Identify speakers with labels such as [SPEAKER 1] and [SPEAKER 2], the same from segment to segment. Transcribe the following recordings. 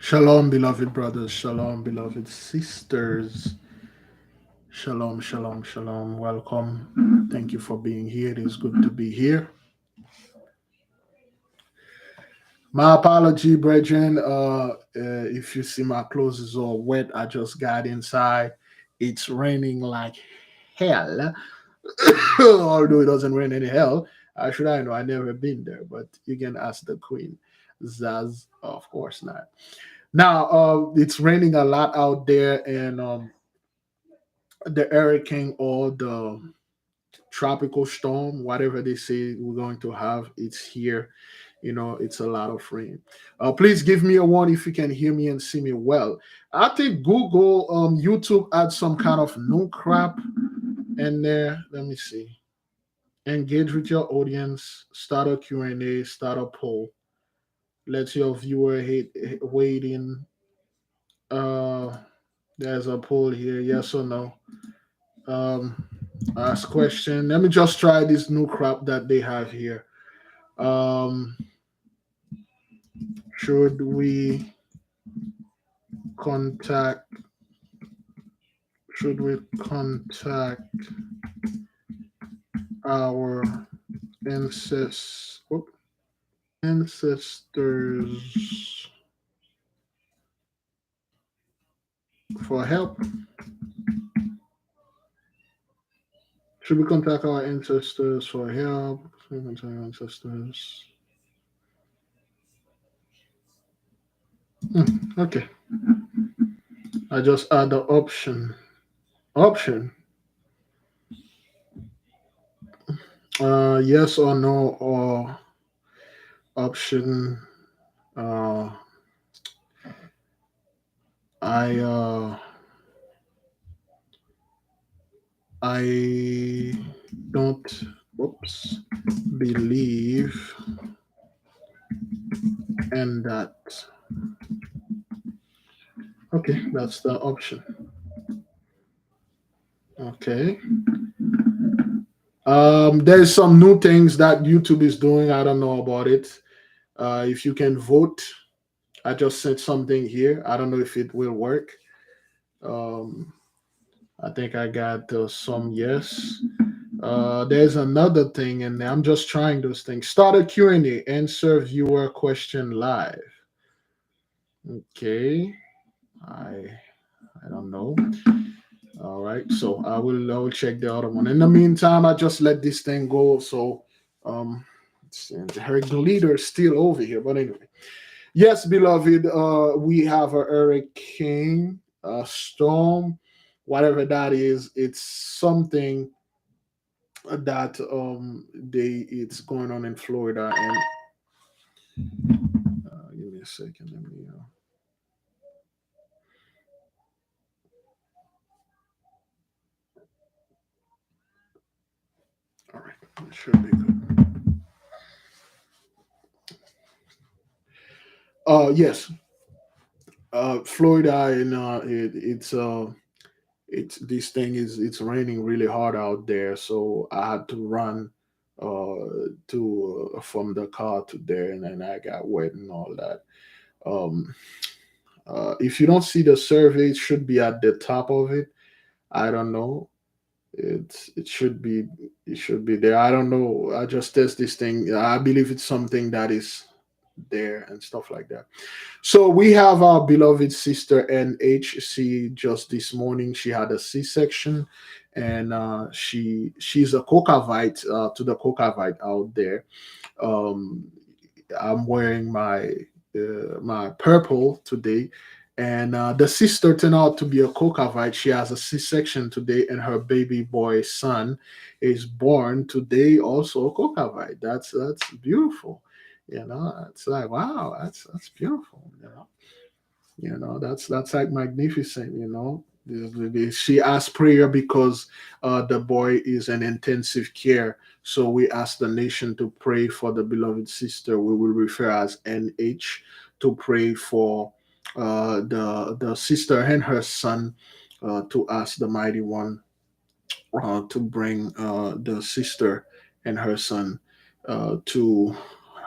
[SPEAKER 1] Shalom, beloved brothers. Shalom, beloved sisters. Shalom, shalom, shalom. Welcome. Thank you for being here. It is good to be here. My apology, brethren. If you see my clothes is all wet, I just got inside. It's raining like hell. Although it doesn't rain any hell. Should I know? I never been there, but you can ask the queen. Zaz, of course not. Now, it's raining a lot out there, and the hurricane or the tropical storm, whatever they say we're going to have, it's here. It's a lot of rain. Please give me a one if you can hear me and see me well. I think Google, YouTube had some kind of new crap in there. Let me see. Engage with your audience. Start a Q&A. Start a poll. Let your viewer wait in. Uh, there's a poll here. Yes or no? Um, Ask question. Let me just try this new crap that they have here. Um, should we contact? Should we contact our ancestors for help? Should we contact our ancestors for help? Should we contact our ancestors? Okay. I just add the option. Option. Yes or no, or option. Uh, I I don't whoops believe in that. Okay, that's the option. Okay. There's some new things that YouTube is doing. I don't know about it. If you can vote, I just sent something here. I don't know if it will work. Um, I think I got some yes. There's another thing, and I'm just trying those things. Start a Q&A, answer viewer question live. Okay, I I don't know. All right, so I will check the other one. In the meantime, I just let this thing go. So um, her glitter still over here, but anyway. Yes, beloved, we have a hurricane, a storm, whatever that is. It's something that it's going on in Florida, and give me a second. Let me. All right, it should be good. Yes, Florida, and it's this thing is it's raining really hard out there, so I had to run to from the car to there, and then I got wet and all that. Um, if you don't see the survey, it should be at the top of it. I don't know. It should be there. I don't know. I just test this thing. I believe it's something that is there and stuff like that. So we have our beloved sister NHC. Just this morning she had a C-section, and she's a cocavite to the cocavite out there. Um, I'm wearing my purple today, and the sister turned out to be a cocavite. She has a C-section today, and her baby boy son is born today, also a cocavite. That's beautiful. It's like wow, that's beautiful. That's like magnificent. She asked prayer because the boy is in intensive care. So we asked the nation to pray for the beloved sister. We will refer as NH to pray for the sister and her son, to ask the mighty one to bring the sister and her son to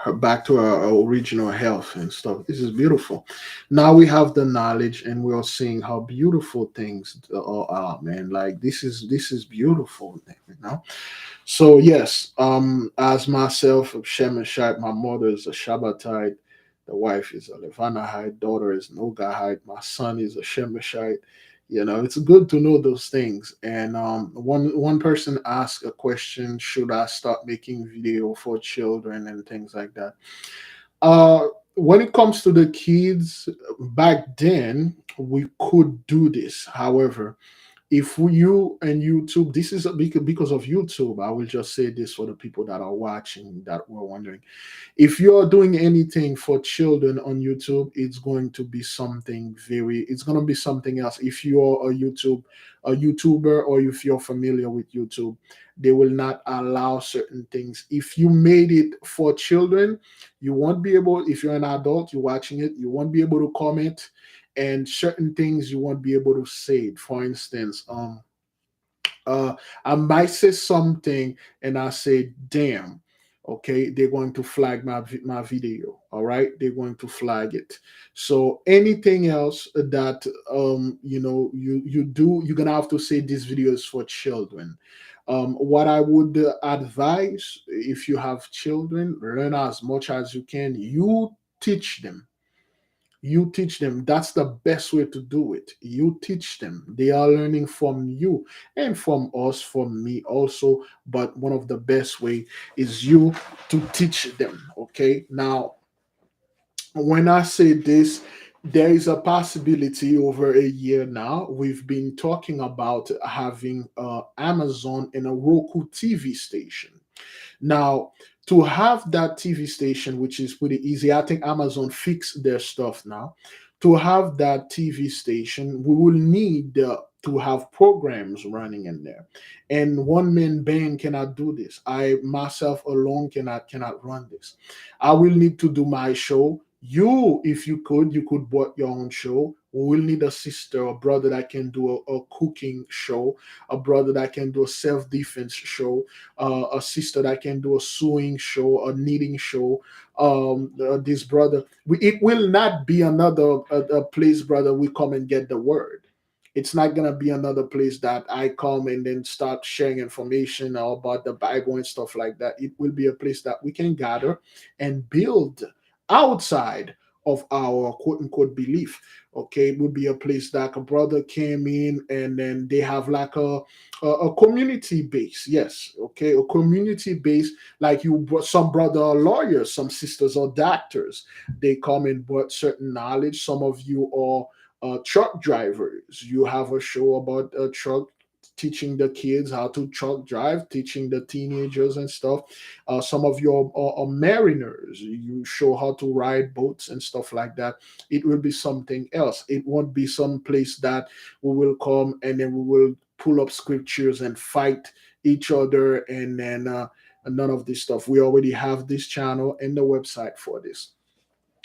[SPEAKER 1] her back to her original health and stuff. This is beautiful. Now we have the knowledge, and we are seeing how beautiful things are, man. Like this is beautiful, you know. So yes, as myself, Shemashite, my mother is a Shabbatite, the wife is a Levanahite, daughter is Nogahite, my son is a Shemashite. You know, it's good to know those things. And one person asked a question: should I start making video for children and things like that? Uh, when it comes to the kids, back then we could do this. However, if you and YouTube, this is because of YouTube. I will just say this for the people that are watching that were wondering. If you're doing anything for children on YouTube, it's going to be something it's going to be something else. If you're a YouTuber, or if you're familiar with YouTube, they will not allow certain things. If you made it for children, you won't be able, if you're an adult, you're watching it, you won't be able to comment, and certain things you won't be able to say. For instance, uh, I might say something and I say, damn, okay, they're going to flag my video. All right, they're going to flag it. So anything else that you do, you're gonna have to say this video is for children. What I would advise, if you have children, learn as much as you can. Teach them you teach them. That's the best way to do it. You teach them. They are learning from you and from us, from me also. But one of the best way is you to teach them. Okay. Now, when I say this, there is a possibility. Over a year now, we've been talking about having Amazon and a Roku TV station. Now, to have that TV station, which is pretty easy, I think Amazon fixed their stuff now. To have that TV station, we will need to have programs running in there, and one man band cannot do this. I myself alone cannot run this. I will need to do my show. You, if you could bought your own show. We will need a sister or brother that can do a cooking show, a brother that can do a self defense show, a sister that can do a sewing show, a knitting show. This brother, it will not be another a place, brother. We come and get the word. It's not gonna be another place that I come and then start sharing information about the Bible and stuff like that. It will be a place that we can gather and build outside of our quote unquote belief. Okay, it would be a place that a brother came in and then they have like a community base. Yes, okay, a community base, like some brother are lawyers, some sisters are doctors. They come and brought certain knowledge. Some of you are truck drivers. You have a show about a truck, teaching the kids how to truck drive, teaching the teenagers and stuff. Some of you are mariners. You show how to ride boats and stuff like that. It will be something else. It won't be some place that we will come and then we will pull up scriptures and fight each other, and then none of this stuff. We already have this channel and the website for this.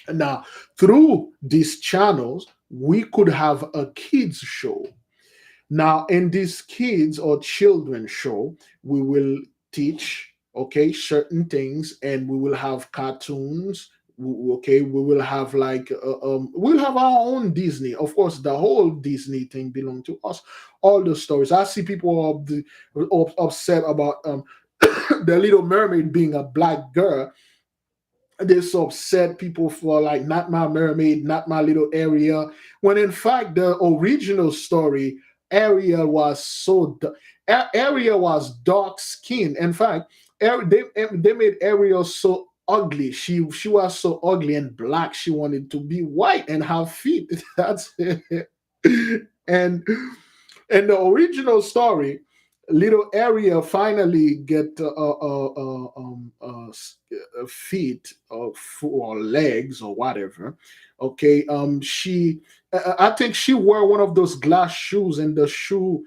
[SPEAKER 1] Now, through these channels, we could have a kids show. Now, in this kids or children show, we will teach, okay, certain things, and we will have cartoons. Okay, we will have like we'll have our own Disney. Of course, the whole Disney thing belong to us. All the stories. I see people upset about the Little Mermaid being a black girl. They're so upset, people, for like not my mermaid, not my little Ariel, when in fact the original story, Ariel was Ariel was dark skinned. In fact, they made Ariel so ugly. She was so ugly and black. She wanted to be white and have feet. That's it. and in the original story, little Area finally get feet or legs or whatever. Okay, I think she wore one of those glass shoes, and the shoe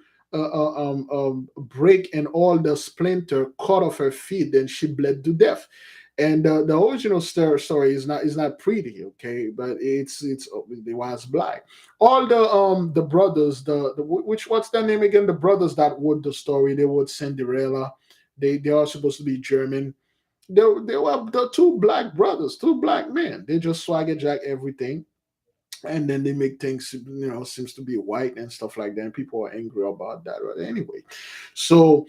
[SPEAKER 1] break and all the splinter cut off her feet. Then she bled to death. And the original story is not pretty, okay, but it's it was black. All the brothers, the which what's their name again? The brothers that wrote the story, they wrote Cinderella. They are supposed to be German. They were the two black brothers, two black men. They just swagger jack everything, and then they make things, seems to be white and stuff like that. And people are angry about that. But anyway, so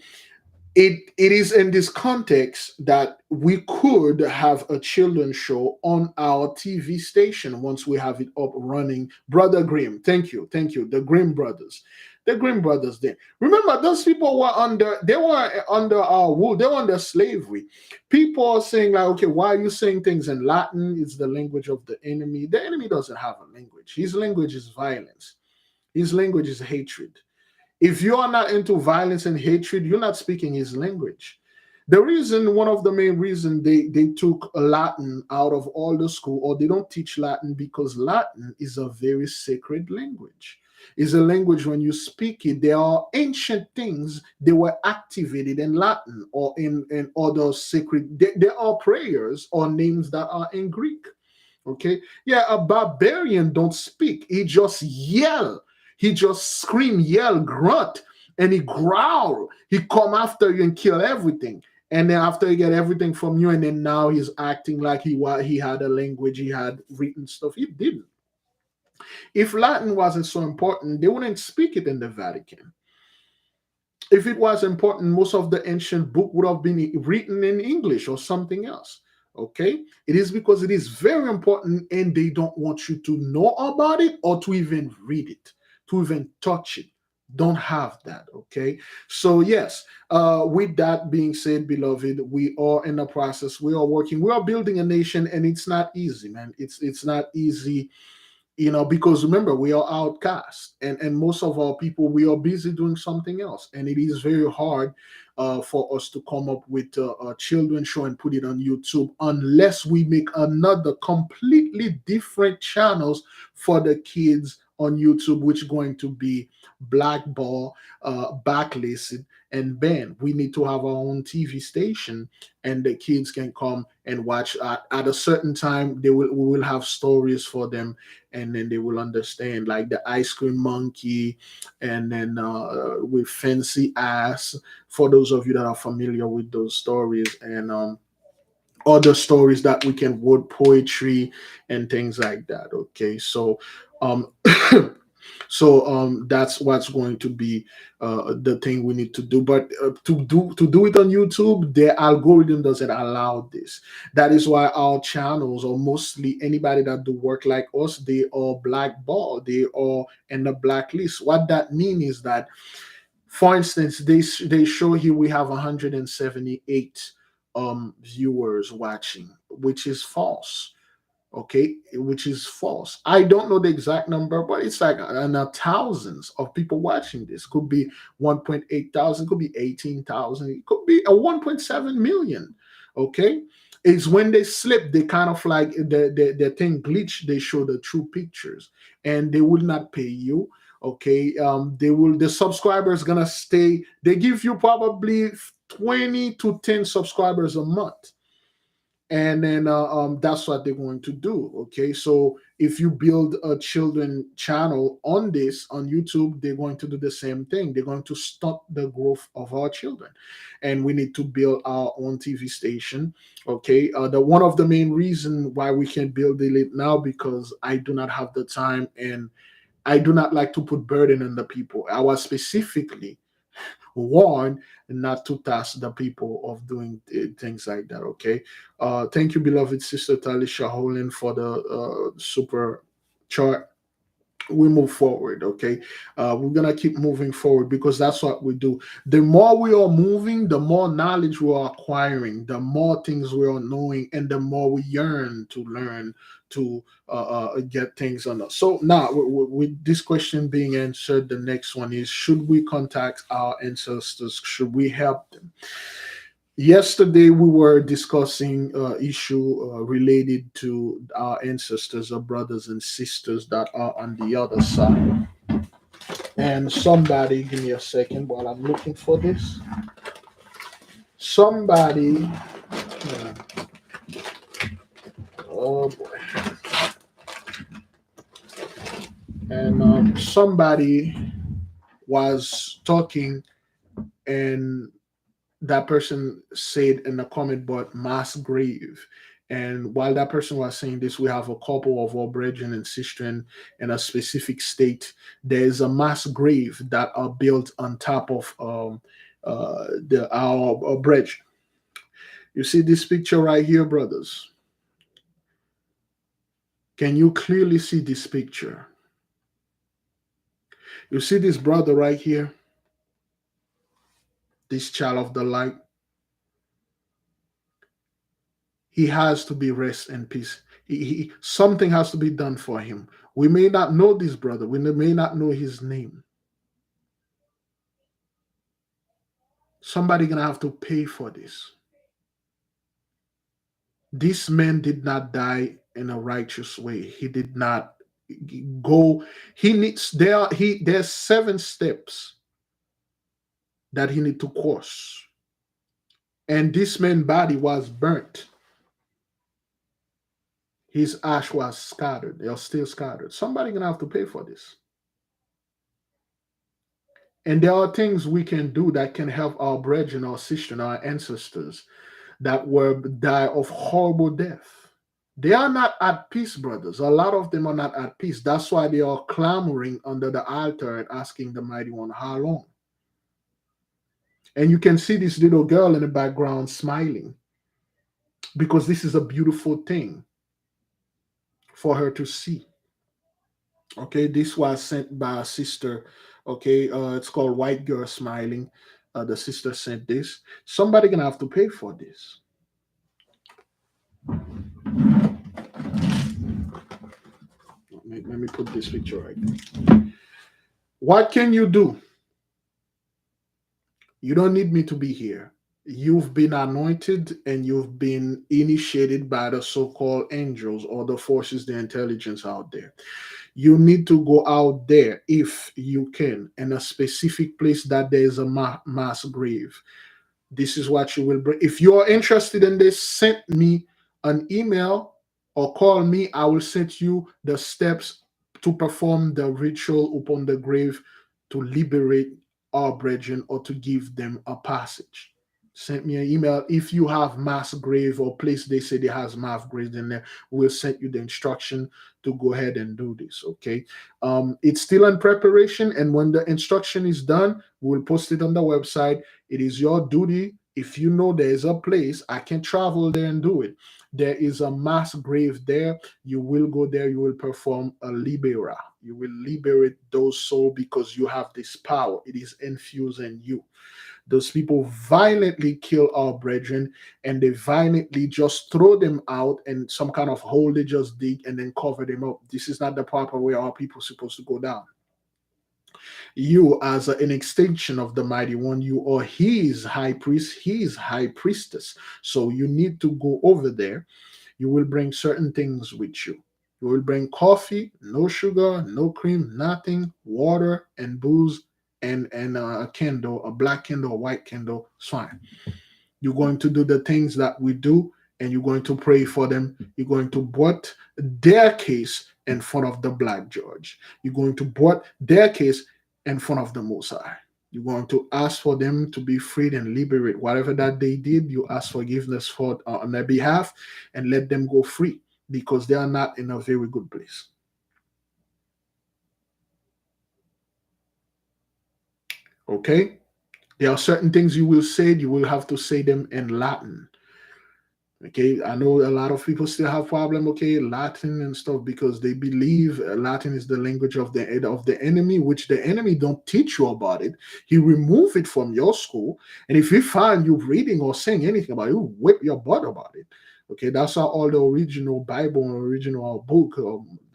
[SPEAKER 1] it is in this context that we could have a children's show on our TV station once we have it up running. Brother Grimm, thank you, the Grimm brothers. The Grimm brothers. Then remember, those people were under. They were under our rule. They were under slavery. People are saying like, okay, why are you saying things in Latin? It's the language of the enemy. The enemy doesn't have a language. His language is violence. His language is hatred. If you are not into violence and hatred, you're not speaking his language. The reason, one of the main reasons they took Latin out of all the school, or they don't teach Latin, because Latin is a very sacred language. It's a language when you speak it, there are ancient things they were activated in Latin or in other sacred. There are prayers or names that are in Greek. Okay, yeah, a barbarian don't speak. He just yell. He just scream, yell, grunt, and he growl. He come after you and kill everything. And then after he get everything from you, and then now he's acting like he had a language, he had written stuff. He didn't. If Latin wasn't so important, they wouldn't speak it in the Vatican. If it was important, most of the ancient book would have been written in English or something else. Okay, it is because it is very important, and they don't want you to know about it or to even read it, to even touch it. Don't have that. Okay, so yes, with that being said, beloved, we are in the process. We are working. We are building a nation, and it's not easy, man. It's not easy, because remember, we are outcast, and most of our people, we are busy doing something else, and it is very hard for us to come up with a children's show and put it on YouTube, unless we make another completely different channels for the kids on YouTube, which is going to be blackball, backlisted, and banned. We need to have our own TV station, and the kids can come and watch at a certain time. We will have stories for them, and then they will understand, like the ice cream monkey, and then with fancy ass, for those of you that are familiar with those stories, and other stories that we can word poetry and things like that. Okay, so um that's what's going to be the thing we need to do. But to do it on YouTube, the algorithm doesn't allow this. That is why our channels, or mostly anybody that do work like us, they are blackballed. They are in the blacklist. What that means is that, for instance, they show here we have 178 viewers watching, which is false. Okay, which is false. I don't know the exact number, but it's like thousands of people watching this. Could be 1.8 thousand, could be 18,000, it could be a 1.7 million. Okay, it's when they slip, they kind of like the thing glitch. They show the true pictures, and they will not pay you. Okay, the subscribers gonna stay. They give you probably 20 to 10 subscribers a month, and then that's what they're going to do. Okay, so if you build a children channel on YouTube, they're going to do the same thing. They're going to stop the growth of our children, and we need to build our own TV station. Okay, the one of the main reason why we can't build it now, because I do not have the time, and I do not like to put burden on the people. I was specifically warned not to task the people of doing things like that. Okay. Thank you, beloved sister Talisha Holland, for the super chart. We move forward. Okay, we're gonna keep moving forward, because that's what we do. The more we are moving, the more knowledge we are acquiring, the more things we are knowing, and the more we yearn to learn, to get things on us. So now, with this question being answered, the next one is: should we contact our ancestors? Should we help them? Yesterday we were discussing issue related to our ancestors, our brothers and sisters that are on the other side. And somebody, give me a second while I'm looking for this. Somebody, oh boy, and somebody was talking, and that person said in the comment, but mass grave. And while that person was saying this, we have a couple of our brethren and sisters in a specific state. There is a mass grave that are built on top of the our bridge. You see this picture right here, brothers? Can you clearly see this picture? You see this brother right here, this child of the light. He has to be rest and peace. Something has to be done for him. We may not know this brother. We may not know his name. Somebody gonna have to pay for this. This man did not die in a righteous way. He did not go. He needs there's 7 steps that he need to cross. And this man's body was burnt. His ash was scattered. They are still scattered. Somebody gonna have to pay for this. And there are things we can do that can help our brethren, our sisters, our ancestors that were die of horrible death. They are not at peace, brothers. A lot of them are not at peace. That's why they are clamoring under the altar and asking the Mighty One, how long? And you can see this little girl in the background smiling because this is a beautiful thing for her to see. Okay, this was sent by a sister. Okay, it's called White Girl Smiling. The sister sent this. Somebody gonna have to pay for this. Let me put this picture right there. What can you do? You don't need me to be here. You've been anointed and you've been initiated by the so-called angels or the forces, the intelligence out there. You need to go out there if you can in a specific place that there is a mass grave. This is what you will bring. If you are interested in this, send me an email or call me. I will send you the steps to perform the ritual upon the grave to liberate our brethren or to give them a passage. Send me an email if you have mass grave or place they say they has mass grave in there. We'll send you the instruction to go ahead and do this. Okay, it's still in preparation, and when the instruction is done, we'll post it on the website. It is your duty. If you know there is a place, I can travel there and do it. There is a mass grave there. You will go there. You will perform a libera. You will liberate those souls because you have this power. It is infused in you. Those people violently kill our brethren and they violently just throw them out in some kind of hole they just dig and then cover them up. This is not the proper way our people are supposed to go down. You, as an extension of the Mighty One, you are his high priest, his high priestess. So you need to go over there. You will bring certain things with you. You will bring coffee, no sugar, no cream, nothing, water and booze, and a candle, a black candle, a white candle. It's fine. You're going to do the things that we do, and you're going to pray for them. You're going to put their case in front of the black judge. You're going to put their case in front of the Most High. You're going to ask for them to be freed and liberate. Whatever that they did, you ask forgiveness for on their behalf and let them go free because they are not in a very good place. Okay? There are certain things you will say, you will have to say them in Latin. Okay, I know a lot of people still have problem. Okay, Latin and stuff because they believe Latin is the language of the enemy, which the enemy don't teach you about it. He remove it from your school, and if he find you reading or saying anything about it, you whip your butt about it. Okay, that's how all the original Bible and original book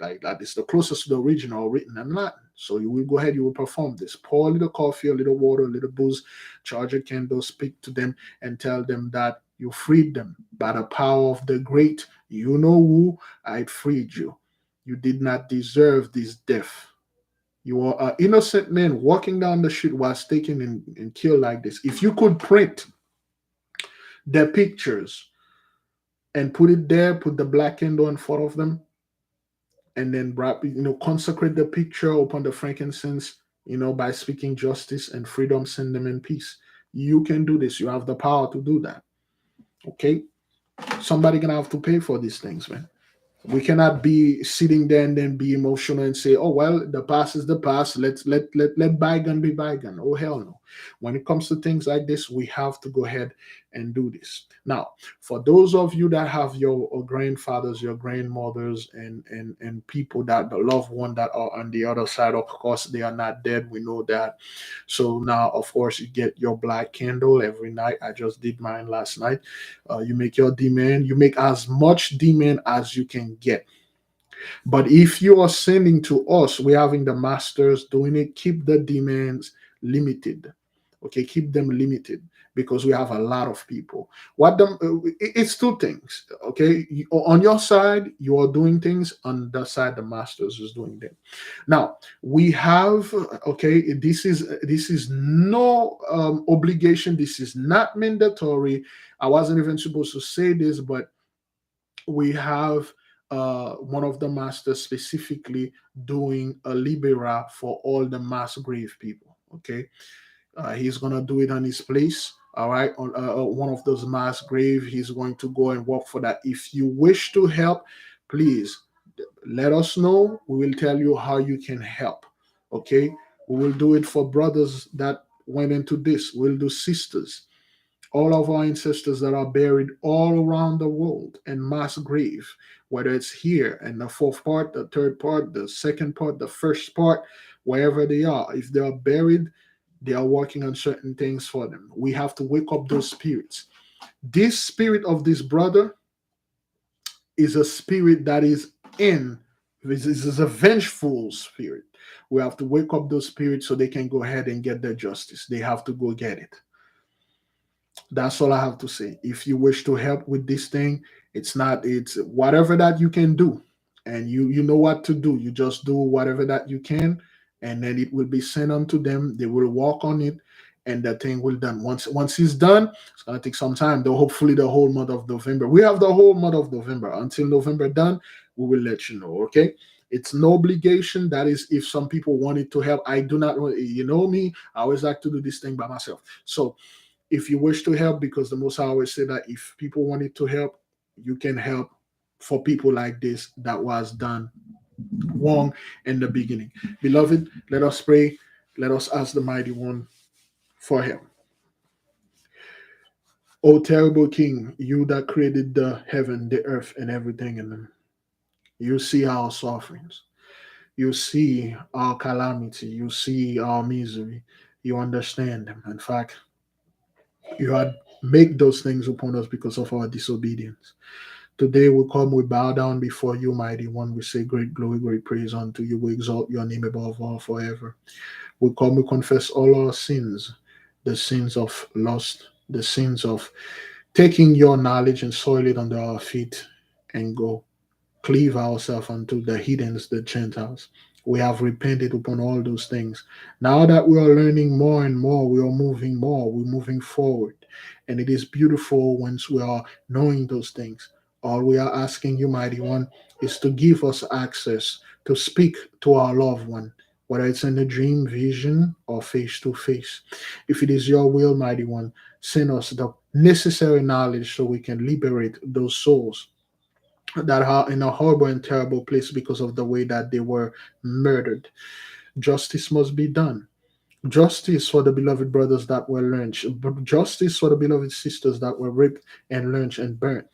[SPEAKER 1] like that is the closest to the original written in Latin. So you will go ahead, you will perform this. Pour a little coffee, a little water, a little booze, charge a candle, speak to them, and tell them that you freed them by the power of the great. You know who I freed you. You did not deserve this death. You are an innocent man walking down the street was taken and killed like this. If you could print their pictures and put it there, put the black candle in front of them, and then consecrate the picture upon the frankincense, by speaking justice and freedom, send them in peace. You can do this. You have the power to do that. Okay? Somebody gonna have to pay for these things, man. We cannot be sitting there and then be emotional and say, "Oh well, the past is the past. Let bygone be bygone." Oh hell no! When it comes to things like this, we have to go ahead and do this. Now, for those of you that have your grandfathers, your grandmothers, and people that the loved one that are on the other side, of course, they are not dead. We know that. So now, of course, you get your black candle every night. I just did mine last night. You make your demand. You make as much demand as you can get. But if you are sending to us, we're having the masters doing it. Keep the demands limited. Okay, keep them limited because we have a lot of people. It's two things. Okay, on your side, you are doing things. On the side, the masters is doing them. Now we have, okay. This is no obligation. This is not mandatory. I wasn't even supposed to say this, but we have one of the masters specifically doing a libera for all the mass grave people. Okay, he's gonna do it on his place. All right, on one of those mass grave, he's going to go and work for that. If you wish to help, please let us know. We will tell you how you can help. Okay, we will do it for brothers that went into this. We'll do sisters, all of our ancestors that are buried all around the world in mass grave, whether it's here in the fourth part, the third part, the second part, the first part, wherever they are. If they are buried, they are working on certain things for them. We have to wake up those spirits. This spirit of this brother is a spirit that is in, this is a vengeful spirit. We have to wake up those spirits so they can go ahead and get their justice. They have to go get it. That's all I have to say. If you wish to help with this thing, it's whatever that you can do. And you know what to do. You just do whatever that you can, and then it will be sent unto them. They will walk on it, and the thing will done. Once it's done, it's gonna take some time, though hopefully the whole month of November. We have the whole month of November. Until November done, we will let you know. Okay. It's no obligation. That is if some people wanted to help. I do not, you know me, I always like to do this thing by myself. So if you wish to help, because the most I always say that if people wanted to help, you can help for people like this that was done wrong in the beginning. Beloved, let us pray. Let us ask the mighty one for help. O terrible King, you that created the heaven, the earth, and everything in them, you see our sufferings. You see our calamity. You see our misery. You understand them. In fact, you had make those things upon us because of our disobedience. Today we come, we bow down before you, mighty one. We say great glory, great praise unto you. We exalt your name above all forever. We come, we confess all our sins, the sins of lust, the sins of taking your knowledge and soil it under our feet and go cleave ourselves unto the heathens, the Gentiles. We have repented upon all those things. Now that we are learning more and more, we are moving more, we're moving forward. And it is beautiful once we are knowing those things. All we are asking you, mighty one, is to give us access to speak to our loved one, whether it's in a dream, vision, or face to face. If it is your will, mighty one, send us the necessary knowledge so we can liberate those souls that are in a horrible and terrible place because of the way that they were murdered. Justice must be done. Justice for the beloved brothers that were lynched. Justice for the beloved sisters that were raped and lynched and burnt.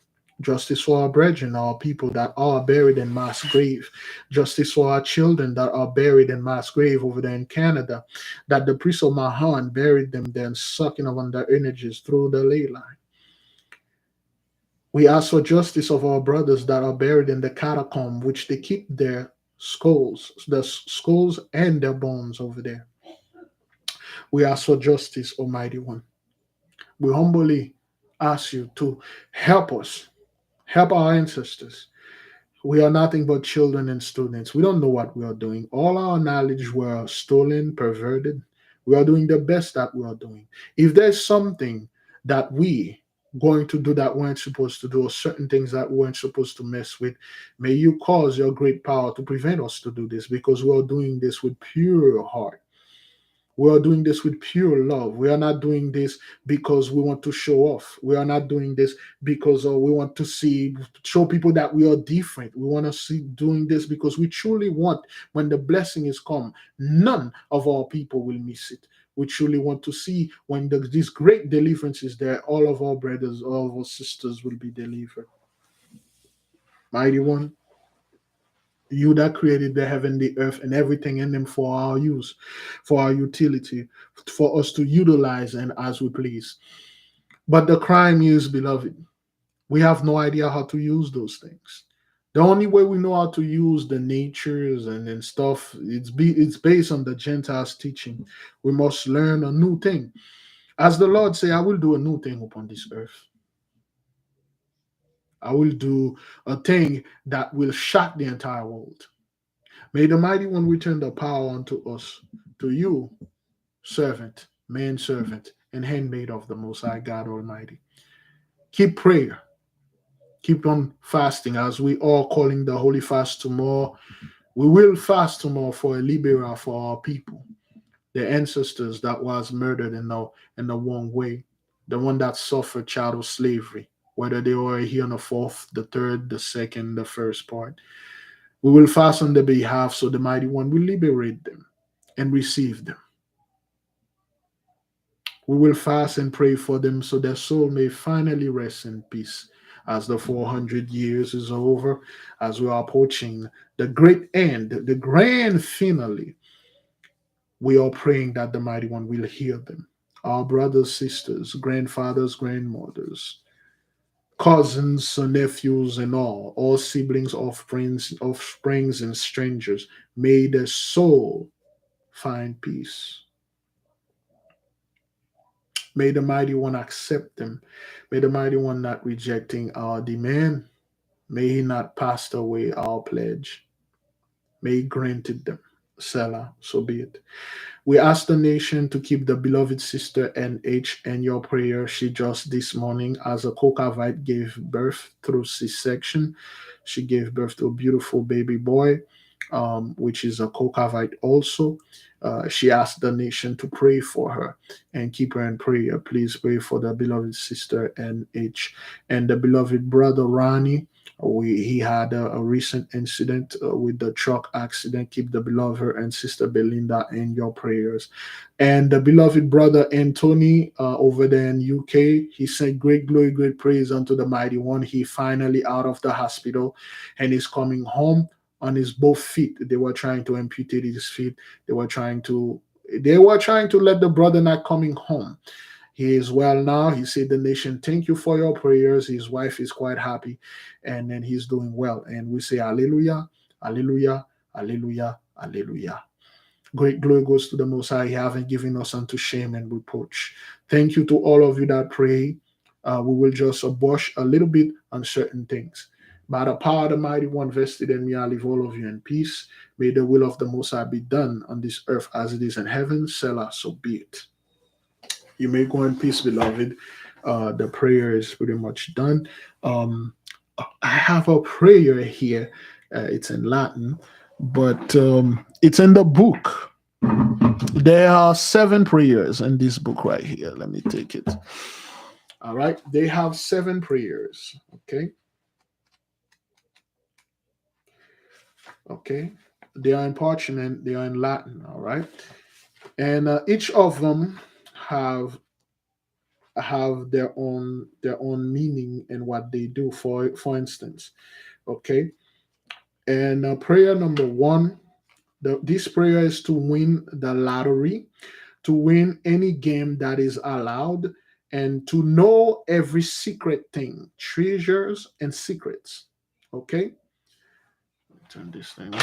[SPEAKER 1] Justice for our brethren, our people that are buried in mass grave. Justice for our children that are buried in mass grave over there in Canada. That the priest of Mahan buried them there and sucking on their energies through the ley line. We ask for justice of our brothers that are buried in the catacomb, which they keep their skulls, the skulls and their bones over there. We ask for justice, Almighty One. We humbly ask you to help us, help our ancestors. We are nothing but children and students. We don't know what we are doing. All our knowledge were stolen, perverted. We are doing the best that we are doing. If there's something that we going to do that we weren't supposed to do, or certain things that we weren't supposed to mess with, may you cause your great power to prevent us to do this, because we are doing this with pure heart. We are doing this with pure love. We are not doing this because we want to show off. We are not doing this because we want to show people that we are different. We want to see doing this because we truly want, when the blessing is come, none of our people will miss it. We truly want to see when this great deliverance is there, all of our brothers, all of our sisters will be delivered. Mighty One, you that created the heaven, the earth, and everything in them for our use, for our utility, for us to utilize and as we please. But the crime is, beloved, we have no idea how to use those things. The only way we know how to use the natures and stuff, it's based on the Gentiles teaching. We must learn a new thing. As the Lord say, I will do a new thing upon this earth. I will do a thing that will shock the entire world. May the mighty one return the power unto us, to you, servant, manservant, and handmaid of the Most High God Almighty. Keep prayer. Keep on fasting as we are calling the Holy Fast tomorrow. We will fast tomorrow for a libera for our people, the ancestors that was murdered in the wrong way, the one that suffered chattel slavery, whether they were here on the fourth, the third, the second, the first part. We will fast on their behalf so the mighty one will liberate them and receive them. We will fast and pray for them so their soul may finally rest in peace as the 400 years is over, as we are approaching the great end, the grand finale. We are praying that the mighty one will hear them. Our brothers, sisters, grandfathers, grandmothers, cousins, nephews, and all siblings, offsprings, and strangers, may their soul find peace. May the mighty one accept them. May the mighty one not rejecting our demand. May he not pass away our pledge. May he granted them. Selah, so be it. We ask the nation to keep the beloved sister NH in your prayer. She just this morning, as a Kokavite, gave birth through C-section. She gave birth to a beautiful baby boy, which is a Kokavite also. She asked the nation to pray for her and keep her in prayer. Please pray for the beloved sister NH and the beloved brother Ronnie. He had a recent incident with the truck accident. Keep the beloved and sister Belinda in your prayers. And the beloved brother Anthony over there in UK, he said, "Great glory, great praise unto the mighty one." He finally out of the hospital and is coming home on his both feet. They were trying to amputate his feet. They were trying to let the brother not coming home. He is well now. He said, "The nation, thank you for your prayers." His wife is quite happy, and then he's doing well. And we say, Hallelujah, Hallelujah, Hallelujah, Hallelujah. Great glory goes to the Most High. He haven't given us unto shame and reproach. Thank you to all of you that pray. We will just abolish a little bit on certain things. By the power of the mighty one vested in me, I leave all of you in peace. May the will of the Most High be done on this earth as it is in heaven. Selah, so be it. You may go in peace, beloved. The prayer is pretty much done. Um, I have a prayer here. It's in Latin, but it's in the book. There are 7 prayers in this book right here. Let me take it. All right. They have 7 prayers. Okay. Okay. They are in parchment. They are in Latin. All right. And each of them have their own meaning and what they do. For instance, okay. And prayer number 1. This prayer is to win the lottery, to win any game that is allowed, and to know every secret thing, treasures and secrets. Okay? Turn this thing on.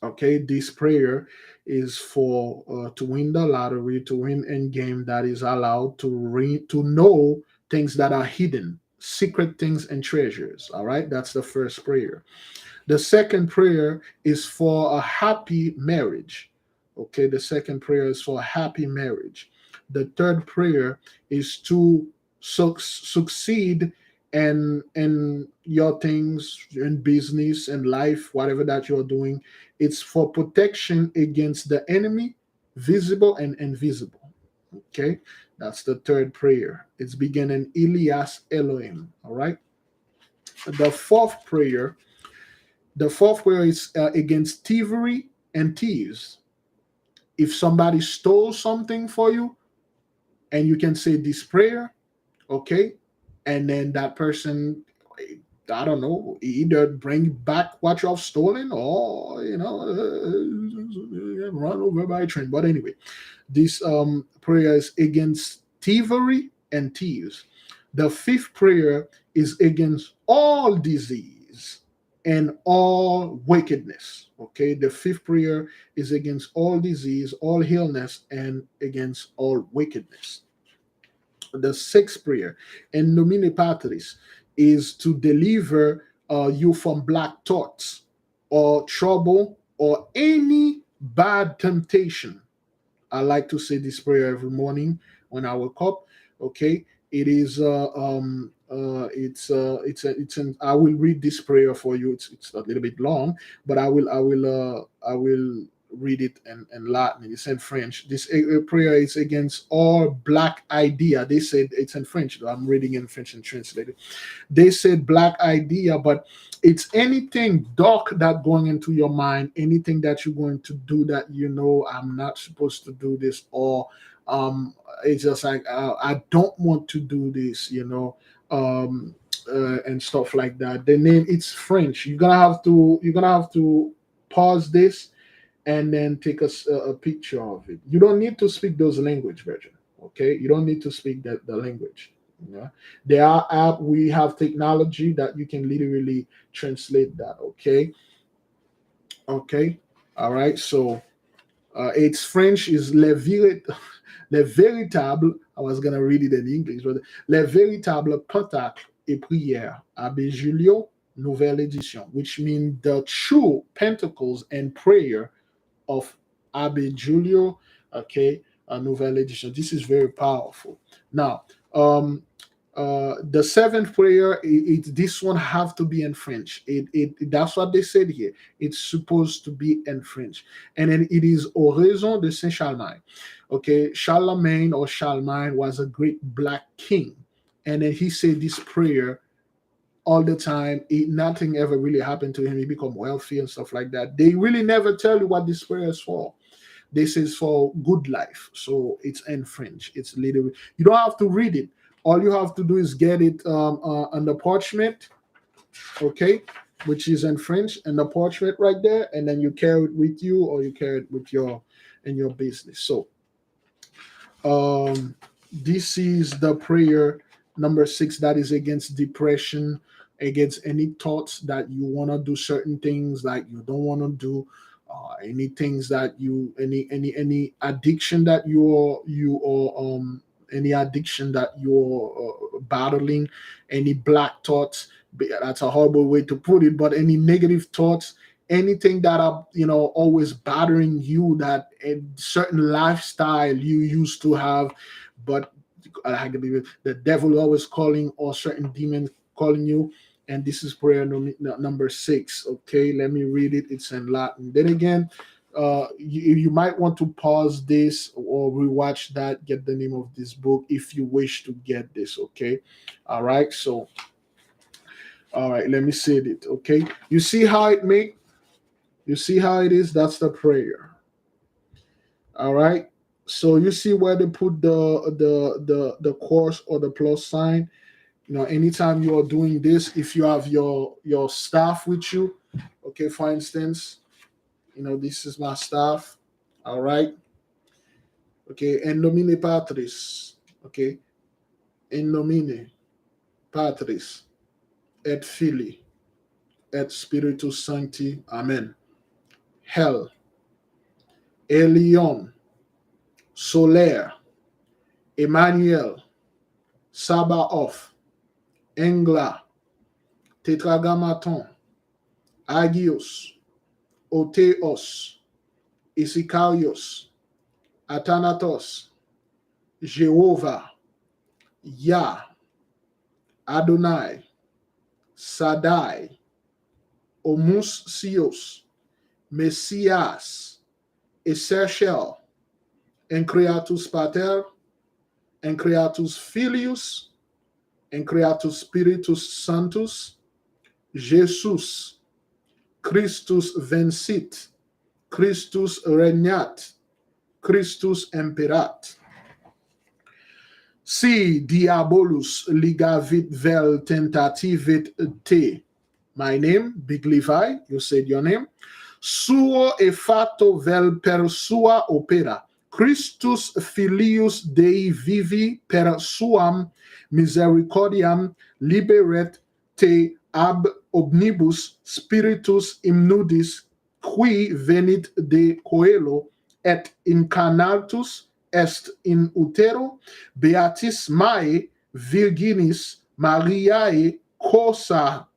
[SPEAKER 1] Okay, this prayer is for to win the lottery, to win any game that is allowed, to know things that are hidden, secret things and treasures. All right, that's the first prayer. The second prayer is for a happy marriage. Okay, the second prayer is for a happy marriage. The third prayer is to succeed in your things in business and life, whatever that you're doing. It's for protection against the enemy visible and invisible. Okay, that's the third prayer. It's beginning Elias Elohim. All right. The fourth prayer, is against thievery and thieves. If somebody stole something for you, and you can say this prayer, okay, and then that person, I don't know, either bring back what you have stolen, or run over by a train. But anyway, this prayer is against thievery and thieves. The fifth prayer is against all disease and all wickedness. Okay, the fifth prayer is against all disease, all illness, and against all wickedness. The sixth prayer, in nomine patris, is to deliver you from black thoughts or trouble or any bad temptation. I like to say this prayer every morning when I wake up. Okay, it is it's an I will read this prayer for you. It's a little bit long, but I will read it in Latin. It's in French. This prayer is against all black idea. They said it's in French. I'm reading in French and translated. They said black idea, but it's anything dark that going into your mind, anything that you're going to do that I'm not supposed to do this, or it's just like I don't want to do this, and stuff like that. The name, it's French. You're gonna have to pause this and then take a picture of it. You don't need to speak those language, Virgin. Okay, you don't need to speak the language. Yeah, there are app. We have technology that you can literally translate that. Okay, okay, all right. So it's French is le véritable. I was gonna read it in English, but le véritable Pentacle et prière, Abbé Julio, nouvelle édition, which means the true Pentacles and prayer of Abbé Julio, okay, a nouvelle edition. This is very powerful. Now, the seventh prayer, this one have to be in French. That's what they said here. It's supposed to be in French, and then it is Oraison de Saint Charlemagne. Okay, Charlemagne or Charlemagne was a great black king, and then he said this prayer all the time. Nothing ever really happened to him. He become wealthy and stuff like that. They really never tell you what this prayer is for. This is for good life. So it's in French. It's literally, you don't have to read it. All you have to do is get it on the parchment, okay, which is in French, and the parchment right there, and then you carry it with you, or you carry it with in your business. So this is the prayer number 6, that is against depression, against any thoughts that you want to do certain things like you don't want to do, any things that you any addiction that any addiction that you're battling, any black thoughts. That's a horrible way to put it, but any negative thoughts, anything that are always bothering you, that a certain lifestyle you used to have, but the devil always calling, or certain demons calling you. And this is prayer number 6. Okay, let me read it. It's in Latin. Then again, you might want to pause this or rewatch that, get the name of this book if you wish to get this. Okay, all right. So all right, let me say it. Okay, you see how it make, you see how it is. That's the prayer. All right. So you see where they put the course or the plus sign. Anytime you are doing this, if you have your staff with you, okay, for instance, this is my staff. All right. Okay, in nomine patris. Okay, in nomine patris et filii et spiritus sancti. Amen. Hell, Elion, Solaire, Emmanuel, Sabaoth, Engla, Tetragrammaton, Agios, Oteos, Isicarios, Athanatos, Jehovah, Yah, Adonai, Sadai, Omus Sios, Messias, Esershel, en creatus pater, en creatus filius, en creatus spiritus sanctus, Jesus, Christus vencit, Christus regnat, Christus imperat. Si diabolus ligavit vel tentativit te. My name, Big Levi, you said your name. Suo e fatto vel per sua opera. Christus filius Dei vivi per suam misericordiam liberet te ab omnibus spiritus imnudis qui venit de coelo et incarnatus est in utero beatis mae virginis Mariae cosa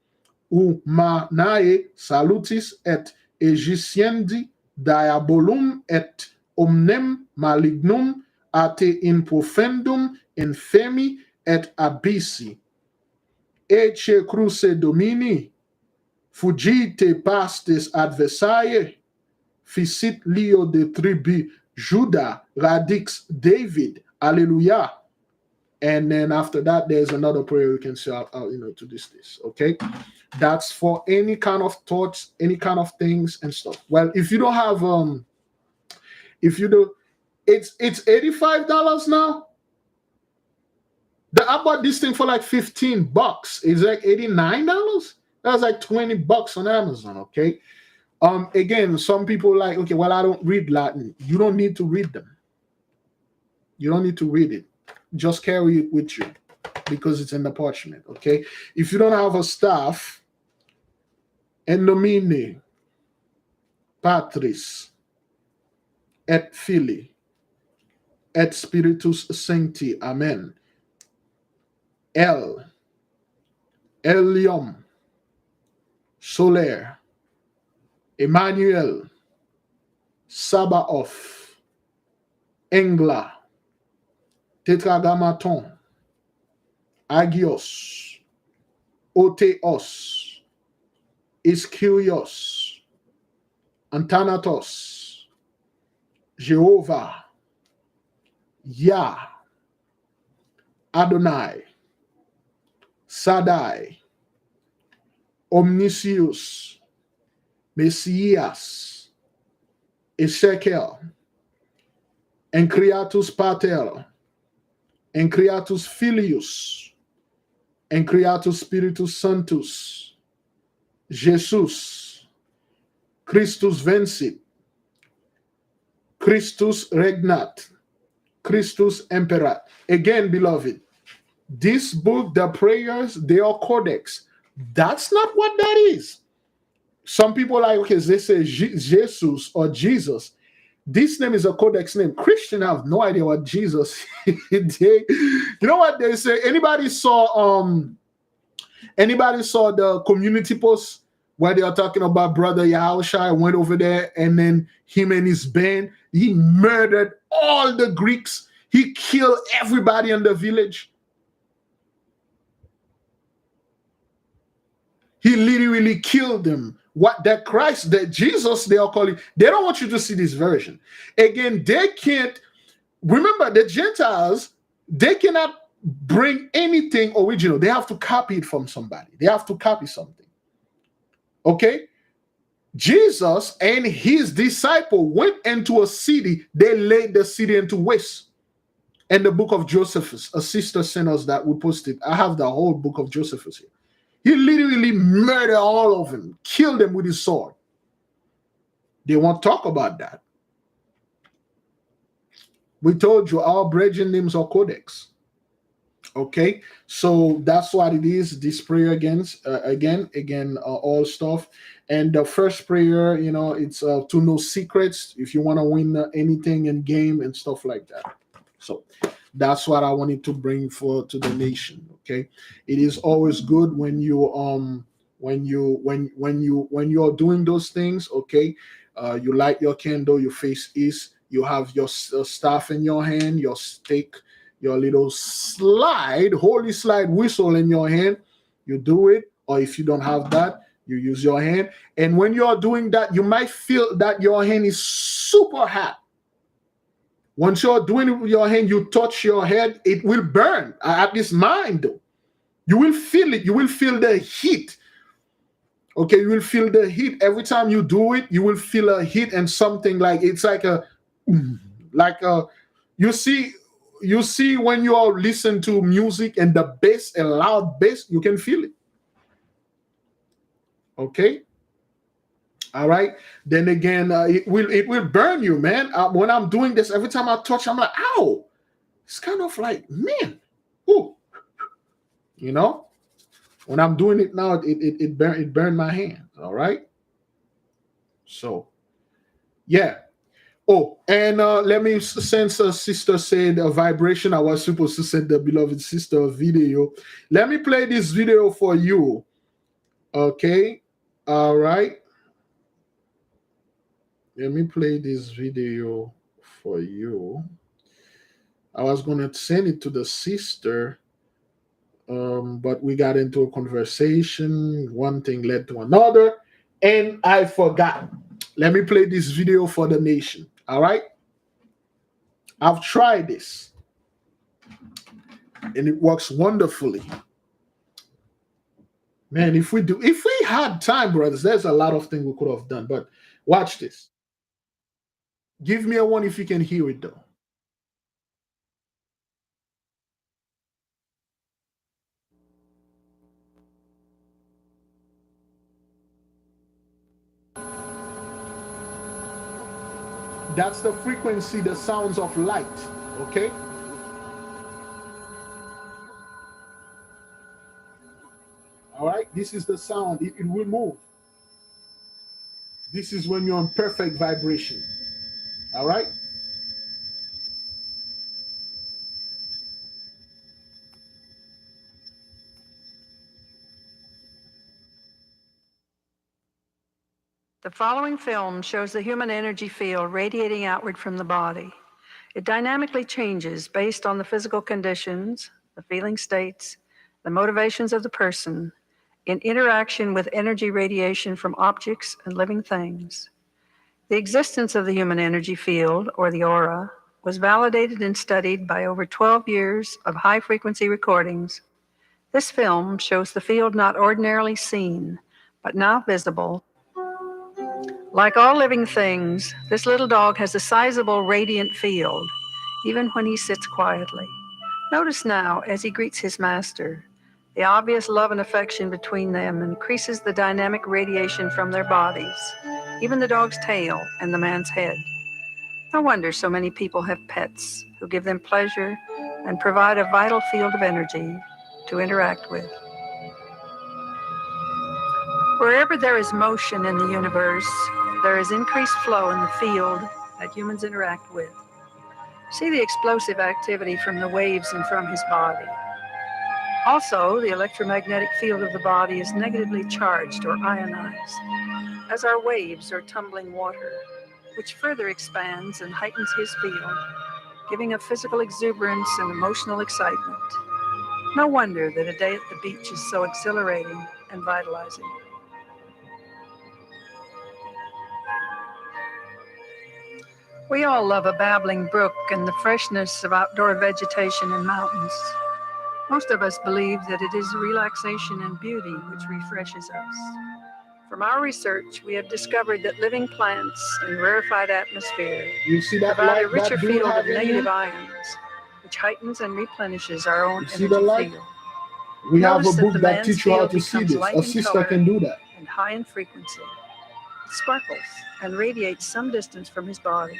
[SPEAKER 1] humanae salutis et egiscendi diabolum et omnem malignum ate in profundum infemi et abyssi. Ecce cruce Domini, fugite pastes adversae, ficit Leo de tribu Judah, radix David. Hallelujah. And then after that, there's another prayer we can say out, to this. Okay, that's for any kind of thoughts, any kind of things and stuff. Well, if you don't have if you do, it's $85 now. I bought this thing for like $15. It's like $89. That's like $20 on Amazon. Okay. Again, some people like, okay, well, I don't read Latin. You don't need to read them. You don't need to read it. Just carry it with you because it's in the parchment, okay? If you don't have a staff, in nomine Patris et Filii et Spiritus Sancti, amen. Elium, Soler, Emmanuel, Sabaoth, Engla, Tetragrammaton, Agios, Oteos, Ischyrios, Antanatos, Jehovah, Yah, Adonai, Sadai, Omniscius, Messias, Ezekiel, en creatus pater, en creatus filius, en creatus spiritus sanctus, Jesus, Christus vencit, Christus regnat, Christus imperat. Again, beloved, this book, the prayers, they are codex. That's not what that is. Some people are like, okay, they say Jesus or Jesus. This name is a codex name. Christians have no idea what Jesus is. You know what they say? Anybody saw the community post where they are talking about Brother Yahushua went over there and then him and his band, he murdered all the Greeks. He killed everybody in the village. He literally killed them. What that Christ, that Jesus, they are calling, they don't want you to see this version. Again, they can't, remember the Gentiles, they cannot bring anything original. They have to copy it from somebody. They have to copy something. Okay? Jesus and his disciple went into a city. They laid the city into waste. In the book of Josephus, a sister sent us that we posted. I have the whole book of Josephus here. He literally murdered all of them, killed them with his sword. They won't talk about that. We told you our brethren names are codex. Okay, so that's what it is. This prayer again, all stuff. And the first prayer, it's to know secrets. If you want to win anything in game and stuff like that. So that's what I wanted to bring to the nation. Okay, it is always good when you're doing those things. Okay, you light your candle, your face is, you have your staff in your hand, your stick, your little holy slide whistle in your hand. You do it, or if you don't have that, you use your hand. And when you're doing that, you might feel that your hand is super hot. Once you're doing it with your hand, you touch your head, it will burn. At least mine, though. You will feel it. You will feel the heat. Okay, you will feel the heat every time you do it. You will feel a heat and something like it's like like a. You see when you are listening to music and the bass, a loud bass, you can feel it. Okay. All right. Then again, it will burn you, man. When I'm doing this, every time I touch, I'm like, ow. It's kind of like, man, ooh, you know. When I'm doing it now, it burned my hands. All right. So yeah. Oh, and let me since sister said a vibration, I was supposed to send the beloved sister a video. Let me play this video for you. Okay. All right. Let me play this video for you. I was gonna send it to the sister, but we got into a conversation. One thing led to another, and I forgot. Let me play this video for the nation. All right. I've tried this, and it works wonderfully. Man, if we had time, brothers, there's a lot of things we could have done. But watch this. Give me a one if you can hear it, though. That's the frequency, the sounds of light. Okay? All right? This is the sound. It will move. This is when you're on perfect vibration. All right?
[SPEAKER 2] The following film shows the human energy field radiating outward from the body. It dynamically changes based on the physical conditions, the feeling states, the motivations of the person, in interaction with energy radiation from objects and living things. The existence of the human energy field, or the aura, was validated and studied by over 12 years of high-frequency recordings. This film shows the field not ordinarily seen, but now visible. Like all living things, this little dog has a sizable radiant field, even when he sits quietly. Notice now, as he greets his master, the obvious love and affection between them increases the dynamic radiation from their bodies, even the dog's tail and the man's head. No wonder so many people have pets who give them pleasure and provide a vital field of energy to interact with. Wherever there is motion in the universe, there is increased flow in the field that humans interact with. See the explosive activity from the waves and from his body. Also, the electromagnetic field of the body is negatively charged or ionized, as are waves or tumbling water, which further expands and heightens his field, giving a physical exuberance and emotional excitement. No wonder that a day at the beach is so exhilarating and vitalizing. We all love a babbling brook and the freshness of outdoor vegetation and mountains. Most of us believe that it is relaxation and beauty which refreshes us. From our research, we have discovered that living plants in rarefied atmosphere provide a richer field of negative ions, which heightens and replenishes our own energy field.
[SPEAKER 1] We have a book that teaches you how to see this. A sister can do that.
[SPEAKER 2] And high in frequency. It sparkles and radiates some distance from his body.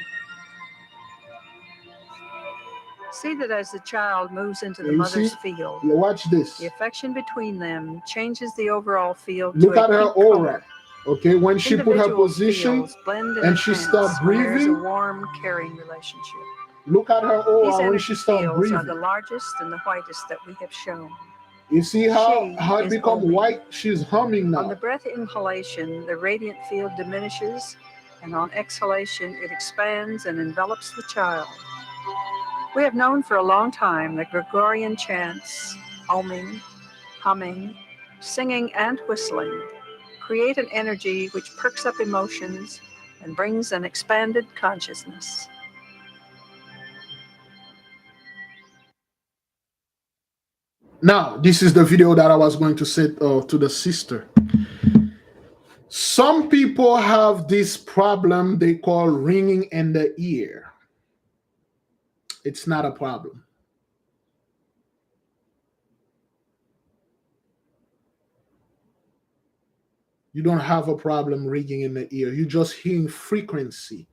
[SPEAKER 2] See that as the child moves into the mother's field,
[SPEAKER 1] watch this.
[SPEAKER 2] The affection between them changes the overall field.
[SPEAKER 1] Look at her aura. Okay, when she put her position and she starts breathing,
[SPEAKER 2] a warm, caring relationship.
[SPEAKER 1] Look at her aura when she starts breathing.
[SPEAKER 2] These are the largest and the whitest that we have shown.
[SPEAKER 1] You see how it becomes white? She's humming now.
[SPEAKER 2] On the breath inhalation, the radiant field diminishes, and on exhalation, it expands and envelops the child. We have known for a long time that Gregorian chants, oming, humming, singing, and whistling create an energy which perks up emotions and brings an expanded consciousness.
[SPEAKER 1] Now, this is the video that I was going to send to the sister. Some people have this problem they call ringing in the ear. It's not a problem. You don't have a problem ringing in the ear. You're just hearing frequency.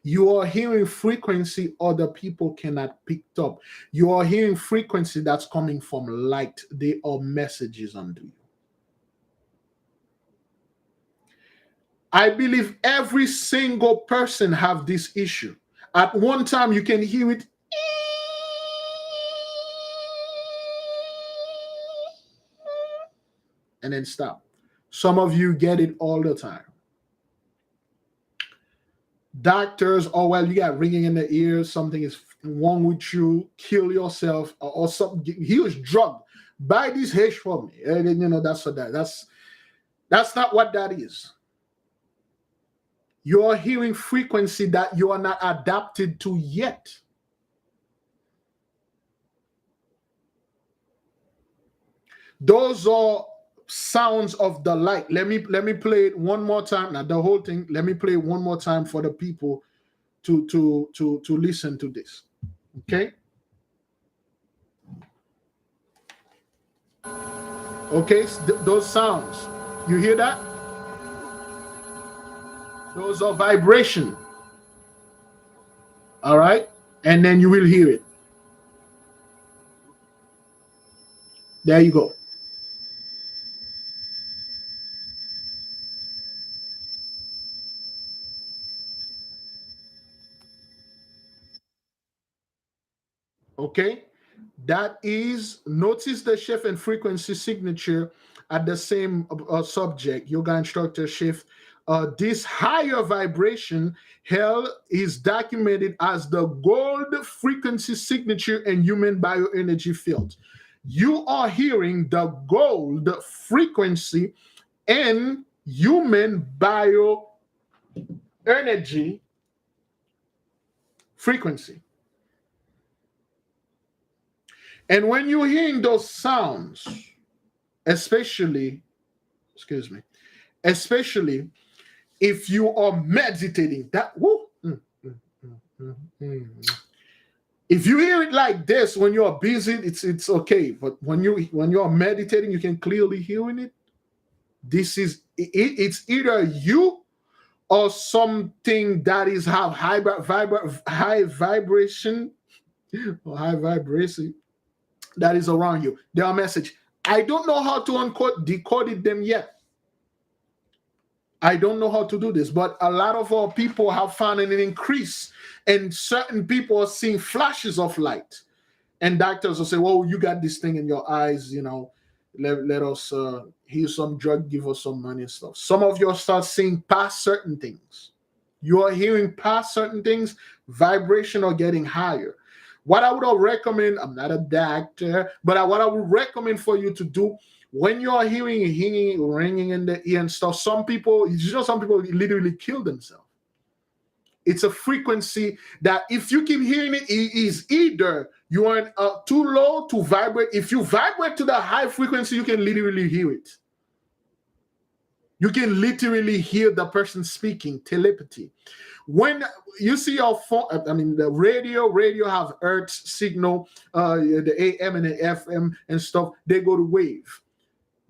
[SPEAKER 1] You are hearing frequency other people cannot pick up. You are hearing frequency that's coming from light. They are messages unto you. I believe every single person have this issue. At one time, you can hear it. And then stop. Some of you get it all the time. Doctors, oh, well, you got ringing in the ears, something is wrong with you, kill yourself, or something. He was drugged. Buy this hash for me. And then, you know, that's not what that is. You're hearing frequency that you are not adapted to yet. Those are sounds of the light. Let me play it one more time. Now the whole thing, let me play it one more time for the people to listen to this. Okay? Okay, those sounds. You hear that? Those are vibration. All right? And then you will hear it. There you go. Okay? That is, notice the shift in frequency signature at the same subject, yoga instructor shift. This higher vibration, hell, is documented as the gold frequency signature in human bioenergy field. You are hearing the gold frequency in human bioenergy frequency. And when you're hearing those sounds, especially if you are meditating, if you hear it like this when you're busy, it's okay. But when you're meditating, you can clearly hearing it. It's either you or something that is have high vibration or high vibration that is around you. There are message. I don't know how to decode them yet. I don't know how to do this, but a lot of our people have found an increase, and certain people are seeing flashes of light. And doctors will say, well, you got this thing in your eyes, you know, let us here's some drug, give us some money and stuff. Some of you start seeing past certain things. You are hearing past certain things, vibration are getting higher. What I would recommend, I'm not a doctor, but what I would recommend for you to do when you are hearing ringing in the ear and stuff, some people literally kill themselves. It's a frequency that if you keep hearing it, it is either you are too low to vibrate. If you vibrate to the high frequency, you can literally hear it. You can literally hear the person speaking, telepathy. When you see your phone, I mean, the radio have earth signal, the AM and the FM and stuff, they go to wave.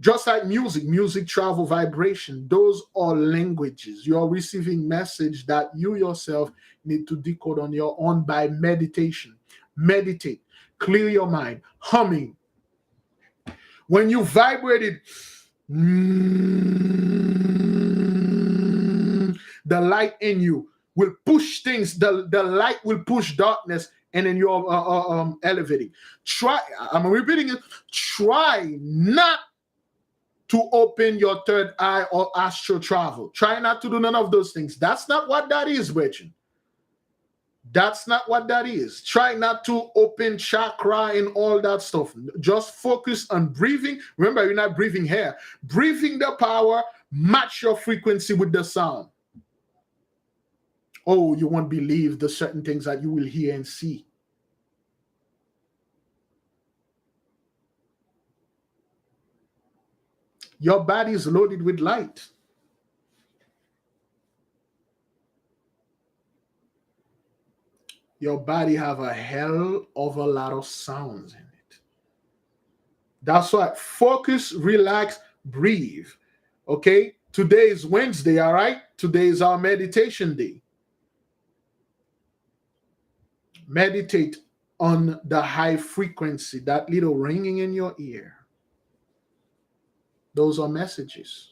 [SPEAKER 1] Just like music travel vibration. Those are languages. You're receiving message that you yourself need to decode on your own by meditation. Meditate, clear your mind, humming. When you vibrate it, the light in you will push things. The light will push darkness, and then you're elevating. I'm repeating it. Try not to open your third eye or astral travel. Try not to do none of those things. That's not what that is, Bridget. That's not what that is. Try not to open chakra and all that stuff. Just focus on breathing. Remember, you're not breathing here. Breathing the power, match your frequency with the sound. Oh, you won't believe the certain things that you will hear and see. Your body is loaded with light. Your body have a hell of a lot of sounds in it. That's why focus, relax, breathe. Okay? Today is Wednesday, all right? Today is our meditation day. Meditate on the high frequency, that little ringing in your ear. Those are messages.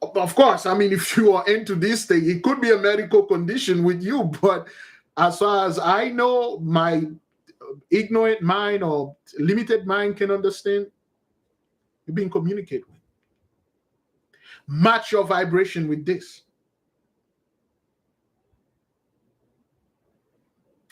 [SPEAKER 1] Of course, I mean, if you are into this thing, it could be a medical condition with you, but as far as I know, my ignorant mind or limited mind can understand, you're being communicated with. Match your vibration with this.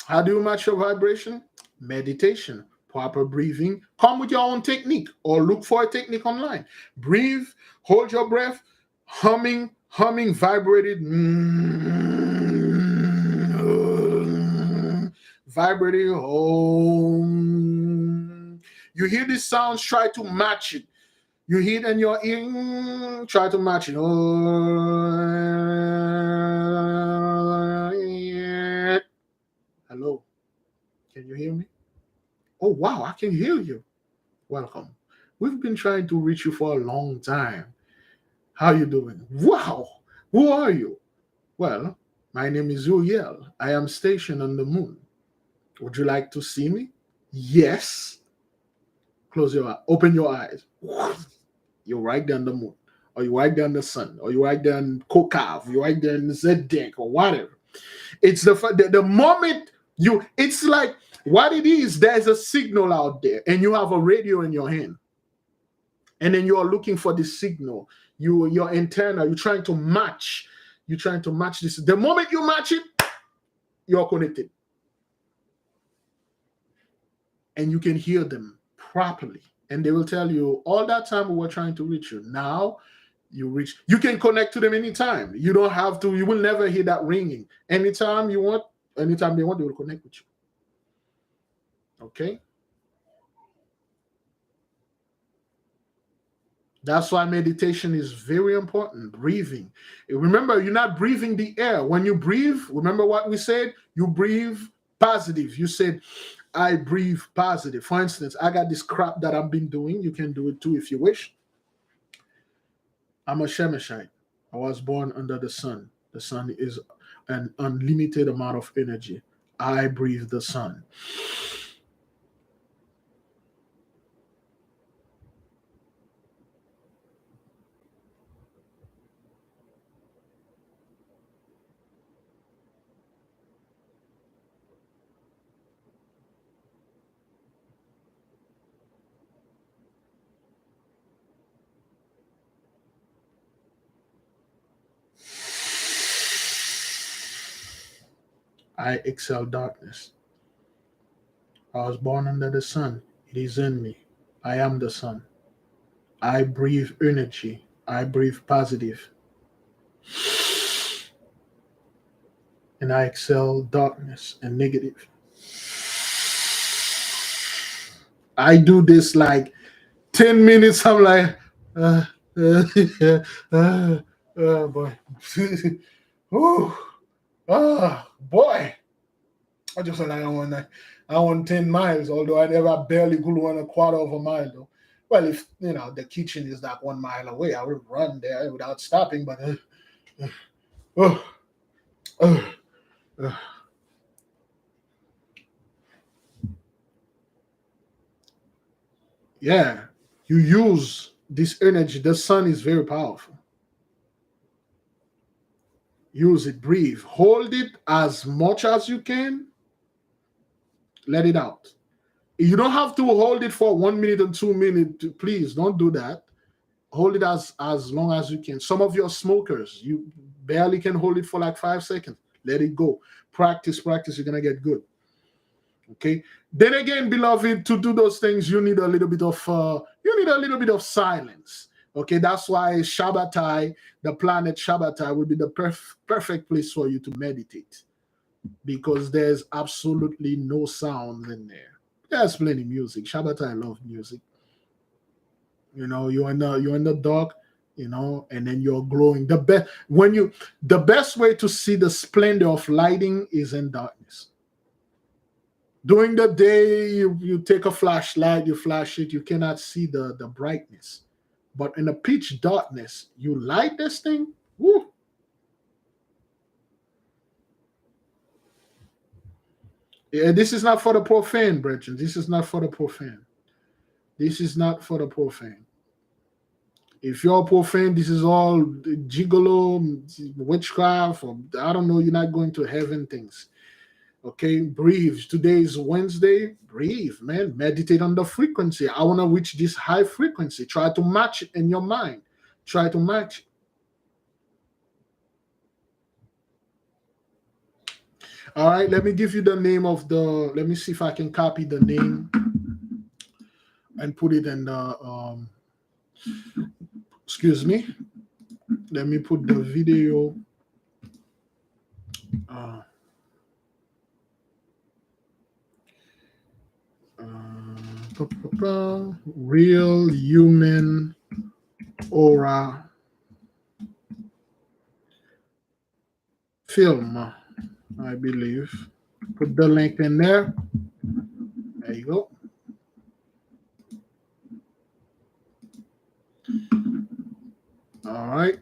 [SPEAKER 1] How do you match your vibration? Meditation, proper breathing. Come with your own technique or look for a technique online. Breathe, hold your breath, humming, vibrated, vibrating. You hear these sounds, try to match it. You hear it in your ear, try to match it. Hello, can you hear me? Oh, wow, I can hear you. Welcome. We've been trying to reach you for a long time. How you doing? Wow, who are you? Well, my name is Uriel. I am stationed on the moon. Would you like to see me? Yes. Close your eyes. Open your eyes. You're right there on the moon, or you're right there on the sun, or you're right there in Kokav, you're right there in the Zodiac, or whatever. It's the moment it's like what it is, there's a signal out there, and you have a radio in your hand. And then you're looking for the signal. Your antenna, you're trying to match this. The moment you match it, you're connected. And you can hear them properly. And they will tell you, all that time we were trying to reach you. Now you can connect to them anytime. You don't have to, you will never hear that ringing. Anytime they want, they will connect with you. Okay? That's why meditation is very important. Breathing. Remember, you're not breathing the air. When you breathe, remember what we said? You breathe positive. You said, I breathe positive. For instance, I got this crap that I've been doing. You can do it too if you wish. I'm a Shemeshite. I was born under the sun. The sun is an unlimited amount of energy. I breathe the sun. I exhale darkness. I was born under the sun. It is in me. I am the sun. I breathe energy. I breathe positive. And I exhale darkness and negative. I do this like 10 minutes. I'm like, oh boy. Boy. I just said I want 10 miles, although I never barely could run a quarter of a mile though. Well, if the kitchen is that 1 mile away, I would run there without stopping, but yeah, you use this energy. The sun is very powerful. Use it, breathe, hold it as much as you can. Let it out. You don't have to hold it for 1 minute and 2 minutes. Please don't do that. Hold it as long as you can. Some of your smokers, you barely can hold it for like 5 seconds. Let it go. Practice. You're gonna get good. Okay. Then again, beloved, to do those things, you need a little bit of silence. Okay, that's why Shabbatai, the planet Shabbatai, would be the perfect place for you to meditate, because there's absolutely no sound in there. There's plenty music. Shabbatai love music. You know, you're in the dark, you know, and then you're glowing. The best way to see the splendor of lighting is in darkness. During the day, you take a flashlight, you flash it, you cannot see the brightness. But in the pitch darkness, you light this thing, woo. Yeah, this is not for the profane, brethren. This is not for the profane. This is not for the profane. If you're profane, this is all gigolo, witchcraft, or I don't know, you're not going to heaven things. Okay, breathe. Today is Wednesday. Breathe, man. Meditate on the frequency. I want to reach this high frequency. Try to match it in your mind. Try to match it. All right, let me give you the name of the. Let me see if I can copy the name and put it in the. Excuse me. Let me put the video. Real human aura film, I believe. Put the link in there. There you go. All right.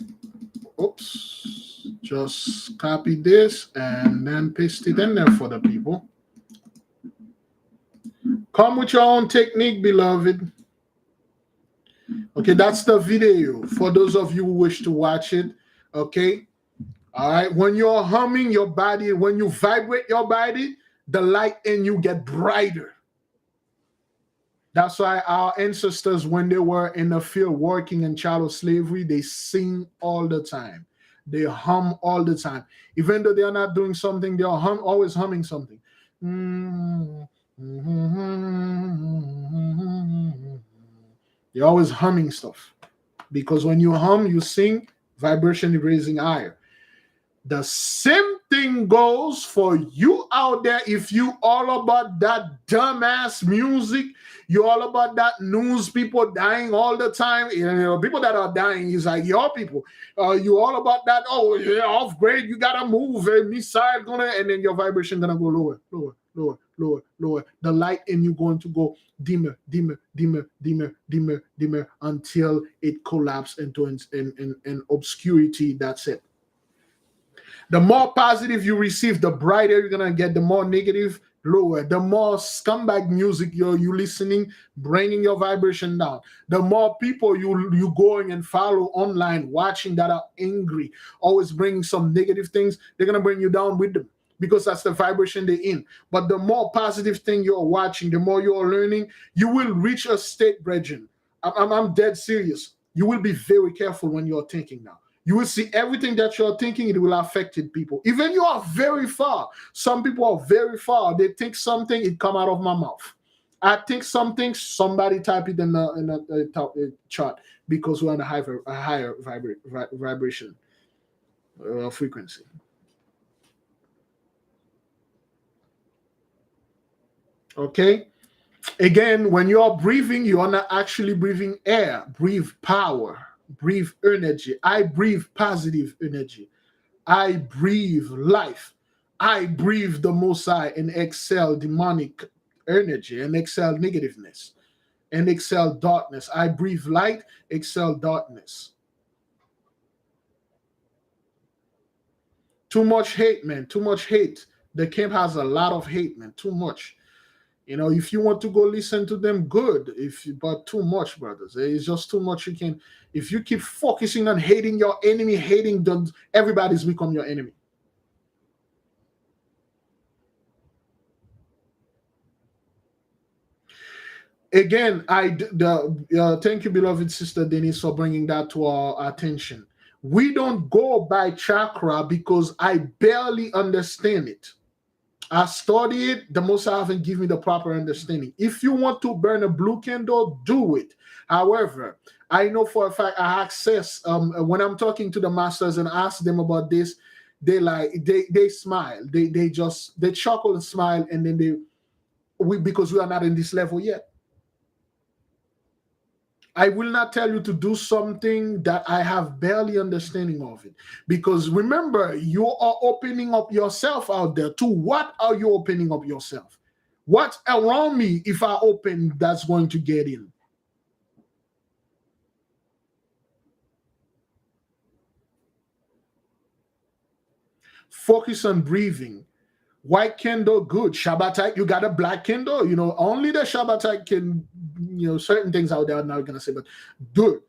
[SPEAKER 1] Oops. Just copy this and then paste it in there for the people. Come with your own technique, beloved. Okay, that's the video for those of you who wish to watch it. Okay. All right. When you're humming your body, when you vibrate your body, the light in you get brighter. That's why our ancestors, when they were in the field working in chattel slavery, they sing all the time. They hum all the time. Even though they are not doing something, they are always humming something. They're always humming stuff. Because when you hum, you sing, vibration is raising higher. The same thing goes for you out there. If you all about that dumbass music, you're all about that news, people dying all the time. You know, people that are dying is like your people. You all about that. Oh, yeah, off grade, you gotta move. Missile gonna, and then your vibration gonna go lower, lower, lower, lower, lower. The light in you going to go dimmer, dimmer, dimmer, dimmer, dimmer, dimmer until it collapses into an obscurity. That's it. The more positive you receive, the brighter you're gonna get. The more negative, lower. The more scumbag music you listening, bringing your vibration down. The more people you going and follow online, watching that are angry, always bringing some negative things, they're gonna bring you down with them because that's the vibration they're in. But the more positive thing you're watching, the more you're learning, you will reach a state, brethren. I'm dead serious. You will be very careful when you're thinking now. You will see everything that you're thinking, it will affect people. Even you are very far. Some people are very far. They think something, it come out of my mouth. I think something, somebody type it in the chart because we're on a higher vibration frequency. Okay? Again, when you're breathing, you are not actually breathing air. Breathe power. Breathe energy. I breathe positive energy. I breathe life. I breathe the Most High and exhale demonic energy and exhale negativeness and exhale darkness. I breathe light, exhale darkness. Too much hate, man. Too much hate. The camp has a lot of hate, man. Too much. You know, if you want to go listen to them, good. But too much, brothers. It's just too much. If you keep focusing on hating your enemy, hating them, everybody's become your enemy. Again, thank you, beloved sister Denise, for bringing that to our attention. We don't go by chakra because I barely understand it. I study it, the Most High haven't given me the proper understanding. If you want to burn a blue candle, do it. However, I know for a fact I access when I'm talking to the masters and ask them about this, they smile. They chuckle and smile, and then because we are not in this level yet. I will not tell you to do something that I have barely understanding of it. Because remember, you are opening up yourself out there. To what are you opening up yourself? What's around me if I open that's going to get in? Focus on breathing. White candle, good. Shabbatite, you got a black candle. Only the Shabbatite can, certain things out there I'm not going to say, but good.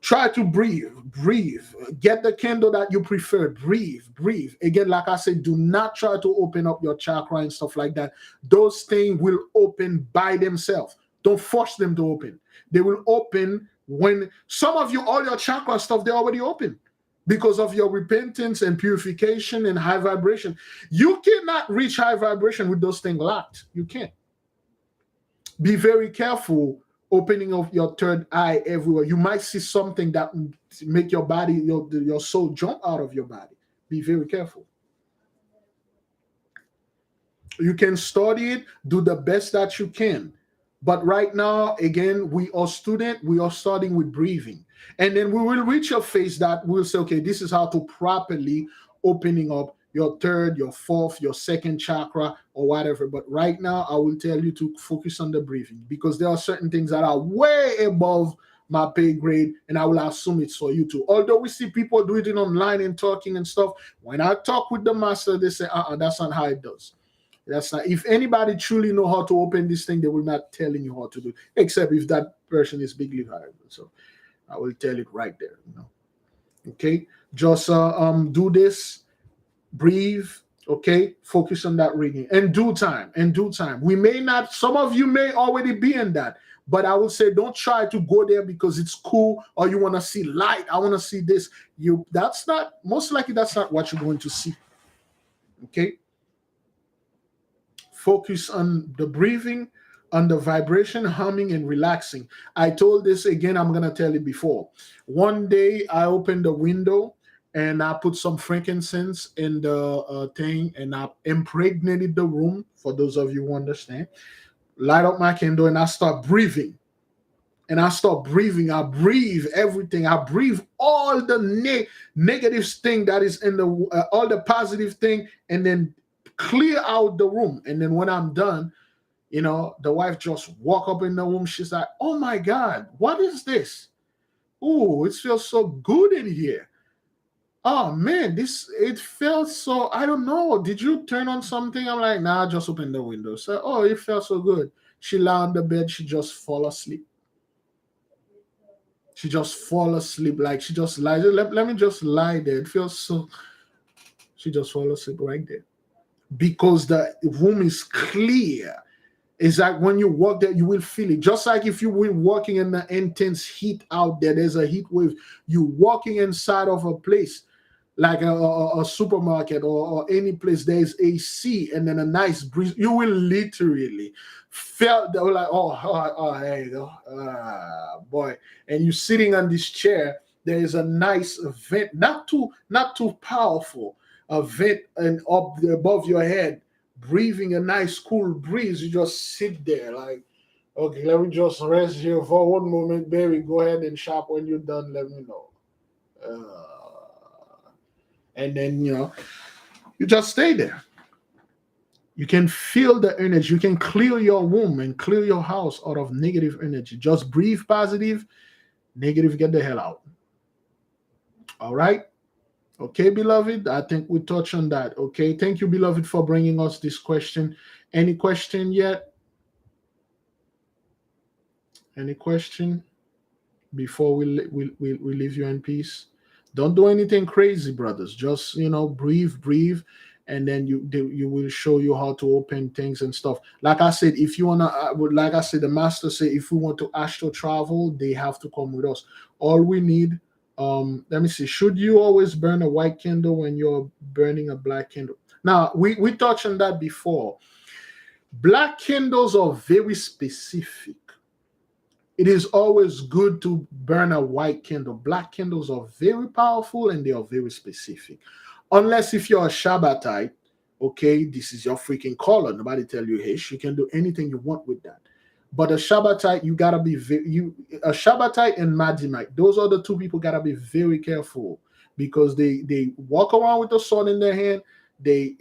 [SPEAKER 1] Try to breathe. Get the candle that you prefer. Breathe. Again, like I said, do not try to open up your chakra and stuff like that. Those things will open by themselves. Don't force them to open. They will open when some of you, all your chakra stuff, they're already open because of your repentance and purification and high vibration. You cannot reach high vibration with those things locked. You can't. Be very careful opening of your third eye everywhere. You might see something that make your body, your soul jump out of your body. Be very careful. You can study it, do the best that you can. But right now, again, we are starting with breathing. And then we will reach a phase that we'll say, okay, this is how to properly opening up your third, your fourth, your second chakra, or whatever. But right now, I will tell you to focus on the breathing, because there are certain things that are way above my pay grade, and I will assume it's for you too. Although we see people do it online and talking and stuff, when I talk with the master, they say, that's not how it does. That's not. If anybody truly know how to open this thing, they will not telling you how to do it, except if that person is big leader. So I will tell it right there. Okay, just do this, breathe. Okay, focus on that reading. In due time. We may not. Some of you may already be in that, but I will say don't try to go there because it's cool or you want to see light. I want to see this. That's not, most likely that's not what you're going to see. Okay. Focus on the breathing, on the vibration, humming, and relaxing. I told this again, I'm going to tell it before. One day I opened the window and I put some frankincense in the thing and I impregnated the room, for those of you who understand. Light up my candle and I start breathing. I breathe everything. I breathe all the negative thing that is in the, all the positive thing, and then clear out the room. And then when I'm done, the wife just walk up in the room. She's like, oh my God, what is this? Oh, it feels so good in here. Oh man, it felt so, I don't know. Did you turn on something? I'm like, nah, just open the window. So, oh, it felt so good. She lay on the bed, she just fall asleep. She just fall asleep. Like she just lies. Let me just lie there. It feels so. She just fall asleep right there. Because the room is clear. It's like when you walk there, you will feel it. Just like if you were walking in the intense heat out there, there's a heat wave. You walking inside of a place like a supermarket or any place, there's AC and then a nice breeze. You will literally feel like, hey, boy. And you're sitting on this chair. There is a nice vent, not too powerful, a vent and up above your head, breathing a nice cool breeze. You just sit there like, okay, let me just rest here for one moment, baby. Go ahead and shop. When you're done, let me know. And then you just stay there. You can feel the energy. You can clear your womb and clear your house out of negative energy. Just breathe positive, negative, get the hell out. All right. Okay, beloved, I think we touched on that. Okay, thank you, beloved, for bringing us this question. Any question yet? Any question before we leave you in peace? Don't do anything crazy, brothers. Just breathe, and then you will show you how to open things and stuff. Like I said, if you wanna, like I said, the master said, if we want to astral travel, they have to come with us. All we need. Let me see. Should you always burn a white candle when you're burning a black candle? Now we touched on that before. Black candles are very specific. It is always good to burn a white candle. Black candles are very powerful and they are very specific. Unless if you're a Shabbatite, okay, this is your freaking color. Nobody tell you, hey, you can do anything you want with that. But a Shabbatite, you gotta be a Shabbatite and Madimite. Those are the two people gotta be very careful because they walk around with a sword in their hand. They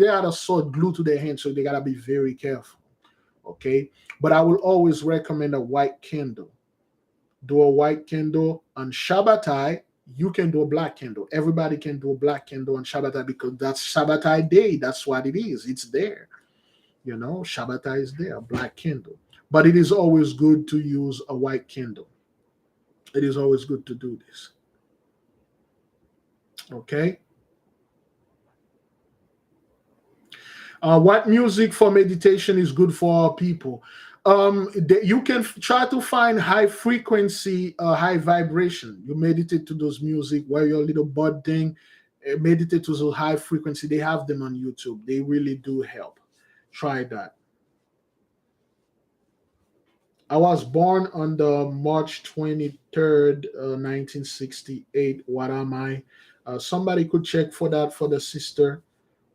[SPEAKER 1] got a sword glued to their hand, so they gotta be very careful. Okay, but I will always recommend a white candle. Do a white candle on Shabbatai. You can do a black candle. Everybody can do a black candle on Shabbatai because that's Shabbatai day. That's what it is. It's there. Shabbatai is there, a black candle. But it is always good to use a white candle. It is always good to do this. Okay. What music for meditation is good for our people? You can try to find high frequency, high vibration. You meditate to those music where your little bud thing, meditate to those high frequency. They have them on YouTube. They really do help. Try that. I was born on the March 23rd, 1968. What am I? Somebody could check for that for the sister,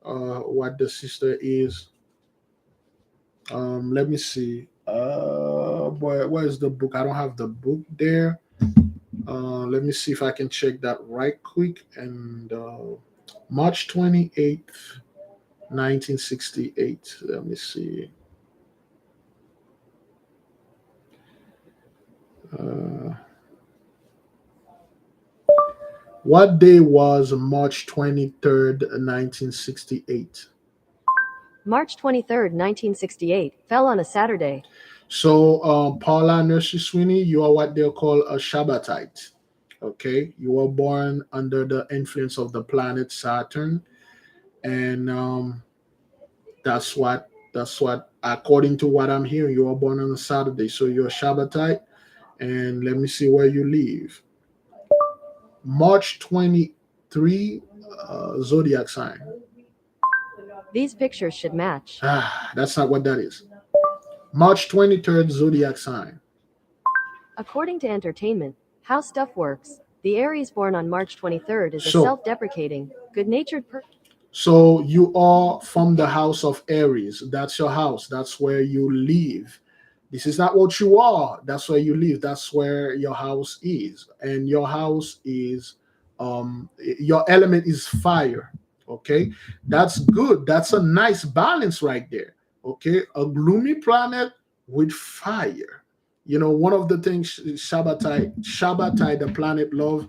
[SPEAKER 1] what the sister is. Let me see. Where's the book? I don't have the book there. Let me see if I can check that right quick. And March 28th, 1968. Let me see. What day was March 23rd, 1968?
[SPEAKER 3] March 23rd, 1968, fell on a Saturday.
[SPEAKER 1] So, Paula Nursery Sweeney, you are what they call a Shabbatite. Okay, you were born under the influence of the planet Saturn, and that's what according to what I'm hearing, you were born on a Saturday, so you're a Shabbatite. And let me see where you live. March 23, Zodiac sign.
[SPEAKER 3] These pictures should match.
[SPEAKER 1] That's not what that is. March 23rd, Zodiac sign.
[SPEAKER 3] According to Entertainment, How Stuff Works, the Aries born on March 23rd is a self-deprecating, good-natured person.
[SPEAKER 1] So you are from the house of Aries. That's your house. That's where you live. This is not what you are. That's where you live. That's where your house is. And your house is, your element is fire. Okay. That's good. That's a nice balance right there. Okay. A gloomy planet with fire. One of the things Shabbatai, the planet love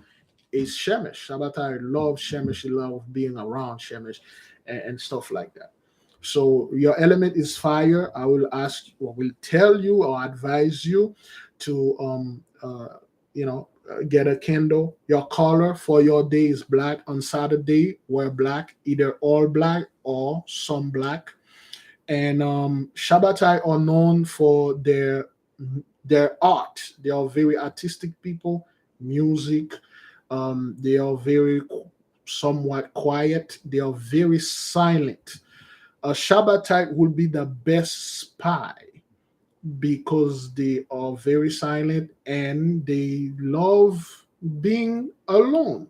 [SPEAKER 1] is Shemesh. Shabbatai loves Shemesh. He loves being around Shemesh and stuff like that. So your element is fire. I will tell you or advise you to get a candle. Your color for your day is black. On Saturday, wear black, either all black or some black. And Shabbatai are known for their art. They are very artistic people, music. They are very somewhat quiet. They are very silent. A Shabbatite will be the best spy because they are very silent and they love being alone.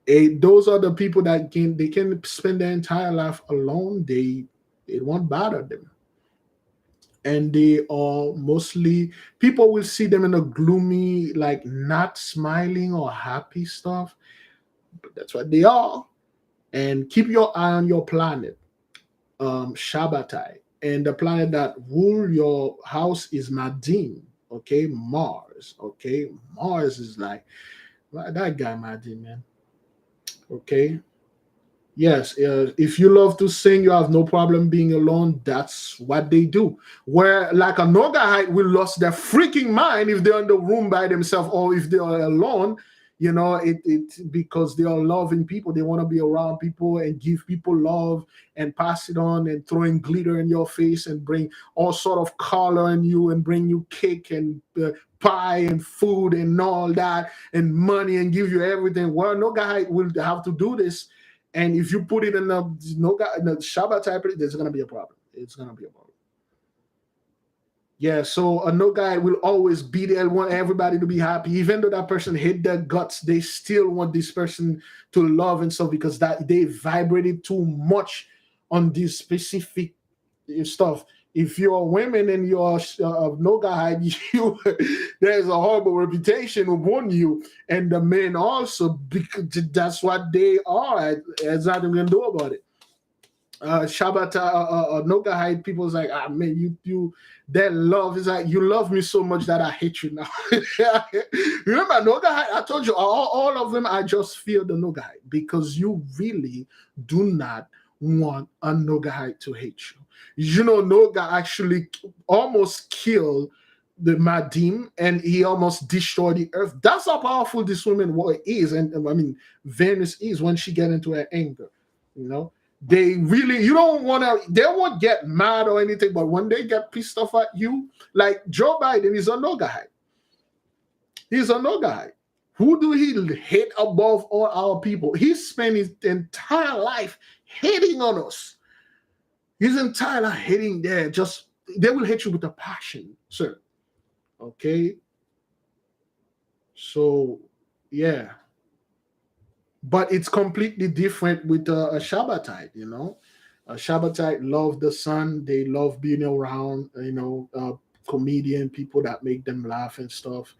[SPEAKER 1] Those are the people that can spend their entire life alone. It won't bother them. And they are mostly, people will see them in a gloomy, like not smiling or happy stuff. But that's what they are. And keep your eye on your planet. Shabbatai, and the planet that rule your house is Madin. Okay, Mars. Okay, Mars is like that guy Madin, man. Okay, yes. If you love to sing, you have no problem being alone. That's what they do. Where like a Nogahite will lose their freaking mind if they're in the room by themselves or if they are alone. It because they are loving people. They want to be around people and give people love and pass it on and throwing glitter in your face and bring all sort of color in you and bring you cake and pie and food and all that and money and give you everything. Well, no guy will have to do this. And if you put it in the Shabbat type, there's going to be a problem. It's going to be a problem. Yeah, so no guy will always be there, want everybody to be happy. Even though that person hate their guts, they still want this person to love and stuff because that they vibrated too much on this specific stuff. If you're women and you're of Nogaite, you there's a horrible reputation upon you, and the men also, because that's what they are. There's nothing we can do about it. Shabbat, Nogaite people's like, ah man, you that love is like, you love me so much that I hate you now. Remember Nogaite? I told you all of them. I just fear the Nogaite because you really do not want a Nogaite to hate you. You know, Noga actually almost killed the Madim, and he almost destroyed the earth. That's how powerful this woman is, and I mean Venus is when she get into her anger. You know, they really, you don't want to, they won't get mad or anything, but when they get pissed off at you, like Joe Biden is a Nogaite. He's a Nogaite. Who do he hate above all our people? He spent his entire life hating on us. His entire life hating there. Just, they will hate you with a passion, sir. Okay? So, yeah. But it's completely different with a Shabbatite, you know. A Shabbatite love the sun. They love being around, comedian people that make them laugh and stuff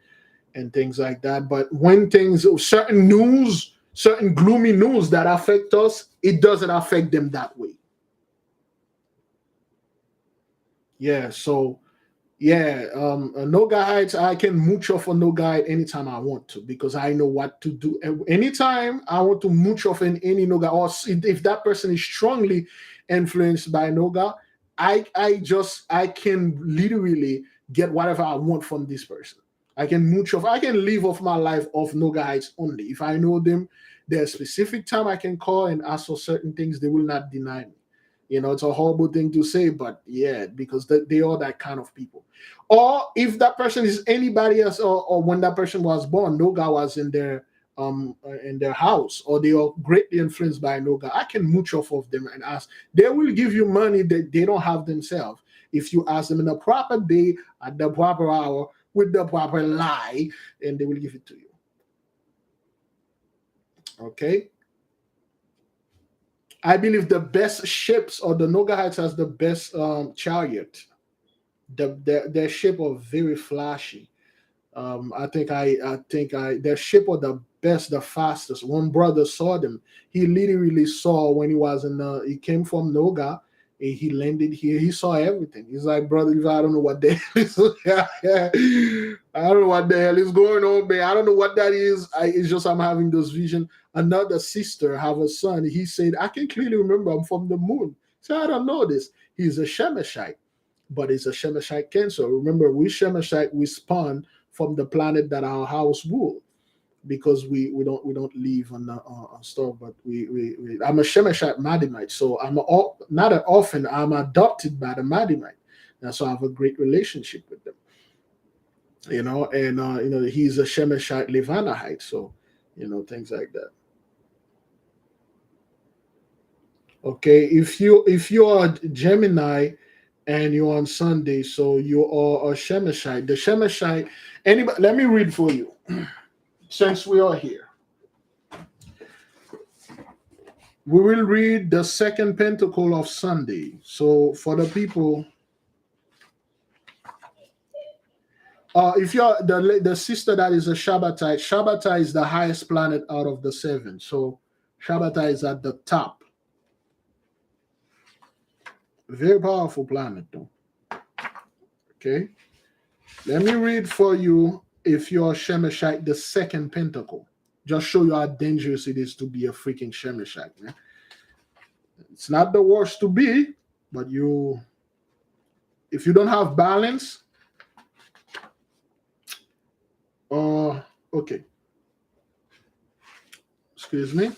[SPEAKER 1] and things like that. But when things, certain news, certain gloomy news that affect us, it doesn't affect them that way. Yeah, so yeah, Nogahites, I can mooch off a Nogaite anytime I want to because I know what to do. Anytime I want to mooch off any Noga, or if that person is strongly influenced by Noga, I can literally get whatever I want from this person. I can mooch off. I can live off my life of Nogahites only. If I know them, there's a specific time I can call and ask for certain things. They will not deny me. You know, it's a horrible thing to say, but yeah, because they are that kind of people. Or if that person is anybody else, or when that person was born, Noga was in their house, or they are greatly influenced by Noga, I can mooch off of them and ask. They will give you money that they don't have themselves. If you ask them in the proper day, at the proper hour, with the proper lie, and they will give it to you. Okay? I believe the best ships, or the Nogahites has the best chariot. Their ship are very flashy. I think their ship are the best, the fastest. One brother saw them. He literally saw when he came from Noga. He landed here. He saw everything. He's like, brother, I don't know what the hell is. I don't know what the hell is going on, man. I don't know what that is. It's just I'm having those visions. Another sister have a son. He said, I can clearly remember I'm from the moon. So I don't know this. He's a Shemeshite, but it's a Shemeshite cancer. Remember, we Shemeshite, we spawn from the planet that our house ruled, because we don't live on the stuff, but we I'm a Shemeshite Madimite, so not an orphan. I'm adopted by the Madimite, and so I have a great relationship with them. You know, and he's a Shemeshite Levanahite, so things like that. Okay, if you are Gemini and you're on Sunday, so you are a Shemeshite. The Shemeshite, anybody? Let me read for you. Since we are here, we will read the second pentacle of Sunday. So for the people, if you're the sister that is a Shabbatite, Shabbatite is the highest planet out of the seven. So Shabbatite is at the top. Very powerful planet, though. Okay, let me read for you. If you're a Shemeshite, the second pentacle, just show you how dangerous it is to be a freaking Shemeshite, man. It's not the worst to be, but if you don't have balance, okay. Excuse me.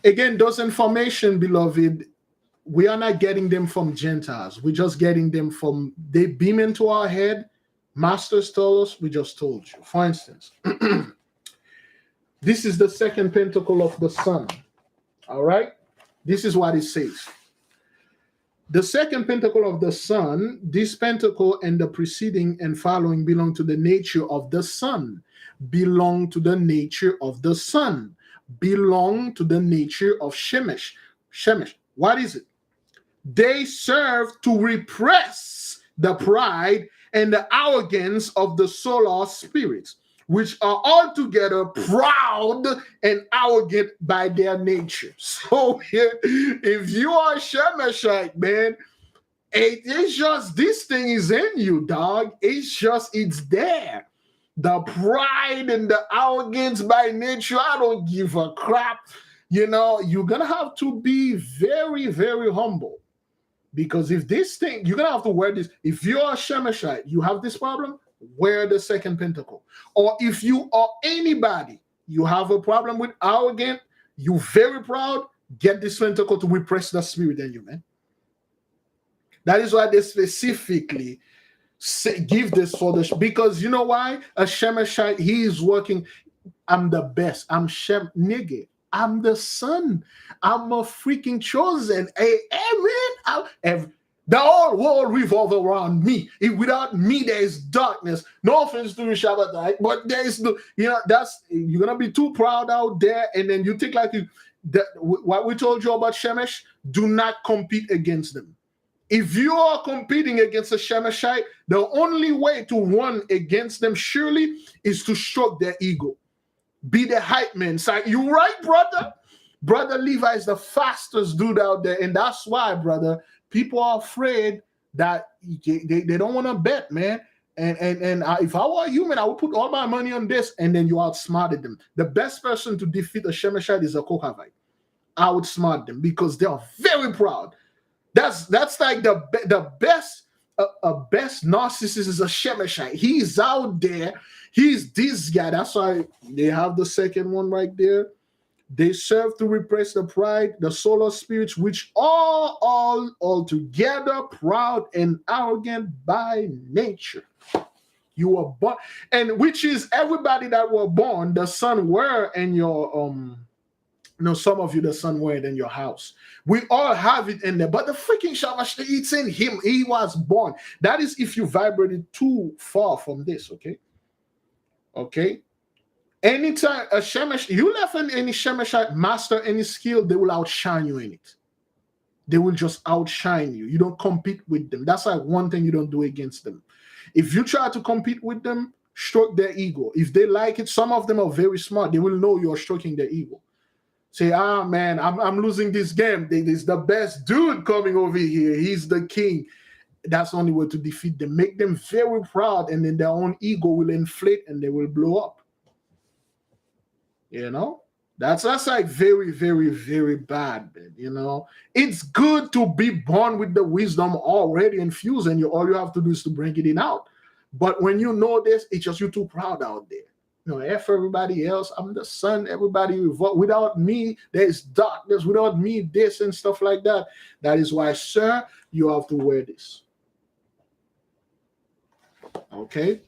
[SPEAKER 1] Again, those information, beloved, we are not getting them from Gentiles. We're just getting them from, they beam into our head. Masters told us, we just told you. For instance, this is the second pentacle of the sun. All right? This is what it says. The second pentacle of the sun, this pentacle and the preceding and following belong to the nature of the sun. Belong to the nature of the sun. Belong to the nature of Shemesh. Shemesh. What is it? They serve to repress the pride and the arrogance of the solar spirits, which are altogether proud and arrogant by their nature. So if you are a Shemeshite, man, it's just this thing is in you, dog. It's there. The pride and the arrogance by nature, I don't give a crap. You're going to have to be very, very humble. Because if this thing, you're going to have to wear this. If you're a Shemeshite, you have this problem, wear the second pentacle. Or if you are anybody, you have a problem with arrogant, you very proud, get this pentacle to repress the spirit in you, man. That is why they specifically give this for the, because you know why? A Shemeshite, he is working. I'm the best. I'm nigga. I'm the son. I'm a freaking chosen. Hey, man, the whole world revolves around me. If without me, there is darkness. No offense to Shabbatai, but there is no, that's, you're gonna be too proud out there, and then you think like what we told you about Shemesh. Do not compete against them. If you are competing against a Shemeshite, the only way to win against them surely is to stroke their ego. Be the hype man. It's like, you right, brother? Brother Levi is the fastest dude out there. And that's why, brother, people are afraid that they don't want to bet, man. And if I were a human, I would put all my money on this, and then you outsmarted them. The best person to defeat a Shemeshite is a Kohavite. I would smart them because they are very proud. That's like the best best narcissist is a Shemeshite. He's out there. He's this guy. That's why they have the second one right there. They serve to repress the pride, the solar spirits, which are all altogether proud and arrogant by nature. You were born, and which is everybody that were born, the sun were in your some of you, the sun were in your house. We all have it in there, but the freaking Shamash, it's in him. He was born. That is if you vibrated too far from this, okay? Okay? Anytime a Shemesh, you left any Shemeshite master any skill, they will outshine you in it. They will just outshine you. You don't compete with them. That's like one thing you don't do against them. If you try to compete with them, stroke their ego. If they like it, some of them are very smart. They will know you're stroking their ego. Say, man, I'm losing this game. There's the best dude coming over here. He's the king. That's the only way to defeat them. Make them very proud, and then their own ego will inflate and they will blow up. That's like very, very, very bad, man. It's good to be born with the wisdom already infused, and all you have to do is to bring it in out. But when you know this, it's just you're too proud out there. F everybody else. I'm the sun. Everybody without me, there's darkness. Without me, this and stuff like that. That is why, sir, you have to wear this. Okay?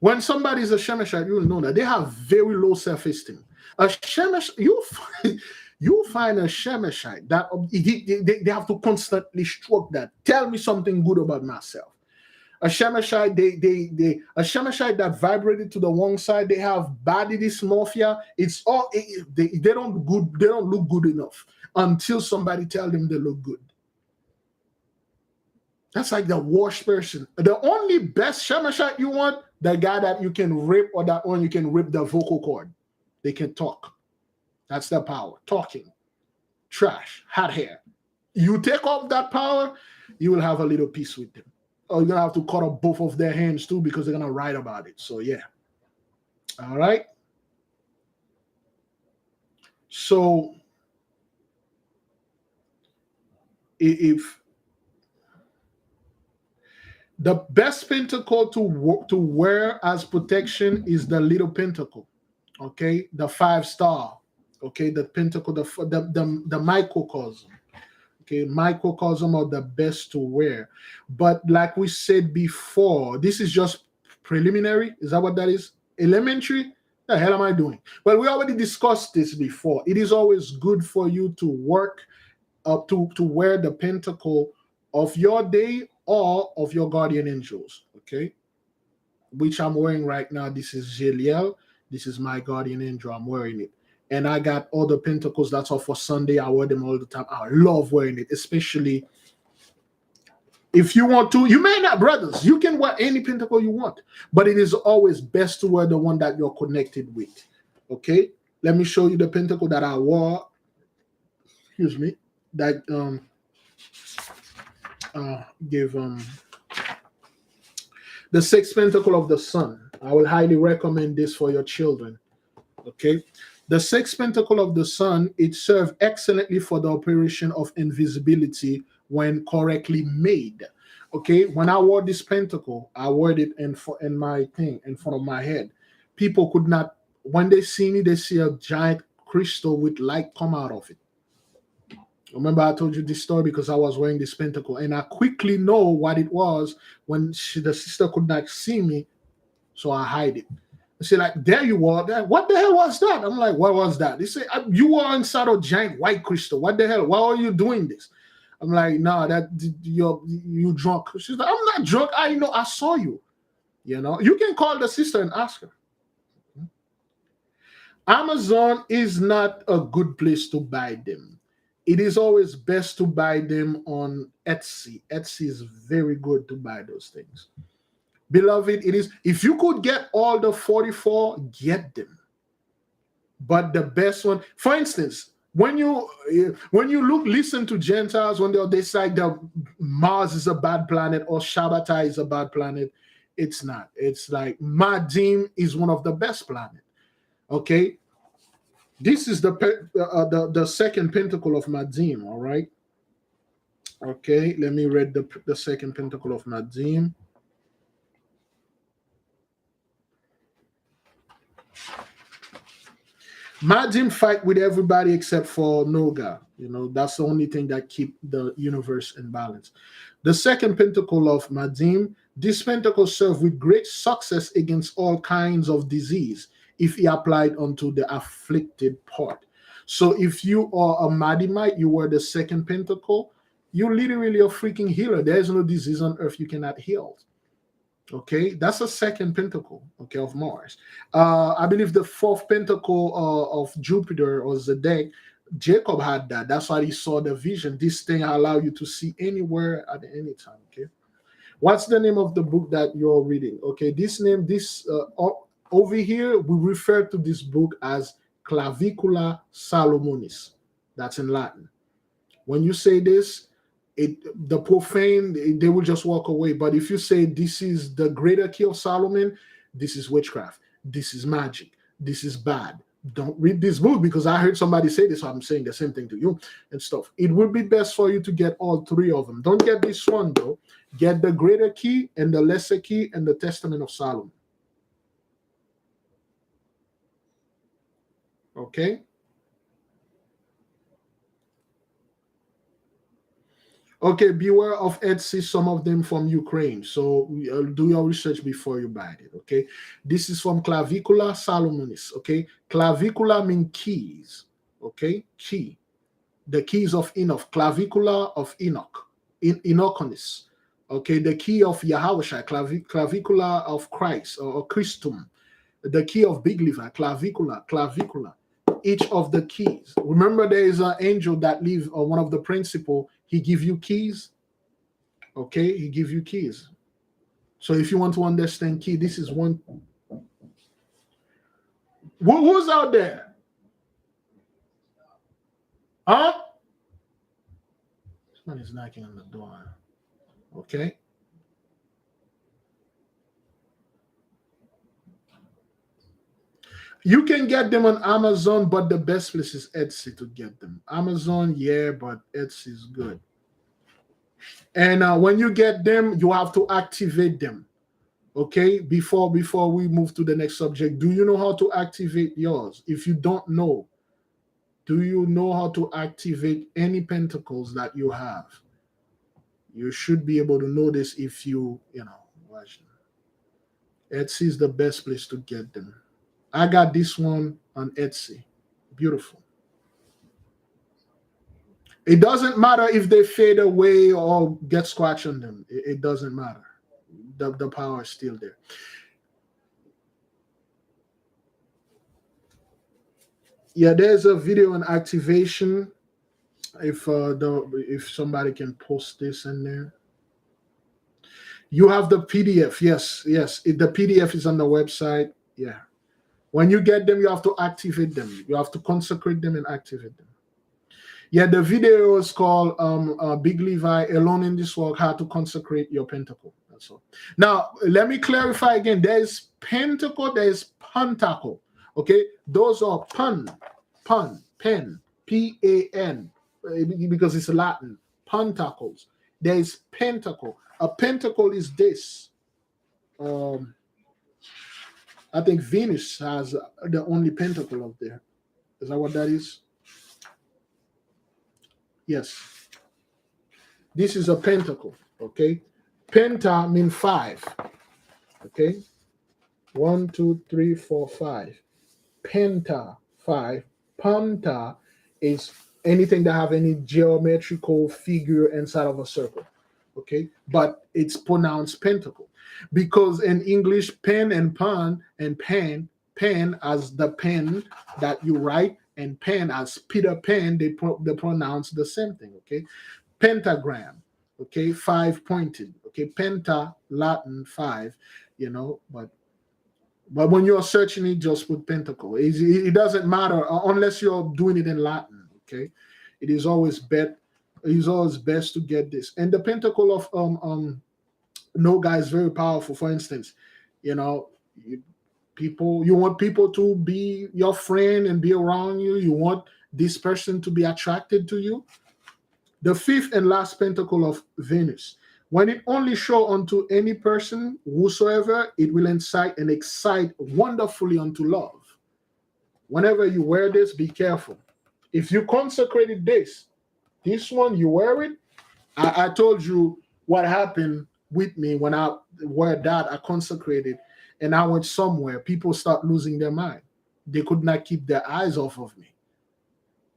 [SPEAKER 1] When somebody is a Shemeshite, you'll know that they have very low self-esteem. A Shemesh, you'll find a Shemeshite that they have to constantly stroke that. Tell me something good about myself. A Shemeshite, a Shemeshite that vibrated to the wrong side, they have body dysmorphia. It's all they don't look good enough until somebody tell them they look good. That's like the worst person. The only best Shemeshite you want, the guy that you can rip, or that one you can rip the vocal cord. They can talk. That's their power. Talking. Trash. Hot hair. You take off that power, you will have a little peace with them. Or you're going to have to cut off both of their hands too, because they're going to write about it. So, yeah. All right. So, if the best pentacle to wear as protection is the little pentacle, okay? The 5-star, okay? The pentacle, the microcosm. Okay, microcosm are the best to wear. But like we said before, this is just preliminary. Is that what that is? Elementary? The hell am I doing? Well, we already discussed this before. It is always good for you to work up to wear the pentacle of your day or of your guardian angels, okay? Which I'm wearing right now. This is Jeliel. This is my guardian angel. I'm wearing it. And I got other pentacles that's all for Sunday. I wear them all the time. I love wearing it, especially If you want to, you may not, brothers. You can wear any pentacle you want, but it is always best to wear the one that you're connected with. Okay, let me show you the pentacle that I wore. Excuse me, that gave the sixth pentacle of the sun. I will highly recommend this for your children. Okay, the sixth pentacle of the sun, it served excellently for the operation of invisibility when correctly made. Okay, when I wore this pentacle, I wore it in my thing in front of my head. People could not, when they see me, they see a giant crystal with light come out of it. Remember, I told you this story because I was wearing this pentacle, and I quickly know what it was when the sister could not see me, so I hide it. She like, there you are. What the hell was that? I'm like, what was that? They say, you are inside a giant white crystal. What the hell? Why are you doing this? I'm like, no, that you drunk. She's like, I'm not drunk. I know, I saw you. You know, you can call the sister and ask her. Amazon is not a good place to buy them. It is always best to buy them on Etsy. Etsy is very good to buy those things. Beloved, it is, if you could get all the 44, get them. But the best one, for instance, when you listen to Gentiles, when they decide that Mars is a bad planet or Shabbatai is a bad planet, it's not. It's like Madim is one of the best planets. Okay, this is the second pentacle of Madim. All right. Okay, let me read the second pentacle of Madim. Madim fight with everybody except for Noga. You know, that's the only thing that keep the universe in balance. The second pentacle of Madim, this pentacle served with great success against all kinds of disease if he applied unto the afflicted part. So if you are a Madimite, you wear the second pentacle, you're literally a freaking healer. There is no disease on earth you cannot heal. Okay, that's a second pentacle, okay, of Mars. I believe the fourth pentacle of Jupiter or Zodiac, Jacob had that. That's why he saw the vision. This thing allow you to see anywhere at any time. Okay, what's the name of the book that you're reading? Okay, over here we refer to this book as Clavicula Salomonis. That's in Latin. When you say this, the profane, they will just walk away. But if you say this is the greater key of Solomon, this is witchcraft, this is magic, this is bad, don't read this book, because I heard somebody say this, so I'm saying the same thing to you and stuff. It would be best for you to get all three of them. Don't get this one though. Get the greater key and the lesser key and the Testament of Solomon. Okay. Okay, beware of Etsy, some of them from Ukraine. So do your research before you buy it, okay? This is from Clavicula Salomonis, okay? Clavicula means keys, okay? Key. The keys of Enoch, Clavicula of Enoch, Enochonis, okay? The key of Yahushua, Clavicula of Christ or Christum. The key of Big Levi, Clavicula. Each of the keys. Remember, there is an angel that lives, or one of the principal, he give you keys. Okay, he give you keys. So if you want to understand key, this is one. Who's out there? Huh? Someone is knocking on the door. Okay. You can get them on Amazon, but the best place is Etsy to get them. Amazon, yeah, but Etsy is good. And when you get them, you have to activate them. Okay, before we move to the next subject, do you know how to activate yours? If you don't know, do you know how to activate any pentacles that you have? You should be able to know this if you watch them. Etsy is the best place to get them. I got this one on Etsy. Beautiful. It doesn't matter if they fade away or get scratch on them. It doesn't matter. The power is still there. Yeah, there's a video on activation. If somebody can post this in there. You have the PDF. Yes, yes. The PDF is on the website. Yeah. When you get them, you have to activate them. You have to consecrate them and activate them. Yeah, the video is called Big Levi Alone in This World, How to Consecrate Your Pentacle. That's all. Now, let me clarify again. There is pentacle, there is pentacle. Okay, those are pen, P-A-N, because it's Latin. Pentacles. There is pentacle. A pentacle is this. I think Venus has the only pentacle up there. Is that what that is? Yes. This is a pentacle. Okay. Penta means 5. Okay. 1, 2, 3, 4, 5. Penta, 5. Penta is anything that have any geometrical figure inside of a circle. Okay. But it's pronounced pentacle. Because in English, pen and pan and pen as the pen that you write, and pen as Peter Pan, they pronounce the same thing. Okay. Pentagram. Okay. 5 pointed. Okay. Penta, Latin 5, but when you're searching it, just put pentacle. It doesn't matter unless you're doing it in Latin. Okay. It is always best to get this. And the pentacle of Noga is very powerful. For instance, you want people to be your friend and be around you. You want this person to be attracted to you. The 5th and last pentacle of Venus. When it only show unto any person whosoever, it will incite and excite wonderfully unto love. Whenever you wear this, be careful. If you consecrated this one, you wear it. I told you what happened with me when I wear that. I consecrated and I went somewhere. People start losing their mind. They could not keep their eyes off of me.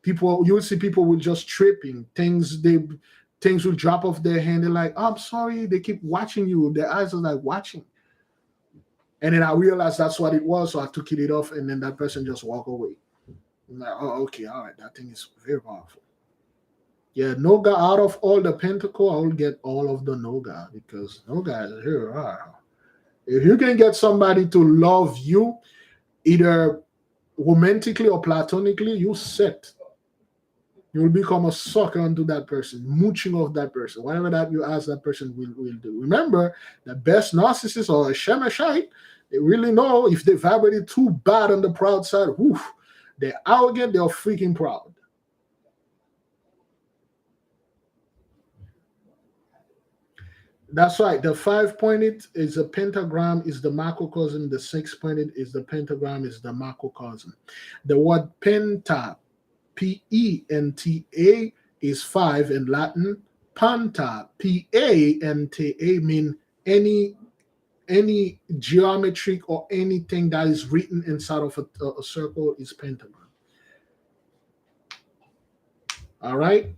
[SPEAKER 1] You would see people were just tripping. Things will drop off their hand. They're like, oh, I'm sorry. They keep watching you. Their eyes are like watching. And then I realized that's what it was. So I took it off, and then that person just walked away. I'm like, oh, okay, all right. That thing is very powerful. Yeah, Noga, out of all the pentacle, I will get all of the Noga, because Noga is here. If you can get somebody to love you, either romantically or platonically, you set. You will become a sucker unto that person, mooching off that person. Whatever that you ask, that person will do. Remember, the best narcissists are a Shemeshite. They really know if they vibrated too bad on the proud side, they're arrogant, they're freaking proud. That's right. The 5-pointed is a pentagram, is the macrocosm. The 6-pointed is the pentagram, is the macrocosm. The word penta, P-E-N-T-A, is 5 in Latin. Panta, P-A-N-T-A, mean any geometric or anything that is written inside of a circle is pentagram. All right?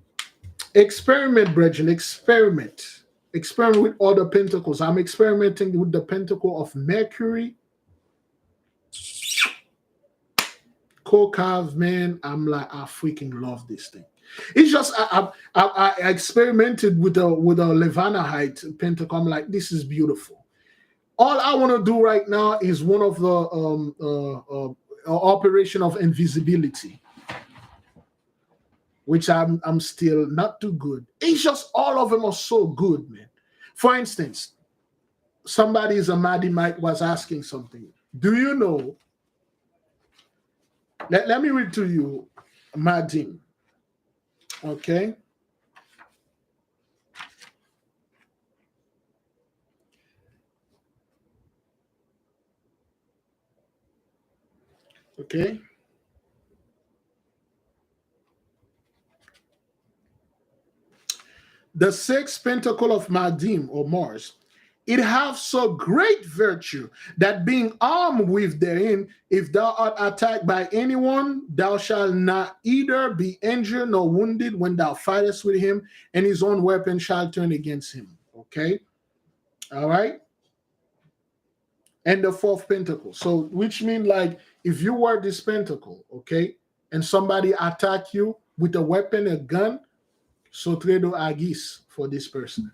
[SPEAKER 1] Experiment, brethren, experiment with other pentacles. I'm experimenting with the pentacle of Mercury. Kokav, man, I'm like, I freaking love this thing. It's just I experimented with a Levanahite pentacle. I'm like, this is beautiful. All I want to do right now is one of the operation of invisibility, which I'm still not too good. It's just all of them are so good, man. For instance, somebody is a Madimite was asking something. Do you know? Let me read to you Madim. Okay. Okay. The 6th pentacle of Madim, or Mars, it hath so great virtue that being armed with therein, if thou art attacked by anyone, thou shalt not either be injured nor wounded when thou fightest with him, and his own weapon shall turn against him. Okay? All right? And the 4th pentacle. So, which means, like, if you wear this pentacle, okay, and somebody attack you with a weapon, a gun, sotredo agis for this person.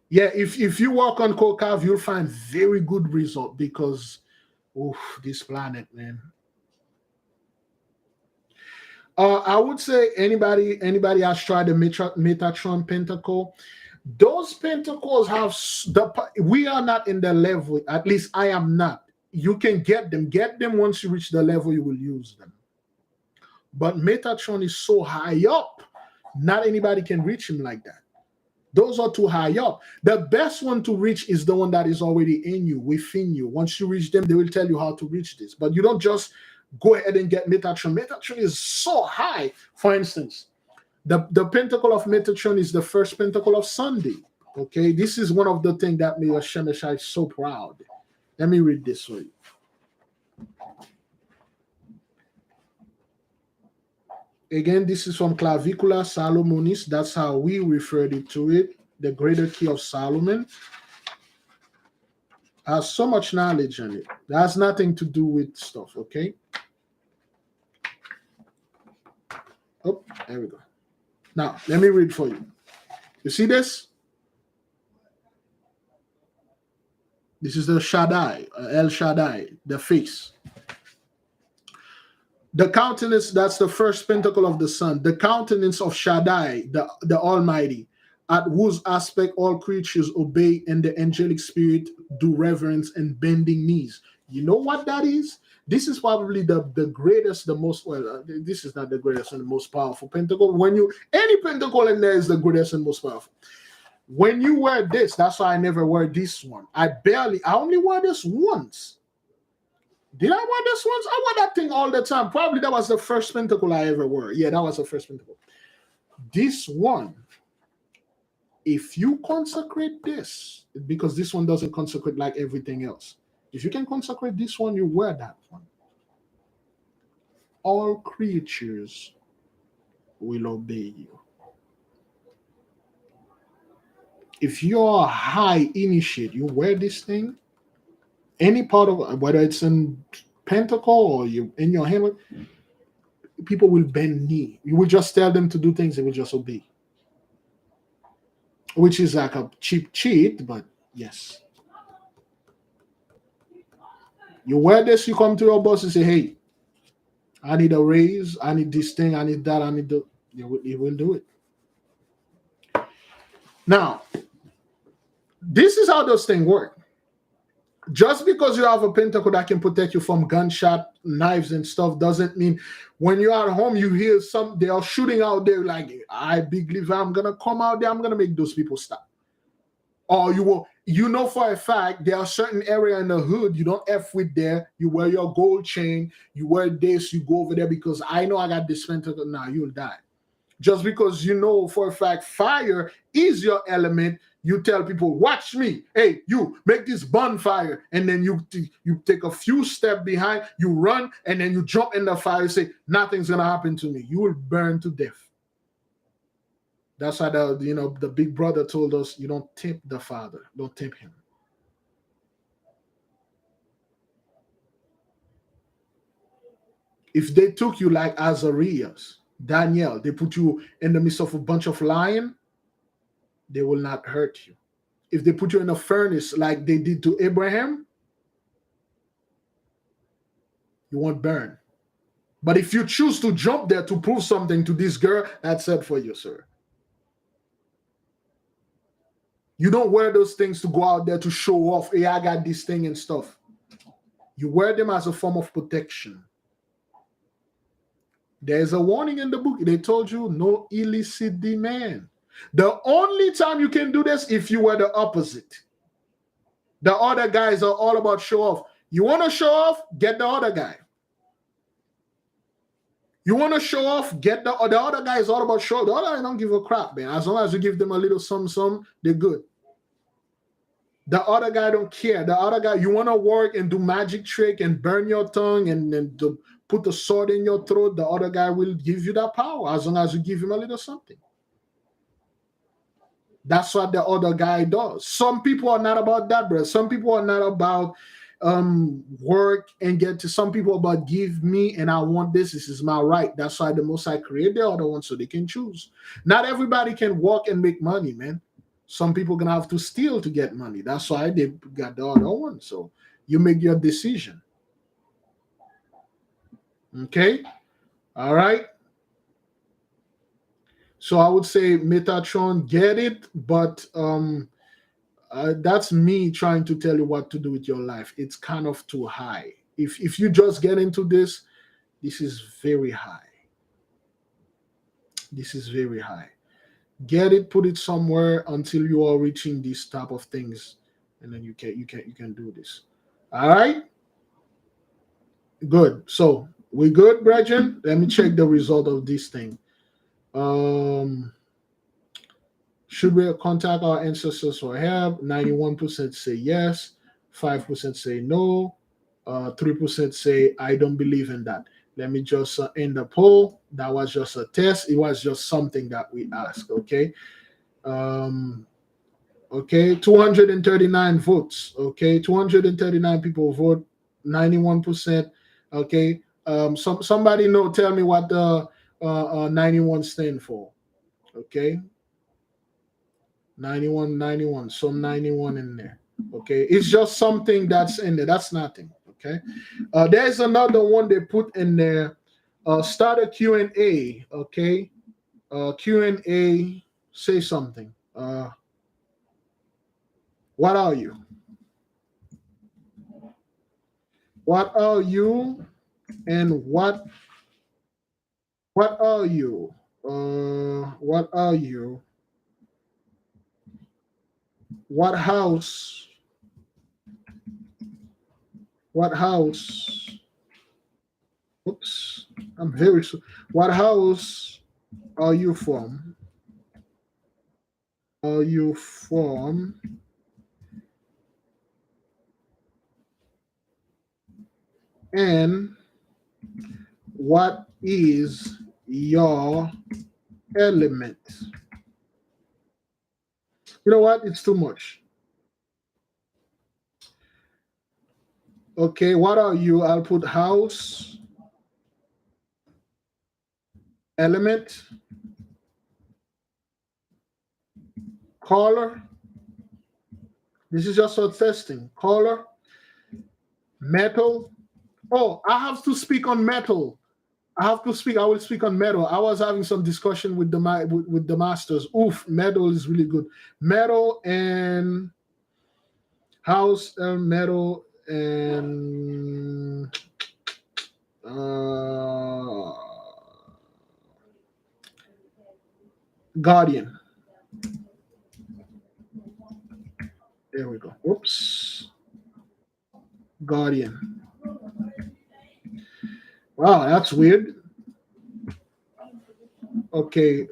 [SPEAKER 1] Yeah, if you work on Kokav, you'll find very good result because this planet, man. I would say anybody has tried the Metatron Pentacle. Those pentacles have we are not in the level. At least I am not. You can get them. Get them once you reach the level you will use them. But Metatron is so high up, not anybody can reach him like that. Those are too high up. The best one to reach is the one that is already in you, within you. Once you reach them, they will tell you how to reach this. But you don't just go ahead and get Metatron. Metatron is so high. For instance, the pentacle of Metatron is the first pentacle of Sunday. Okay, this is one of the things that made Shemeshai so proud. Let me read this for you. Again, this is from Clavicula Salomonis. That's how we referred it to it. The greater key of Solomon has so much knowledge in it. That has nothing to do with stuff, okay? Oh, there we go. Now, let me read for you. You see this? This is the Shaddai, El Shaddai, the face. The countenance, that's the first pentacle of the sun. The countenance of Shaddai, the Almighty, at whose aspect all creatures obey and the angelic spirit do reverence and bending knees. You know what that is? This is probably the greatest, the most, well, this is not the greatest and the most powerful pentacle. Any pentacle in there is the greatest and most powerful. When you wear this, that's why I never wear this one. I only wear this once. Did I wear this once? I wear that thing all the time. Probably that was the first pentacle I ever wore. Yeah, that was the first pentacle. This one, if you consecrate this, because this one doesn't consecrate like everything else. If you can consecrate this one, you wear that one. All creatures will obey you. If you're a high initiate, you wear this thing, any part of, whether it's in pentacle or you in your hand, people will bend knee. You will just tell them to do things, they will just obey. Which is like a cheap cheat, but yes. You wear this, you come to your boss and say, hey, I need a raise, I need this thing, I need that, I need the, you will do it. Now, this is how those things work. Just because you have a pentacle that can protect you from gunshot, knives, and stuff doesn't mean when you're at home, you hear they are shooting out there like, I believe I'm going to come out there, I'm going to make those people stop. Or you know for a fact, there are certain area in the hood, you don't F with there, you wear your gold chain, you wear this, you go over there because I know I got this pentacle, now you'll die. Just because you know for a fact fire is your element, you tell people, watch me. Hey, you make this bonfire. And then you take a few steps behind, you run, and then you jump in the fire and say, nothing's going to happen to me. You will burn to death. That's why the big brother told us, you don't tempt the Father. Don't tempt him. If they took you like Azariah, Daniel, they put you in the midst of a bunch of lions, they will not hurt you. If they put you in a furnace like they did to Abraham, you won't burn. But if you choose to jump there to prove something to this girl, that's it for you, sir. You don't wear those things to go out there to show off, hey, I got this thing and stuff. You wear them as a form of protection. There's a warning in the book. They told you no illicit demand. The only time you can do this if you were the opposite. The other guys are all about show off. You want to show off? Get the other guy. You want to show off? Get the other guy is all about show. The other guy don't give a crap, man. As long as you give them a little some, they're good. The other guy don't care. The other guy, you want to work and do magic trick and burn your tongue and to put the sword in your throat, the other guy will give you that power as long as you give him a little something. That's what the other guy does. Some people are not about that, bro. Some people are not about work and get to. Some people about give me and I want this. This is my right. That's why the Most High created the other one so they can choose. Not everybody can walk and make money, man. Some people gonna have to steal to get money. That's why they got the other one. So you make your decision. Okay. All right. So I would say Metatron, get it, but that's me trying to tell you what to do with your life. It's kind of too high. If you just get into this, this is very high. This is very high. Get it, put it somewhere until you are reaching these type of things, and then you can do this. All right. Good. So we good, brethren? Let me check the result of this thing. Should we contact our ancestors for help? 91% say yes, 5% say no, 3% say I don't believe in that. Let me just end the poll. That was just a test. It was just something that we asked. Okay. Okay, 239 votes. Okay, 239 people vote, 91%. Okay, somebody know, tell me what the 91 stand for. Okay, 91, 91, some 91 in there. Okay, it's just something that's in there. That's nothing. Okay, there's another one they put in there. Start a Q&A. Okay, Q&A. Say something. What are you? What are you? And what are you? What are you? What house? What house? Oops, I'm very so. What house are you from? Are you from? And what is your element? You know what? It's too much. Okay, what are you? I'll put house, element, color. This is just for testing. Color, metal. Oh, I have to speak on metal. I have to speak. I will speak on metal. I was having some discussion with with the masters. Oof, metal is really good. Metal and house, metal and uh, guardian. There we go. Oops, guardian. Wow, that's weird. Okay,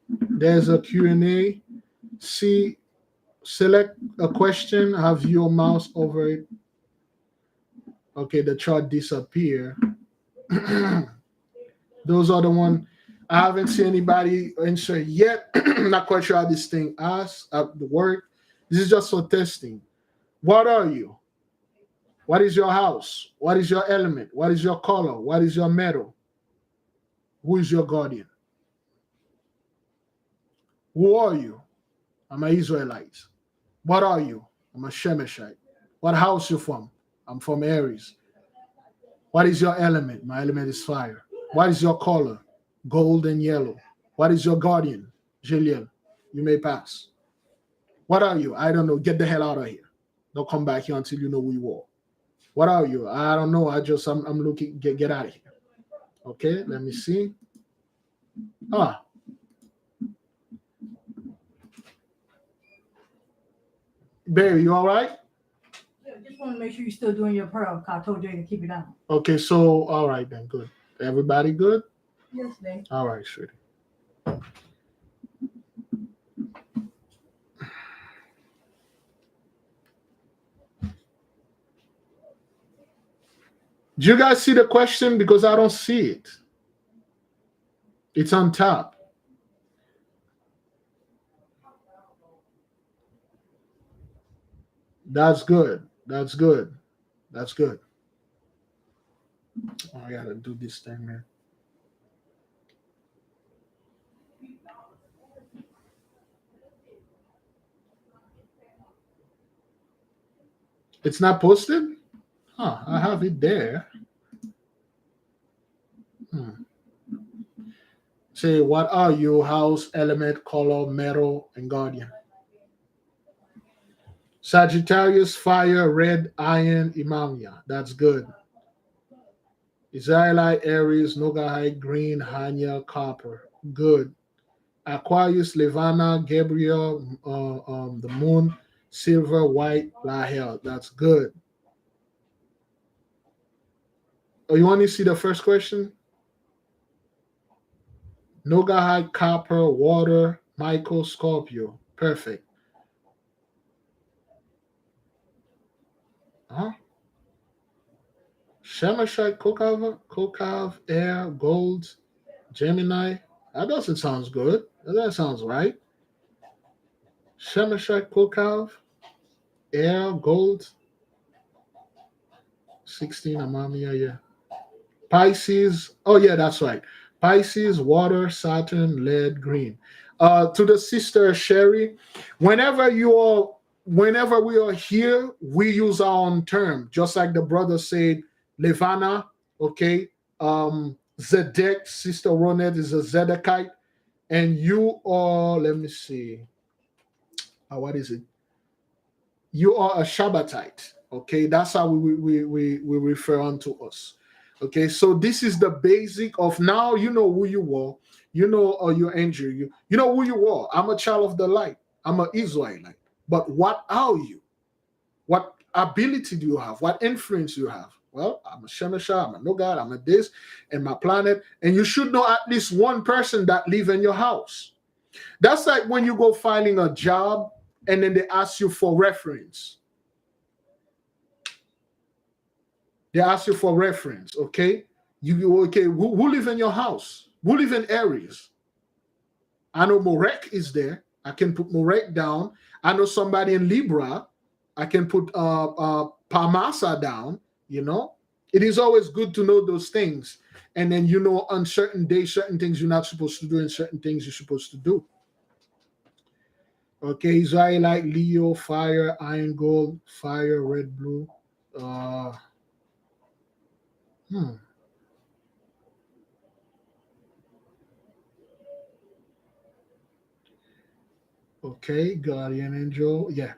[SPEAKER 1] there's a Q&A. See, select a question, have your mouse over it. Okay, the chart disappear. Those are the one. I haven't seen anybody answer yet. Not quite sure how this thing asks the word. This is just for testing. What are you? What is your house? What is your element? What is your color? What is your metal? Who is your guardian? Who are you? I'm an Israelite. What are you? I'm a Shemeshite. What house you from? I'm from Aries. What is your element? My element is fire. What is your color? Gold and yellow. What is your guardian? Julien. You may pass. What are you? I don't know. Get the hell out of here. Don't come back here until you know who you are. What are you? I don't know. I'm looking. Get out of here. Okay, let me see. Barry, you all right?
[SPEAKER 4] Yeah, just want to make sure you're still doing your prayer. I told you to keep it down.
[SPEAKER 1] Okay, so all right then, good. Everybody good?
[SPEAKER 4] Yes, Dave.
[SPEAKER 1] All right, sweetie. Do you guys see the question? Because I don't see it. It's on top. That's good. That's good. That's good. Oh, I gotta do this thing, man. It's not posted? Huh, I have it there. Say, what are you? House, element, color, metal, and guardian. Sagittarius, fire, red, iron, Imamia. That's good. Azariah, Aries, Nogahide, green, Hanya, copper. Good. Aquarius, Levana, Gabriel, the moon, silver, white, Lahel. That's good. Oh, you want to see the first question? Nogahide, copper, water, Michael, Scorpio. Perfect. Huh? Shemashite, Kokav, air, gold, Gemini. That doesn't sound good. That sounds right. Shemashite, Kokav, air, gold. 16 Amamiya, yeah. Pisces. Oh, yeah, that's right. Pisces, water, Saturn, lead, green. To the sister Sherry, whenever we are here, we use our own term, just like the brother said, Levana, okay. Zedek, sister Ronet is a Zedekite, and you are, let me see, what is it? You are a Shabbatite, okay. That's how we refer unto us. Okay, so this is the basic of now you know who you are, you know your angel, you know who you are. I'm a child of the light, I'm an Israelite. But what are you? What ability do you have? What influence do you have? Well, I'm a Shemisha, I'm a Nogad, I'm a this, and my planet. And you should know at least one person that live in your house. That's like when you go filing a job and then they ask you for reference. They ask you for reference, okay? Okay, who live in your house? Who live in Aries? I know Morek is there. I can put Morek down. I know somebody in Libra. I can put Parmasa down, you know? It is always good to know those things. And then you know on certain days, certain things you're not supposed to do and certain things you're supposed to do. Okay, Israelite, Leo, fire, iron, gold, fire, red, blue. Okay, guardian angel. Yeah.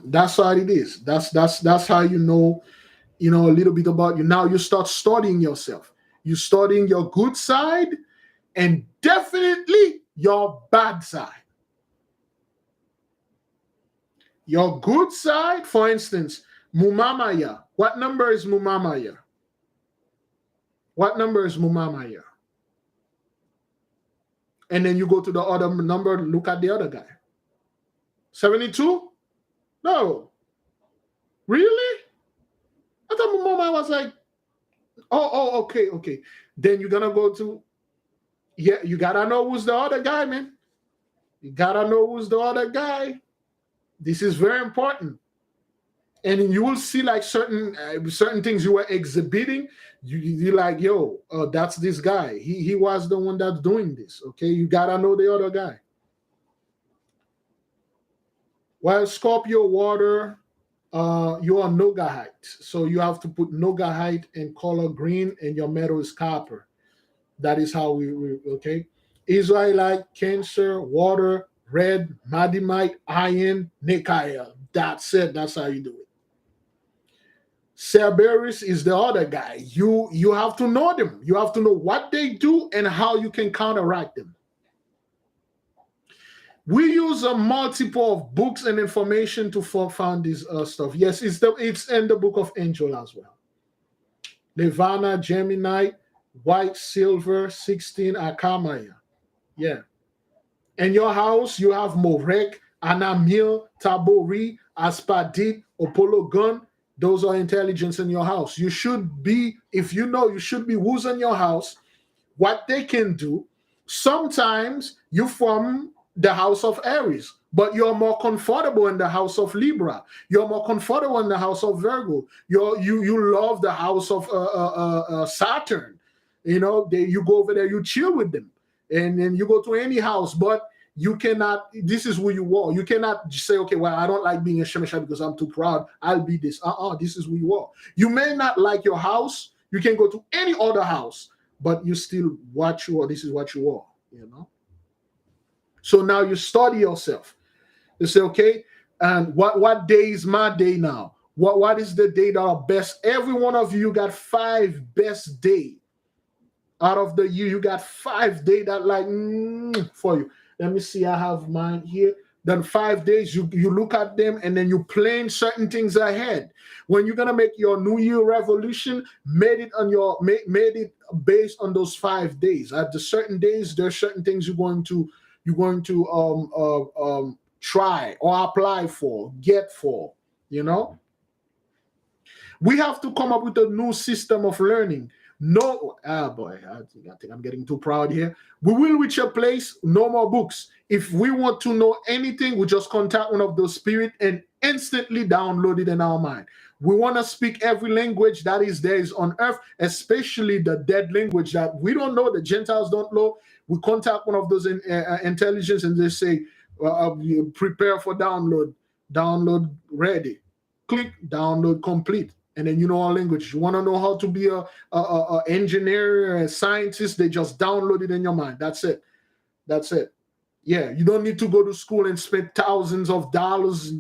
[SPEAKER 1] That's how it is. That's how you know a little bit about you. Now you start studying yourself. You're studying your good side and definitely your bad side. Your good side, for instance, Mumamaya. What number is Mumamaya? What number is Mumamaya? And then you go to the other number, look at the other guy. 72? No. Really? I thought Mumamaya was like, okay. Then you're going to go to, yeah, you got to know who's the other guy, man. You got to know who's the other guy. This is very important. And you will see like certain things you were exhibiting. You're like, yo, that's this guy. He was the one that's doing this. Okay, you gotta know the other guy. Well, Scorpio water, you are Nogahite. So you have to put Nogahite in color green and your metal is copper. That is how we okay. Israelite, Cancer, water, red, Madimite, iron, Nikael. That's it. That's how you do it. Cerberus is the other guy. You have to know them. You have to know what they do and how you can counteract them. We use a multiple of books and information to find this stuff. Yes, it's in the book of Angel as well. Levana, Gemini, white, silver, 16, Akamaya. Yeah. In your house, you have Morek, Anamil, Tabori, Aspadit, Opologon. Those are intelligence in your house. You should be, if you know, you should be who's in your house, what they can do. Sometimes you from the house of Aries, but you're more comfortable in the house of Libra. You're more comfortable in the house of Virgo. You love the house of Saturn. You know, you go over there, you chill with them, and then you go to any house. But You cannot, this is who you are. You cannot say, okay, well, I don't like being a Shemeshah because I'm too proud. I'll be this. This is who you are. You may not like your house. You can go to any other house, but you still what you are. This is what you are, you know. So now you study yourself. You say, okay, and what day is my day now? What is the day that are best? Every one of you got 5 best day out of the year. You got 5 day that like for you. Let me see. I have mine here. Then 5 days you look at them and then you plan certain things ahead. When you're gonna make your New Year revolution, made it based on those 5 days. At the certain days, there's certain things you're going to try or apply for, get for. You know, we have to come up with a new system of learning. No, boy, I think I'm getting too proud here. We will reach a place, no more books. If we want to know anything, we just contact one of those spirits and instantly download it in our mind. We want to speak every language that is there is on earth, especially the dead language that we don't know, the Gentiles don't know. We contact one of those intelligence and they say, prepare for download, download ready. Click, download complete. And then you know our language. You want to know how to be a engineer, a scientist, they just download it in your mind. That's it. That's it. Yeah, you don't need to go to school and spend thousands of dollars,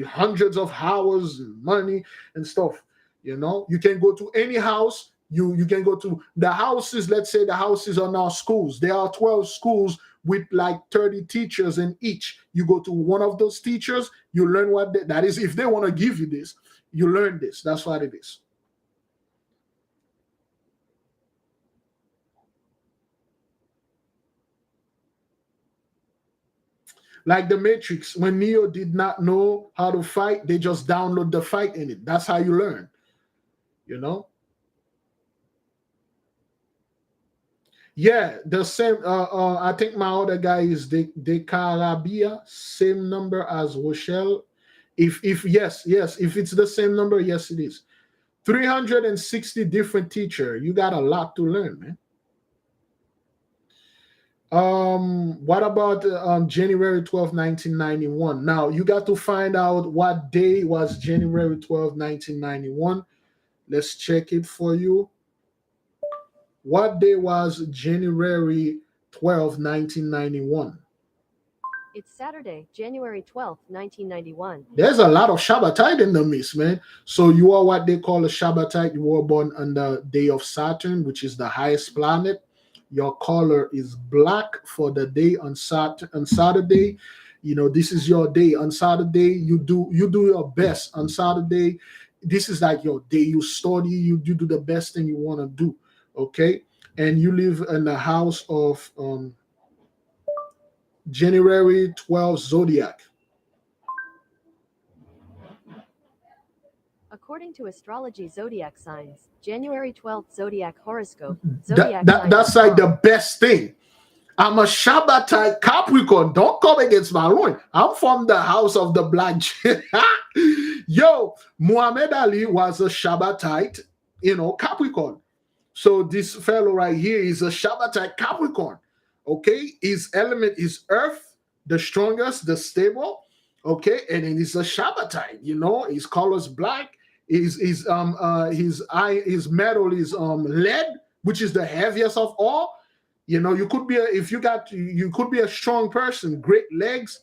[SPEAKER 1] hundreds of hours, and money and stuff. You know, you can go to any house. You can go to the houses. Let's say the houses are now schools. There are 12 schools with like 30 teachers in each. You go to one of those teachers, you learn what that is. If they want to give you this, you learn this. That's what it is. Like the Matrix, when Neo did not know how to fight, they just download the fight in it. That's how you learn. You know? Yeah, the same. I think my other guy is De Carabia, same number as Rochelle. If yes, if it's the same number, yes, it is. 360 different teacher. You got a lot to learn, man. What about January 12, 1991? Now you got to find out what day was January 12, 1991. Let's check it for you. What day was January 12, 1991?
[SPEAKER 3] It's Saturday, January 12th, 1991.
[SPEAKER 1] There's a lot of Shabbatite in the mix, man. So you are what they call a Shabbatite. You were born on the day of Saturn, which is the highest planet. Your color is black for the day on Saturday. You know, this is your day. On Saturday, you do your best. On Saturday, this is like your day. You study, you do the best thing you want to do. Okay. And you live in the house of January 12th Zodiac.
[SPEAKER 3] According to astrology zodiac signs, January 12th zodiac horoscope.
[SPEAKER 1] That's like the best thing. I'm a Shabbatite Capricorn. Don't come against my ruin. I'm from the house of the black. Yo, Muhammad Ali was a Shabbatite, Capricorn. So this fellow right here is a Shabbatite Capricorn. Okay, his element is earth, the strongest, the stable. Okay, and then he's a Shabbatite. His color's black. His metal is lead, which is the heaviest of all. You could be you could be a strong person, great legs.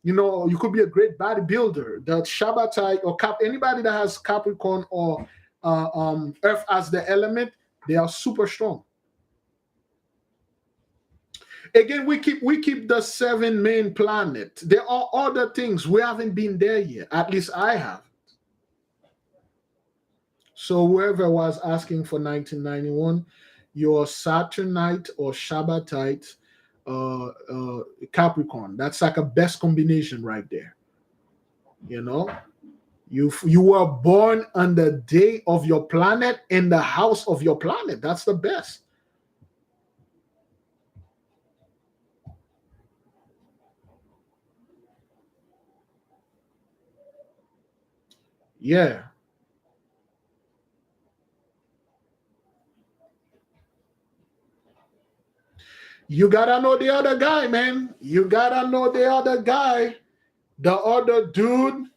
[SPEAKER 1] You could be a great bodybuilder. The Shabbatite or anybody that has Capricorn or Earth as the element, they are super strong. Again, we keep the 7 main planets. There are other things we haven't been there yet. At least I have. So whoever was asking for 1991, your Saturnite or Shabbatite Capricorn. That's like a best combination right there. You were born on the day of your planet in the house of your planet. That's the best. Yeah. You gotta know the other guy, man. You gotta know the other guy. The other dude,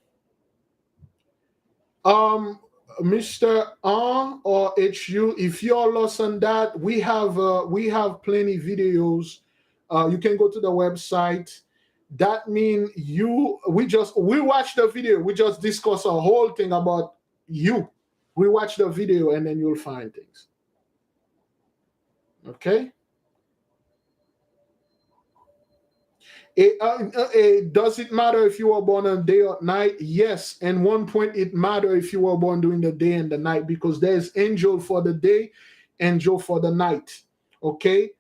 [SPEAKER 1] Mr. Or HU. If you're lost on that, we have plenty videos. You can go to the website. That mean we watch the video. We just discuss a whole thing about you. We watch the video and then you'll find things. Okay. Does it matter if you were born on day or night? Yes. And one point, it matter if you were born during the day and the night, because there's angel for the day, angel for the night. Okay.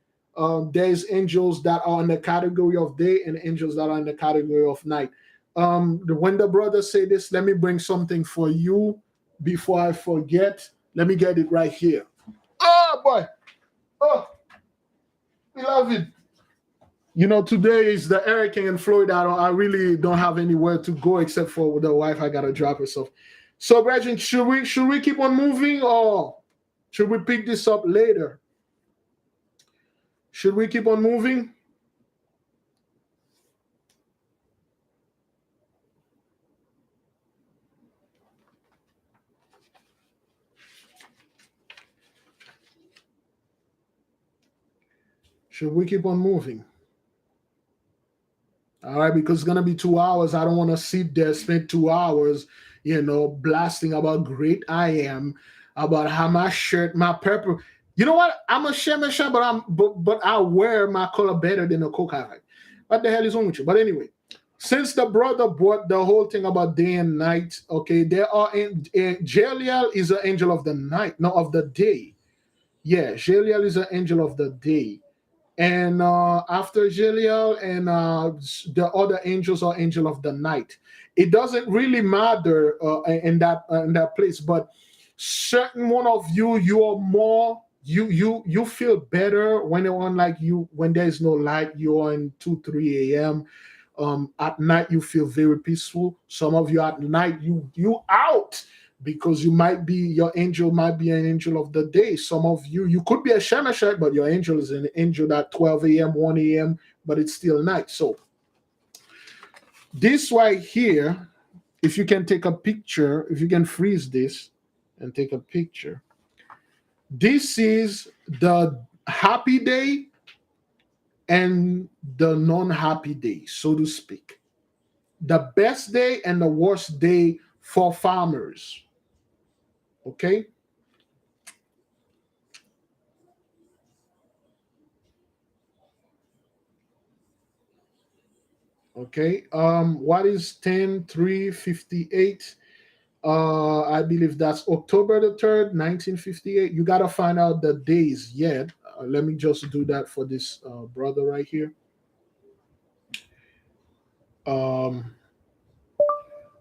[SPEAKER 1] There's angels that are in the category of day and angels that are in the category of night. When the brother say this, let me bring something for you before I forget. Let me get it right here. Oh boy. Oh, beloved. You know, today is the hurricane in Florida. I really don't have anywhere to go except for the wife. I gotta drop herself. So, Brethren, should we keep on moving, or should we pick this up later? Should we keep on moving? Should we keep on moving? All right, because it's gonna be 2 hours. I don't want to sit there, spend 2 hours, blasting about great I am, about how my shirt, my purple. You know what? I'm a shemisha, but I wear my color better than a coke. What the hell is wrong with you? But anyway, since the brother brought the whole thing about day and night, okay, there are Jaliel is an angel of the night, no, of the day. Yeah, Jaliel is an angel of the day. And after Jaliel and the other angels are angel of the night. It doesn't really matter in that place, but certain one of you are more you feel better when you're on, like, when there's no light, you're on 2-3 a.m. At night you feel very peaceful. Some of you at night you out, because your angel might be an angel of the day. Some of you could be a Shemeshach, but your angel is an angel at 12 a.m., 1 a.m., but it's still night. So this right here, if you can take a picture, if you can freeze this and take a picture, this is the happy day and the non-happy day, so to speak. The best day and the worst day for farmers. Okay. Okay. What is 10/3/58? I believe that's October the 3rd, 1958. You gotta find out the days yet. Let me just do that for this brother right here.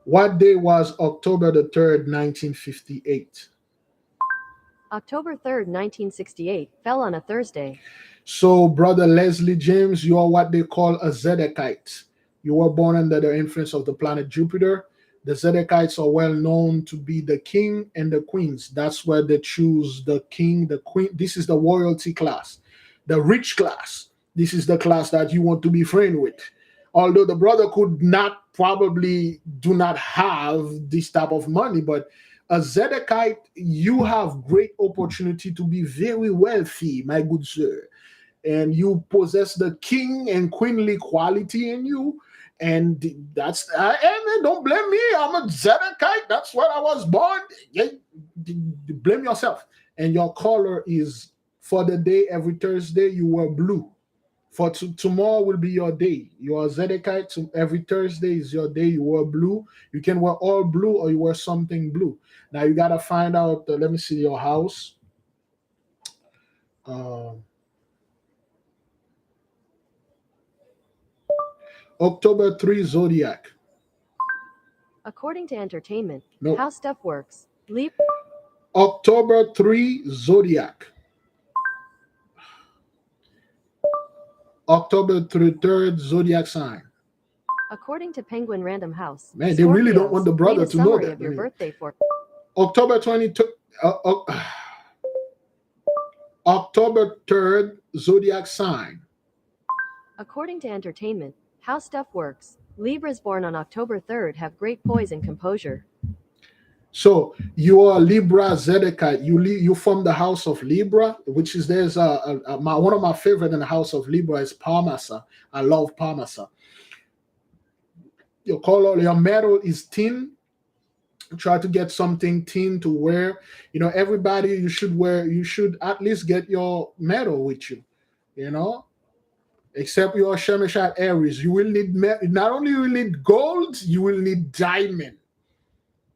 [SPEAKER 1] What day was October the 3rd, 1958?
[SPEAKER 3] October 3rd, 1968, fell on a Thursday.
[SPEAKER 1] So, Brother Leslie James, you are what they call a Zodiacite. You were born under the influence of the planet Jupiter. The Zodiacites are well known to be the king and the queens. That's where they choose the king, the queen. This is the royalty class, the rich class. This is the class that you want to be friend with. Although the brother could not, probably do not have this type of money, but a Zodiacite, you have great opportunity to be very wealthy, my good sir. And you possess the king and queenly quality in you. And that's, and don't blame me. I'm a Zodiacite. That's what I was born. Yeah, blame yourself. And your color is, for the day, every Thursday, you wear blue. For tomorrow will be your day. You are Zodiacite. Every Thursday is your day. You wear blue. You can wear all blue, or you wear something blue. Now you gotta find out. Let me see your house. October 3 Zodiac.
[SPEAKER 3] According to Entertainment,
[SPEAKER 1] Nope.
[SPEAKER 3] How Stuff Works, Leap.
[SPEAKER 1] October 3 Zodiac. October 3rd Zodiac sign.
[SPEAKER 3] According to Penguin Random House,
[SPEAKER 1] Man, they really don't
[SPEAKER 3] Scorpios,
[SPEAKER 1] want the brother
[SPEAKER 3] read a
[SPEAKER 1] to know
[SPEAKER 3] summary
[SPEAKER 1] that.
[SPEAKER 3] of your birthday for
[SPEAKER 1] October 22. October 3rd Zodiac sign.
[SPEAKER 3] According to Entertainment, How Stuff Works, Libras born on October 3rd have great poise and composure.
[SPEAKER 1] So you are Libra Zodiac. You form the house of Libra, which is there's one of my favorite in the house of Libra is Manasseh. I love Manasseh. Your color, your metal is tin. Try to get something tin to wear. You know, everybody you should at least get your metal with you. You know, except your Shemeshat Aries. You will need not only you will need gold, you will need diamond.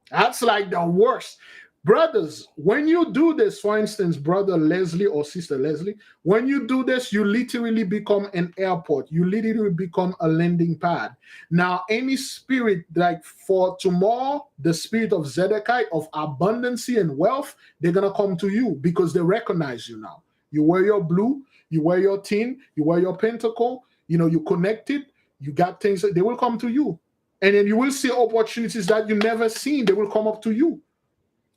[SPEAKER 1] That's like the worst. Brothers, when you do this, for instance, brother Leslie or sister Leslie, when you do this, you literally become an airport. You literally become a landing pad. Now, any spirit, like for tomorrow, the spirit of Zedekiah, of abundancy and wealth, they're going to come to you because they recognize you now. You wear your blue, you wear your tin, you wear your pentacle, you know, you connected, you got things, they will come to you. And then you will see opportunities that you never seen. They will come up to you.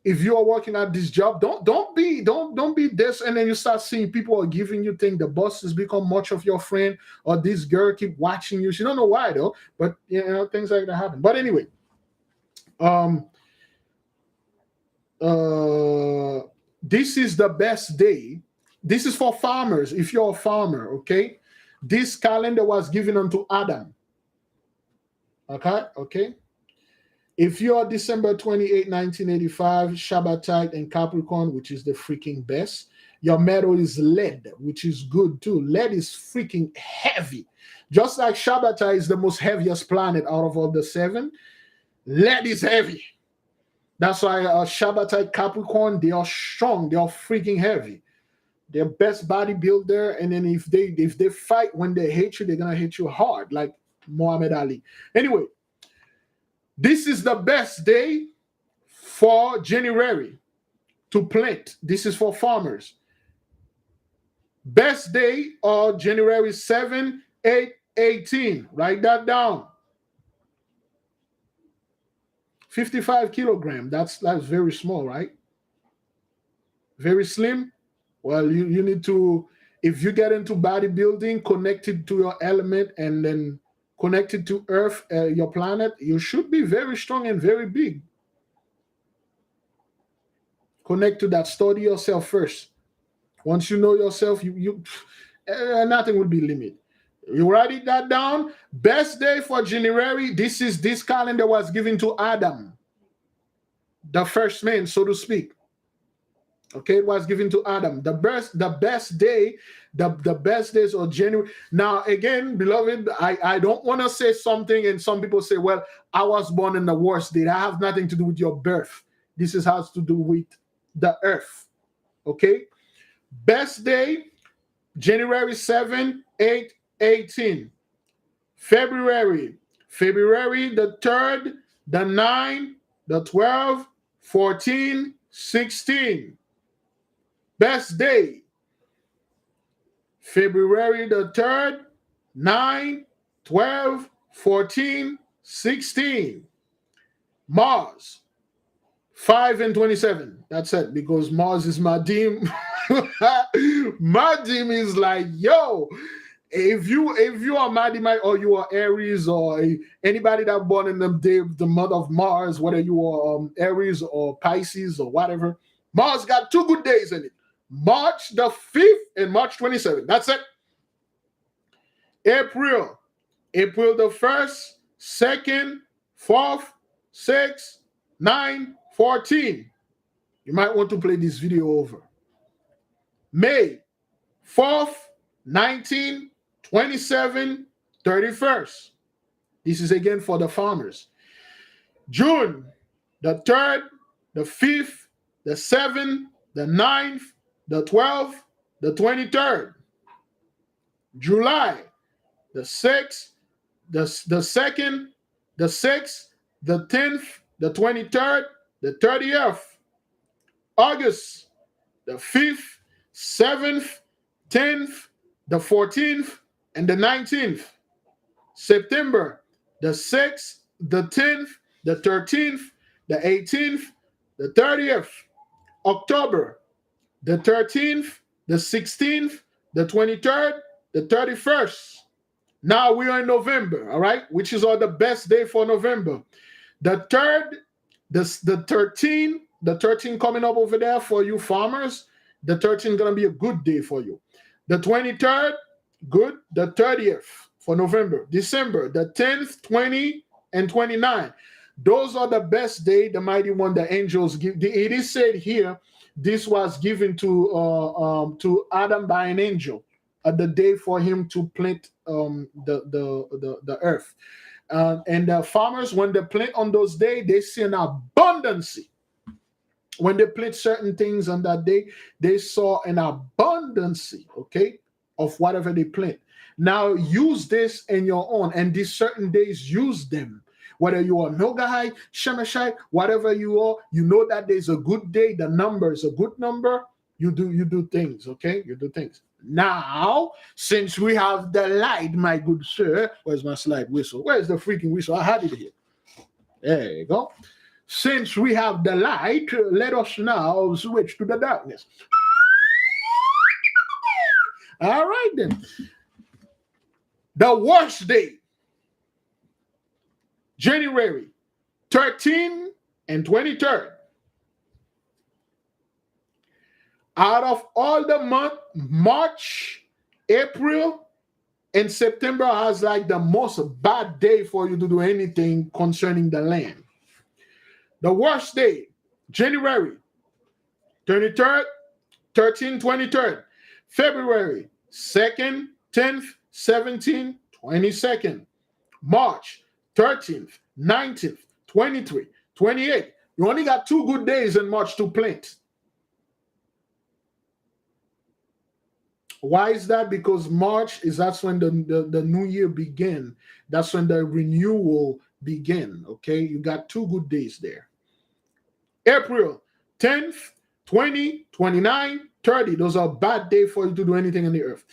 [SPEAKER 1] If you are working at this job, don't be this, and then you start seeing people are giving you things. The boss has become much of your friend, or this girl keep watching you. She don't know why though, but you know things like that happen. But anyway, this is the best day. This is for farmers. If you're a farmer, okay, this calendar was given unto Adam. Okay. If you're December 28, 1985, Shabbatite and Capricorn, which is the freaking best, your metal is lead, which is good too. Lead is freaking heavy. Just like Shabbatite is the most heaviest planet out of all the 7, lead is heavy. That's why Shabbatite Capricorn, they are strong. They are freaking heavy. They're best bodybuilder. And then if they fight, when they hate you, they're going to hit you hard, like Muhammad Ali. Anyway, this is the best day for January to plant. This is for farmers. Best day of January 7, 8, 18. Write that down. 55 kilograms. That's very small, right? Very slim. Well, you need to, if you get into bodybuilding, connected to your element and then connected to Earth, your planet, you should be very strong and very big. Connect to that. Study yourself first. Once you know yourself, nothing will be limited. You write that down. Best day for January. This calendar was given to Adam, the first man, so to speak. Okay, it was given to Adam. The best day, the best days of January. Now, again, beloved, I don't want to say something, and some people say, well, I was born in the worst day. That has nothing to do with your birth. This has to do with the earth. Okay? Best day, January 7, 8, 18. February the 3rd, the 9th, the 12th, 14, 16. Best day, February the 3rd, 9, 12, 14, 16. Mars, 5 and 27. That's it, because Mars is my team. My team is like, yo, if you are Madimite or you are Aries or anybody that born in the month of Mars, whether you are Aries or Pisces or whatever, Mars got 2 good days in it. March the 5th and March 27th. That's it. April the 1st, 2nd, 4th, 6th, 9, 14. You might want to play this video over. May 4th, 19, 27, 31st. This is again for the farmers. June the 3rd, the 5th, the 7th, the 9th, the 12th, the 23rd. July, the 6th, the 2nd, the 6th, the 10th, the 23rd, the 30th. August, the 5th, 7th, 10th, the 14th, and the 19th. September, the 6th, the 10th, the 13th, the 18th, the 30th. October, the 13th, the 16th, the 23rd, the 31st. Now we are in November, all right, which is all the best day for November. The 3rd, the 13 coming up over there for you farmers. The 13 is going to be a good day for you. The 23rd, good. The 30th for November. December, the 10th, 20, and 29. Those are the best day, the mighty one, the angels give. It is said here, this was given to Adam by an angel at the day for him to plant the earth. And the farmers, when they plant on those days, they see an abundance. When they plant certain things on that day, they saw an abundance, okay, of whatever they plant. Now use this in your own, and these certain days, use them. Whether you are Nogahite, Shemeshite, whatever you are, you know that there's a good day. The number is a good number. You do things, okay? You do things. Now, since we have the light, my good sir, where's my slide whistle? Where's the freaking whistle? I had it here. There you go. Since we have the light, let us now switch to the darkness. All right, then. The worst day, January 13 and 23rd. Out of all the month, March, April, and September has like the most bad day for you to do anything concerning the land. The worst day, January 23rd, 13, 23rd. February 2nd, 10th, 17th, 22nd. March 13th, 19th, 23, 28. You only got 2 good days in March to plant. Why is that? Because March that's when the new year begin. That's when the renewal begin. Okay, you got 2 good days there. April 10th, 20, 29, 30. Those are bad days for you to do anything on the earth.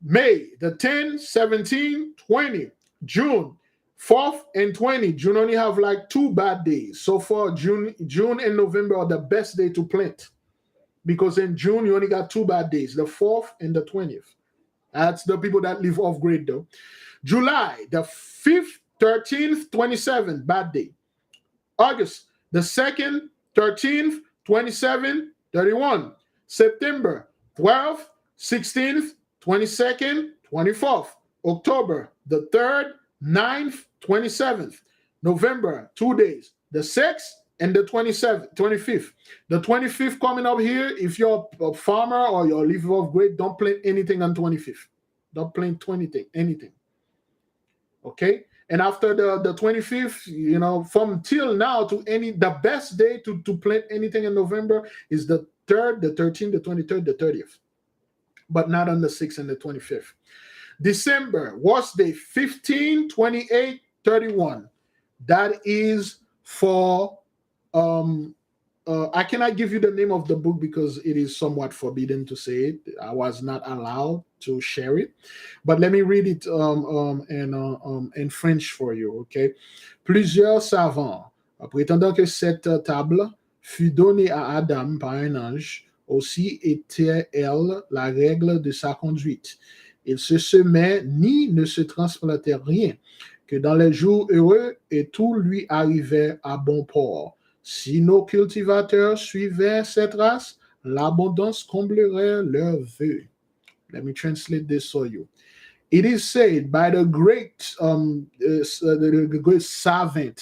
[SPEAKER 1] May the 10, 17, 20. June 4th and 20. June only have like 2 bad days. So far, June and November are the best day to plant. Because in June, you only got 2 bad days, the 4th and the 20th. That's the people that live off grid, though. July, the 5th, 13th, 27th, bad day. August, the 2nd, 13th, 27th, 31. September, 12th, 16th, 22nd, 24th. October, the 3rd, 9th, 27th. November, 2 days. The 6th, and the 25th. The 25th coming up here, if you're a farmer or you're living off grid, don't plant anything on 25th. Don't plant anything. Okay? And after the 25th, you know, from till now to the best day to plant anything in November is the 3rd, the 13th, the 23rd, the 30th. But not on the 6th and the 25th. December, worst day, 15, 28, 31. That is for I cannot give you the name of the book because it is somewhat forbidden to say it. I was not allowed to share it, but let me read it in French for you. Okay. Plusieurs savants prétendant que cette table fut donnée à Adam par un ange, aussi était-elle la règle de sa conduite. Il se semait ni ne se transplantait rien, que dans les jours heureux et tout lui arrivait à bon port. Si nos cultivateurs suivaient cette race, l'abondance comblerait leurs vœux. Let me translate this for you. It is said by the great savant,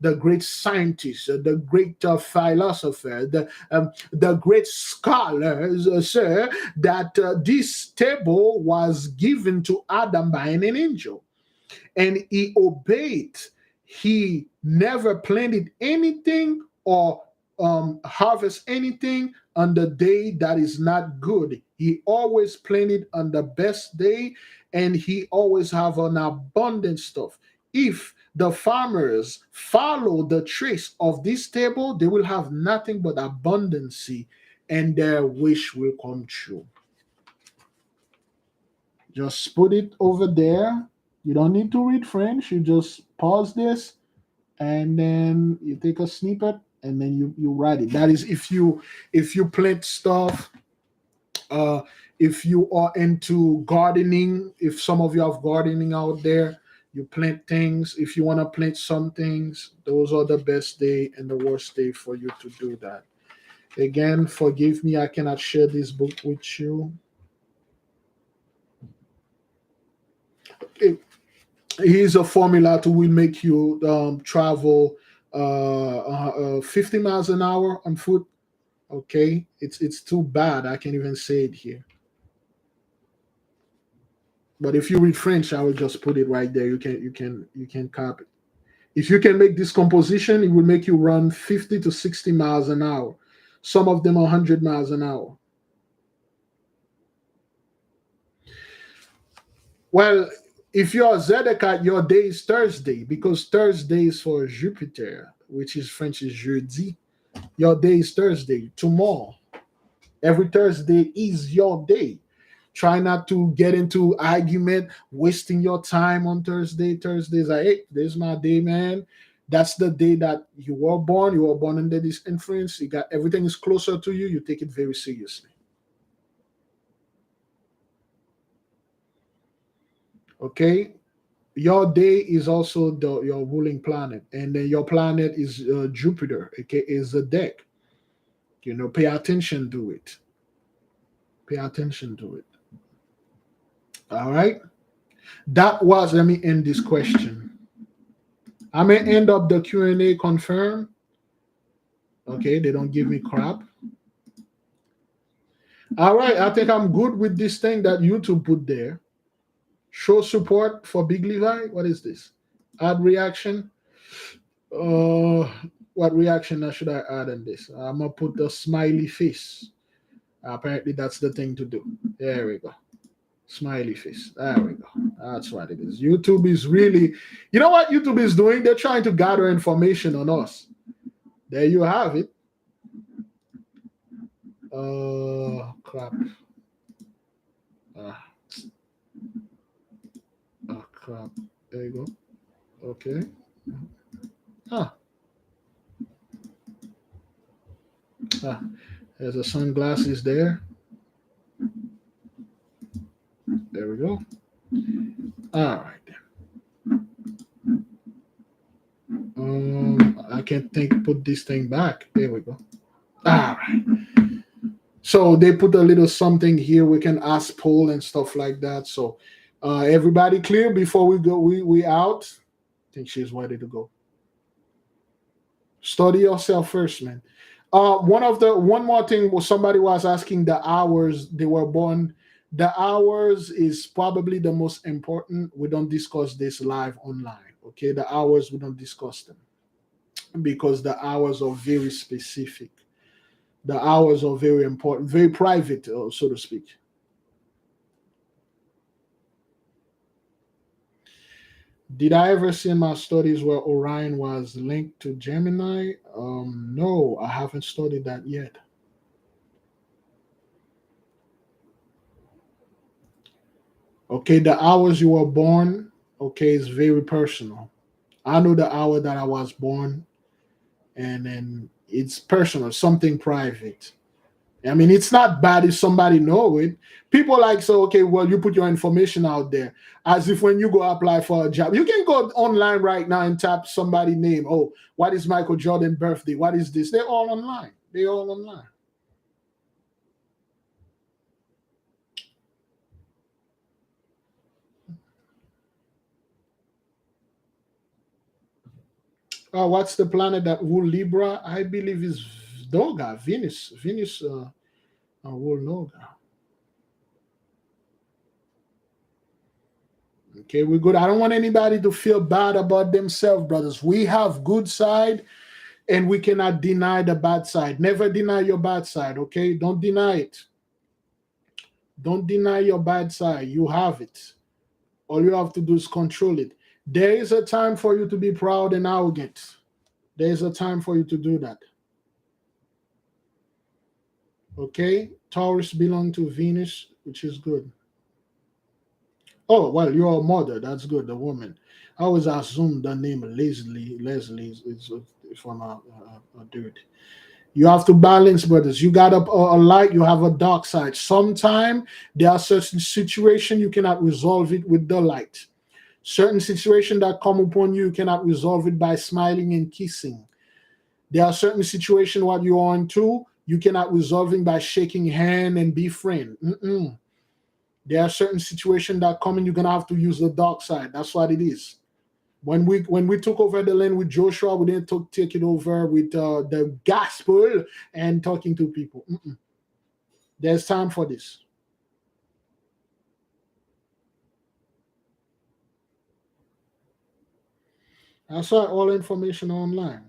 [SPEAKER 1] the great scientist, the great philosopher, the great scholars, sir, that this table was given to Adam by an angel, and he obeyed. He never planted anything or harvest anything on the day that is not good. He always planted on the best day, and he always have an abundant stuff. If the farmers follow the trace of this table, they will have nothing but abundancy, and their wish will come true. Just put it over there. You don't need to read French. You just pause this, and then you take a snippet, and then you write it. That is if you plant stuff. If If you are into gardening, if some of you have gardening out there, you plant things. If you want to plant some things, those are the best day and the worst day for you to do that. Again, forgive me, I cannot share this book with you. Here's a formula to will make you travel 50 miles an hour on foot. Okay, it's too bad I can't even say it here. But if you read French, I will just put it right there. You can copy. If you can make this composition, it will make you run 50 to 60 miles an hour. Some of them are 100 miles an hour. Well, if you're a Zodiac, your day is Thursday, because Thursday is for Jupiter, which is French is jeudi. Your day is Thursday, tomorrow. Every Thursday is your day. Try not to get into argument, wasting your time on Thursday. Thursday is like, hey, this is my day, man. That's the day that you were born. You were born under this influence. You got everything is closer to you. You take it very seriously. Okay, your day is also your ruling planet, and then your planet is Jupiter. Okay, is the deck. Pay attention to it. Pay attention to it. All right. That was. Let me end this question. I may end up the Q&A confirm. Okay, they don't give me crap. All right, I think I'm good with this thing that YouTube put there. Show support for Big Levi. What is this? Add reaction. What reaction should I add in this? I'm gonna put the smiley face. Apparently, that's the thing to do. There we go. Smiley face. There we go. That's what it is. YouTube is really, you know what YouTube is doing? They're trying to gather information on us. There you have it. Crap. Crap. There you go. Okay. There's the sunglasses there. There we go. All right. I can't put this thing back. There we go. All right. So they put a little something here. We can ask poll and stuff like that. So everybody clear before we go? We out. I think she's ready to go. Study yourself first, man. One more thing was somebody was asking the hours they were born. The hours is probably the most important. We don't discuss this live online. Okay, the hours we don't discuss them because the hours are very specific. The hours are very important, very private, so to speak. Did I ever see in my studies where Orion was linked to Gemini? No, I haven't studied that yet. Okay, the hours you were born, okay, is very personal. I know the hour that I was born, and then it's personal, something private. I mean, it's not bad if somebody know it. People like, so, okay, well, you put your information out there as if when you go apply for a job, you can go online right now and tap somebody's name. Oh, what is Michael Jordan's birthday? What is this? They're all online. They're all online. What's the planet that rule Libra? I believe is Noga, Venus. Venus rule Noga. Okay, we're good. I don't want anybody to feel bad about themselves, brothers. We have good side, and we cannot deny the bad side. Never deny your bad side, okay? Don't deny it. Don't deny your bad side. You have it. All you have to do is control it. There is a time for you to be proud and arrogant. There is a time for you to do that. Okay? Taurus belong to Venus, which is good. Oh, well, you're a mother. That's good, the woman. I always assume the name Leslie is from a dude. You have to balance, brothers. You got a light, you have a dark side. Sometimes there are certain situations you cannot resolve it with the light. Certain situations that come upon you, you cannot resolve it by smiling and kissing. There are certain situations what you are into, you cannot resolve it by shaking hand and be friend. There are certain situations that come in, you're gonna have to use the dark side. That's what it is. When we took over the land with Joshua, we didn't take it over with the gospel and talking to people. There's time for this. That's why all information online.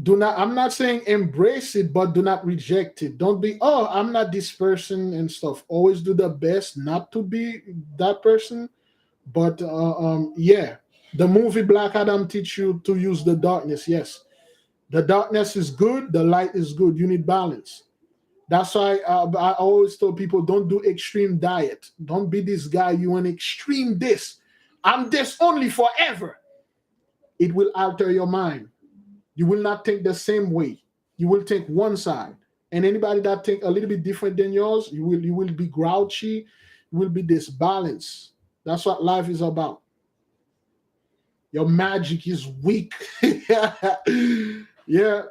[SPEAKER 1] I'm not saying embrace it, but do not reject it. Don't be, oh, I'm not this person and stuff. Always do the best not to be that person. But yeah, the movie Black Adam teach you to use the darkness. Yes, the darkness is good, the light is good. You need balance. That's why I always tell people, don't do extreme diet. Don't be this guy, you an extreme this. I'm this only forever. It will alter your mind. You will not think the same way. You will think one side. And anybody that think a little bit different than yours, you will be grouchy, you will be disbalanced. That's what life is about. Your magic is weak. Yeah,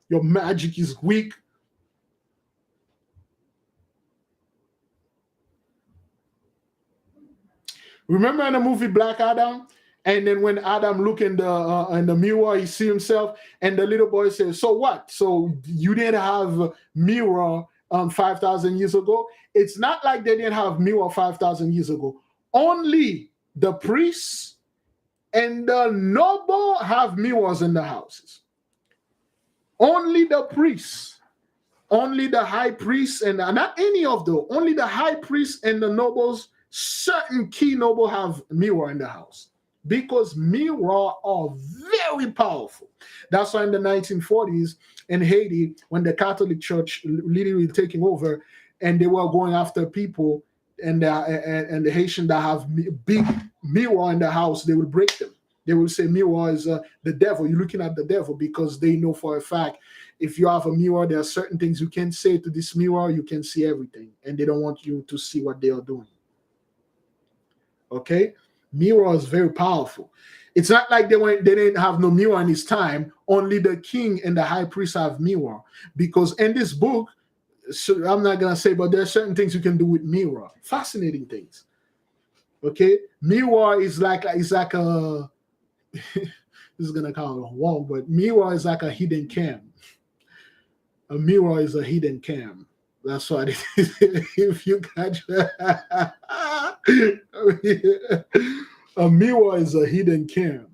[SPEAKER 1] your magic is weak. Remember in the movie Black Adam? And then when Adam look in the mirror, he see himself, and the little boy says, "So what? So you didn't have mirror 5,000 years ago? It's not like they didn't have mirror 5,000 years ago. Only the priests and the noble have mirrors in the houses. Only the priests, only the high priests, and not any of them. Only the high priests and the nobles. Certain key noble have mirror in the house." Because mirror are very powerful. That's why in the 1940s in Haiti, when the Catholic Church literally taking over, and they were going after people, and the Haitian that have big mirror in the house, they will break them. They will say mirror is the devil. You're looking at the devil, because they know for a fact if you have a mirror, there are certain things you can say to this mirror. You can see everything, and they don't want you to see what they are doing. Okay. Mirror is very powerful. It's not like they didn't have no mirror in his time. Only the king and the high priest have mirror. Because in this book, so I'm not gonna say, but there are certain things you can do with mirror. Fascinating things. Okay, mirror is like a this is gonna come wrong, but mirror is like a hidden cam. A mirror is a hidden cam. That's what it is. If you catch a mirror is a hidden cam.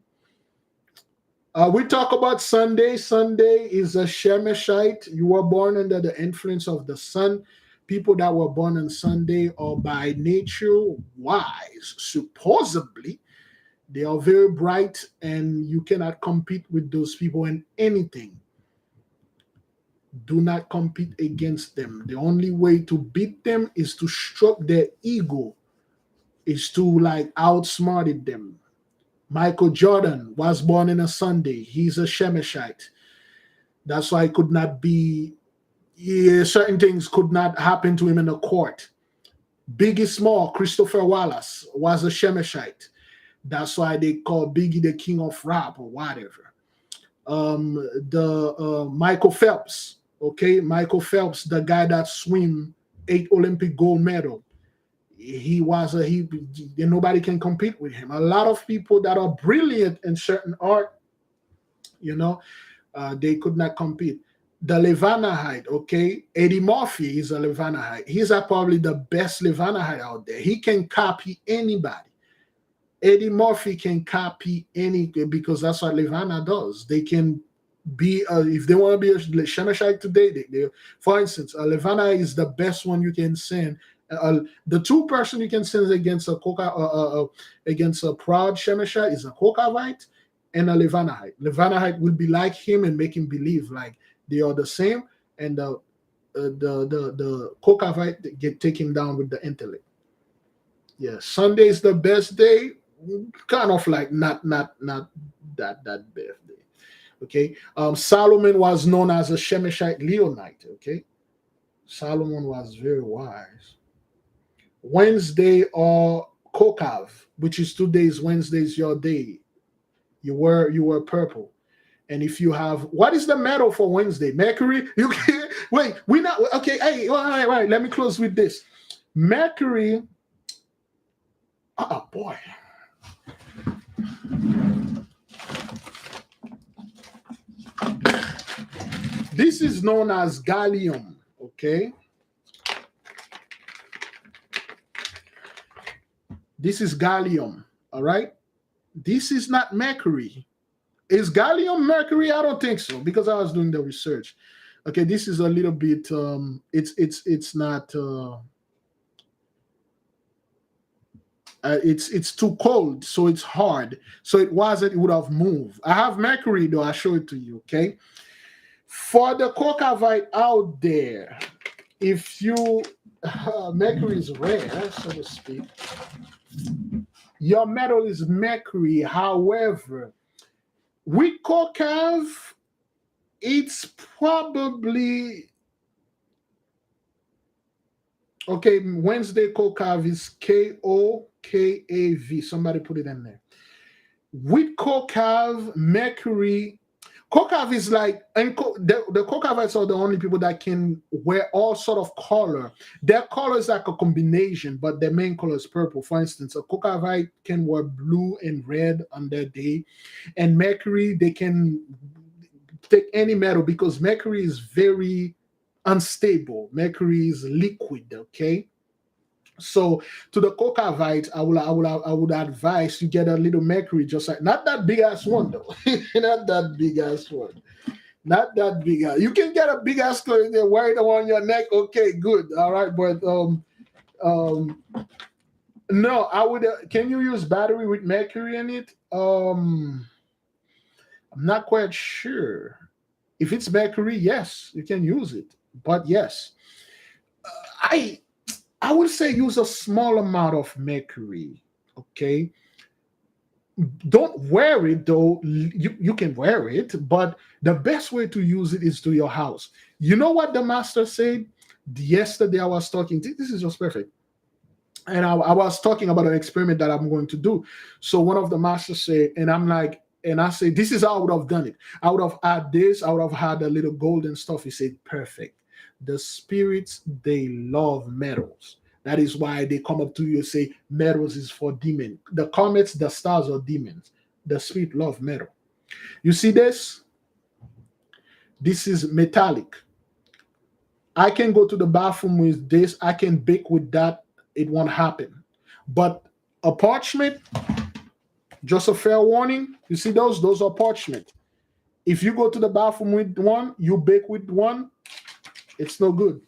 [SPEAKER 1] We talk about Sunday. Sunday is a Shemeshite. You were born under the influence of the sun. People that were born on Sunday are by nature wise. Supposedly, they are very bright, and you cannot compete with those people in anything. Do not compete against them. The only way to beat them is to stroke their ego, is to like outsmarted them. Michael Jordan was born in a Sunday. He's a Shemeshite. That's why it could not be, certain things could not happen to him in the court. Biggie Small, Christopher Wallace, was a Shemeshite. That's why they call Biggie the king of rap or whatever. Michael Phelps, okay? Michael Phelps, the guy that swim 8 Olympic gold medal. Nobody can compete with him. A lot of people that are brilliant in certain art, they could not compete. The Levanahite, okay, Eddie Murphy is a Levanahite. He's probably the best Levanahite out there. He can copy anybody. Eddie Murphy can copy anything, because that's what Levana does. They can be if they want to be a Shemeshite today. For instance, Levana is the best one you can send. The two person you can send against a proud Shemeshite is a Kokavite and a Levanahite. Levanahite will be like him and make him believe like they are the same, and the Kokavite take him down with the intellect. Yeah, Sunday is the best day. Kind of like not that best day. Okay. Solomon was known as a Shemeshite Leonite. Okay. Solomon was very wise. Wednesday or Kokav, which is 2 days. Wednesday is your day. You were purple. And if you have, what is the metal for Wednesday? Mercury. You can wait. We not okay. Hey, all right. Let me close with this. Mercury. Oh boy. This is known as gallium. Okay. This is gallium. All right. This is not mercury. Is gallium mercury? I don't think so because I was doing the research. Okay, this is a little bit. It's not. It's too cold, so it's hard. So it wasn't. It would have moved. I have mercury though. I show it to you. Okay. For the Kokavite out there, if you mercury is rare, so to speak. Your metal is mercury. However, with Kokav, it's probably okay. Wednesday Kokav is Kokav. Somebody put it in there. With Kokav, mercury. Kokav is like, and the Kokavites are the only people that can wear all sort of color. Their color is like a combination, but their main color is purple. For instance, a Kokavite can wear blue and red on their day, and mercury, they can take any metal because mercury is very unstable. Mercury is liquid, okay? So to the Kokavite, I would advise you get a little mercury, just like not that big ass one though. Not that big ass one. Not that big ass. You can get a big ass clothes there, wear it on your neck. Okay, good. All right, but no, I would can you use battery with mercury in it? I'm not quite sure. If it's mercury, yes, you can use it. But yes, I I would say use a small amount of mercury. Okay. Don't wear it though. You can wear it, but the best way to use it is to your house. You know what the master said? Yesterday I was talking. This is just perfect. And I was talking about an experiment that I'm going to do. So one of the masters said, and I'm like, and I said, this is how I would have done it. I would have had this, I would have had a little golden stuff. He said, perfect. The spirits, they love metals. That is why they come up to you and say, metals is for demons. The comets, the stars are demons. The spirit love metal. You see this? This is metallic. I can go to the bathroom with this. I can bake with that. It won't happen. But a parchment, just a fair warning. You see those? Those are parchment. If you go to the bathroom with one, you bake with one, it's no good.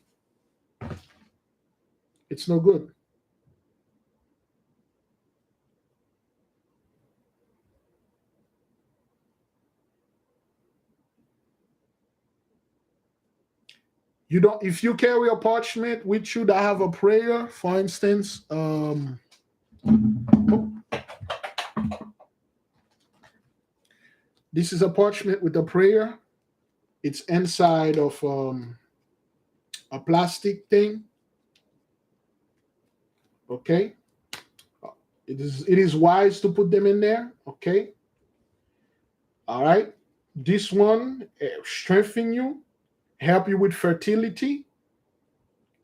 [SPEAKER 1] It's no good. You don't. If you carry a parchment with you that have a prayer, for instance, this is a parchment with a prayer. It's inside of a plastic thing. Okay. It is wise to put them in there. Okay. All right. This one strengthen you, help you with fertility,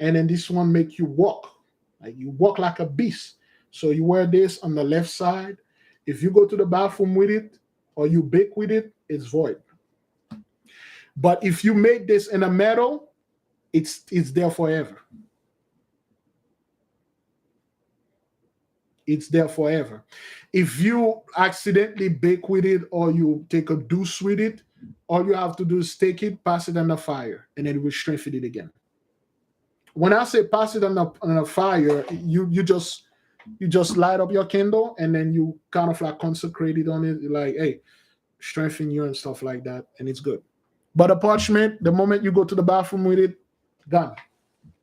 [SPEAKER 1] and then this one make you walk. Like you walk like a beast. So you wear this on the left side. If you go to the bathroom with it or you bake with it, it's void. But if you make this in a metal, it's there forever. It's there forever. If you accidentally bake with it or you take a deuce with it, all you have to do is take it, pass it on the fire, and then it will strengthen it again. When I say pass it on the fire, you just light up your candle and then you kind of like consecrate it on it, like hey, strengthen you and stuff like that, and it's good. But a parchment, the moment you go to the bathroom with it, done.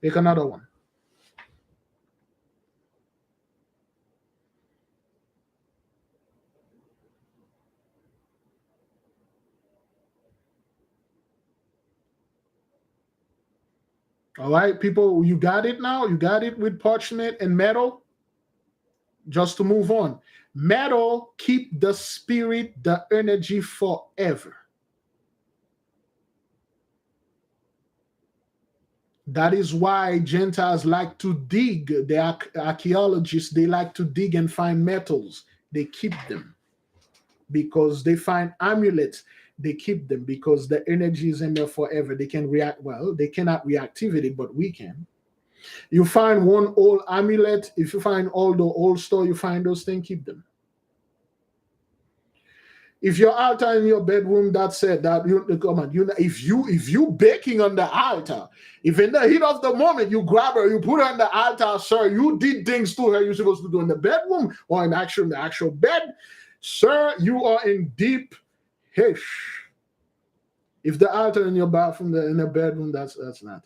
[SPEAKER 1] Make another one. All right, people, you got it now? You got it with parchment and metal? Just to move on. Metal keep the spirit, the energy forever. That is why Gentiles like to dig. The archaeologists, they like to dig and find metals. They keep them because they find amulets. They keep them because the energy is in there forever. They can react. Well, they cannot reactivate it, but we can. You find one old amulet. If you find all the old store, you find those things, keep them. If your altar in your bedroom, that's it. That you come on. If you baking on the altar, if in the heat of the moment you grab her, you put her on the altar, sir, you did things to her you're supposed to do in the bedroom or in the actual bed, sir, you are in deep hish. If the altar in your bathroom, in the bedroom, that's nothing.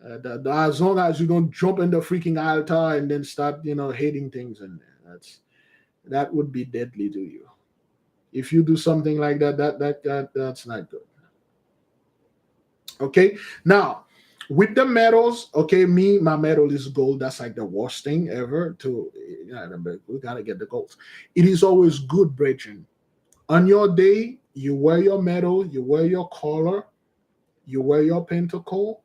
[SPEAKER 1] As long as you don't jump in the freaking altar and then start, hating things in there, that would be deadly to you. If you do something like that, that's not good. Okay, now with the metals, okay, my metal is gold. That's like the worst thing ever. We gotta get the gold. It is always good, brethren. On your day, you wear your metal, you wear your collar, you wear your pentacle.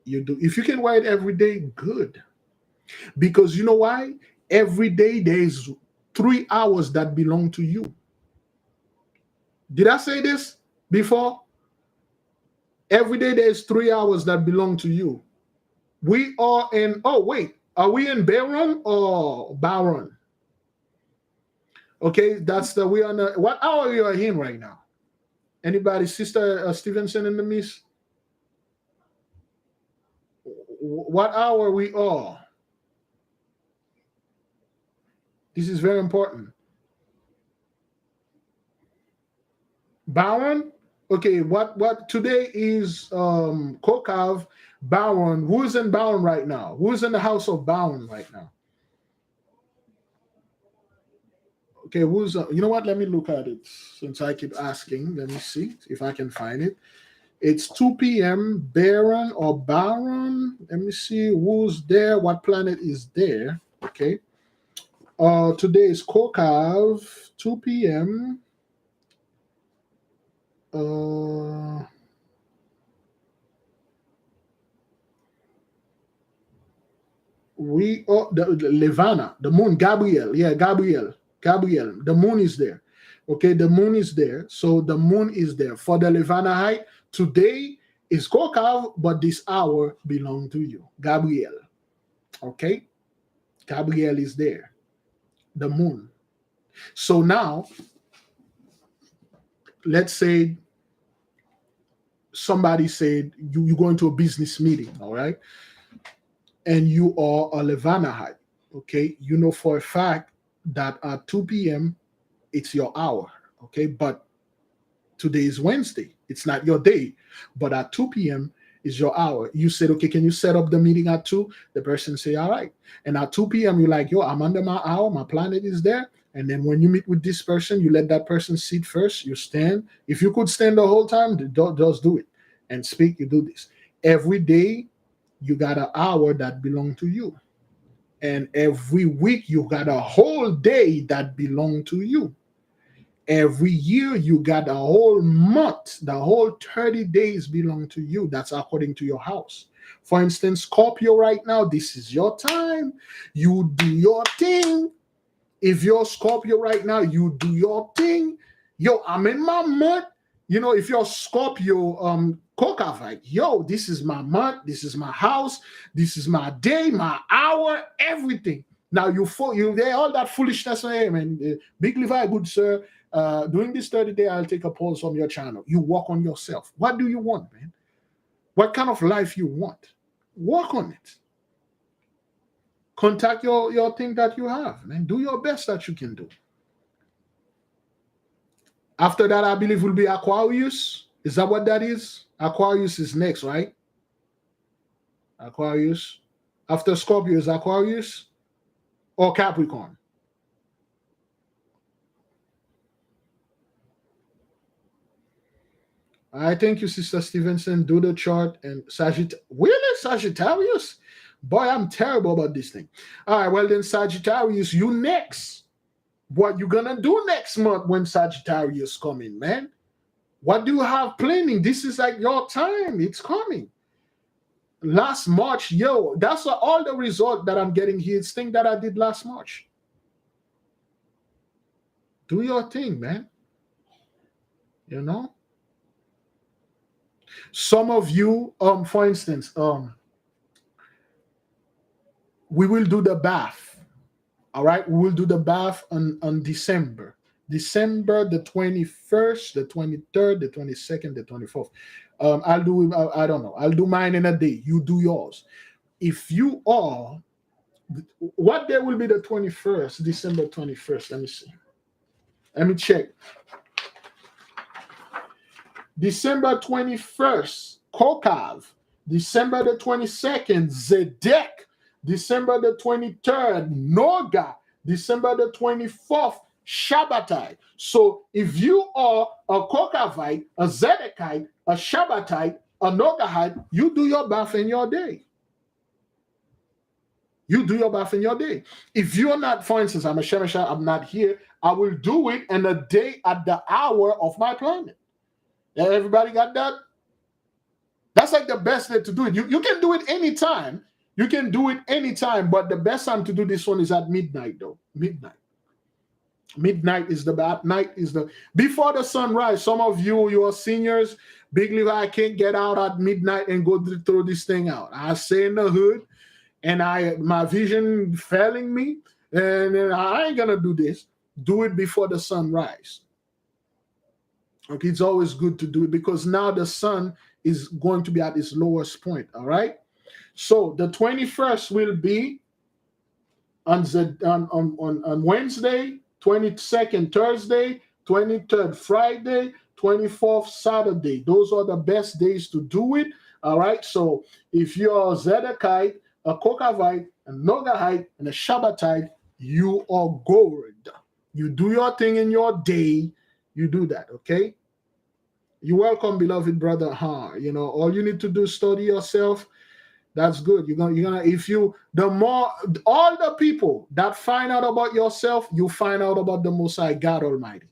[SPEAKER 1] You do. If you can wear it every day, good. Because you know why? Every day there is 3 hours that belong to you. Did I say this before? Every day there's 3 hours that belong to you. We are in, oh wait, are we in Baron or Baron? Okay, we are on what hour are you in right now? Anybody, Sister Stevenson in the miss? What hour we are? This is very important. Baron? Okay, what today is Kokav, Baron. Who's in Baron right now? Who's in the house of Baron right now? Okay, you know what? Let me look at it since I keep asking. Let me see if I can find it. It's 2 p.m. Baron or Baron. Let me see who's there. What planet is there? Okay. Today is Kokav, 2 p.m. We the Levana, the moon, Gabriel. Yeah, Gabriel. The moon is there. Okay, the moon is there. So the moon is there for the Levana height. Today is Kokav, but this hour belongs to you, Gabriel. Okay, Gabriel is there. The moon. So now, let's say somebody said you're going to a business meeting, all right, and you are a Levanahite. Okay, you know for a fact that at 2 p.m. it's your hour. Okay, but today is Wednesday. It's not your day, but at 2 p.m. is your hour. You said, okay, can you set up the meeting at 2? The person say, all right. And at 2 p.m. you're like, yo, I'm under my hour. My planet is there. And then when you meet with this person, you let that person sit first. You stand. If you could stand the whole time, just do it and speak. You do this every day. You got an hour that belong to you, and every week you got a whole day that belong to you. Every year you got a whole month, the whole 30 days belong to you. That's according to your house. For instance, Scorpio right now, this is your time. You do your thing. If you're Scorpio right now, you do your thing. Yo, I'm in my month. If you're Scorpio, Kokavite, yo, this is my month, this is my house, this is my day, my hour, everything. Now you all that foolishness, hey, man. Big Levi, good sir. During this 30 day, I'll take a pause from your channel. You work on yourself. What do you want, man? What kind of life you want? Work on it. Contact your thing that you have, man. Do your best that you can do. After that, I believe will be Aquarius. Is that what that is? Aquarius is next, right? Aquarius. After Scorpio is Aquarius or Capricorn? I thank you, Sister Stevenson. Do the chart and Really, Sagittarius? Boy, I'm terrible about this thing. All right, well then, Sagittarius, you next. What you gonna do next month when Sagittarius coming, man? What do you have planning? This is like your time. It's coming. Last March, yo, that's all the result that I'm getting here. It's thing that I did last March. Do your thing, man. You know? Some of you, for instance, we will do the bath. All right, we will do the bath on December the 21st, the 23rd, the 22nd, the 24th. I'll do, I don't know, I'll do mine in a day. You do yours. If you are, what day will be the 21st, December 21st? Let me see. Let me check. December 21st, Kokav. December the 22nd, Zodiac. December the 23rd, Noga. December the 24th, Shabbatai. So if you are a Kokavite, a Zedekite, a Shabbatite, a Nogahite, you do your bath in your day. You do your bath in your day. If you're not, for instance, I'm a Shemeshah, I'm not here, I will do it in a day at the hour of my planet. Everybody got that? That's like the best way to do it. You can do it anytime. You can do it anytime, but the best time to do this one is at midnight, though. Midnight. Midnight is the bad night, is the before the sunrise. Some of you are seniors. Big Levi, I can't get out at midnight and go throw this thing out. I stay in the hood, and my vision failing me, and I ain't gonna do this. Do it before the sunrise. Okay, it's always good to do it because now the sun is going to be at its lowest point. All right. So the 21st will be on Wednesday, 22nd Thursday, 23rd Friday, 24th Saturday. Those are the best days to do it. All right. So if you're a Zedekite, a Kokavite, a Nogahite, and a Shabbatite, you are good. You do your thing in your day. You do that. Okay. You're welcome, beloved brother. You know, all you need to do is study yourself. That's good. You're gonna if you the more all the people that find out about yourself, you find out about the Most High God Almighty.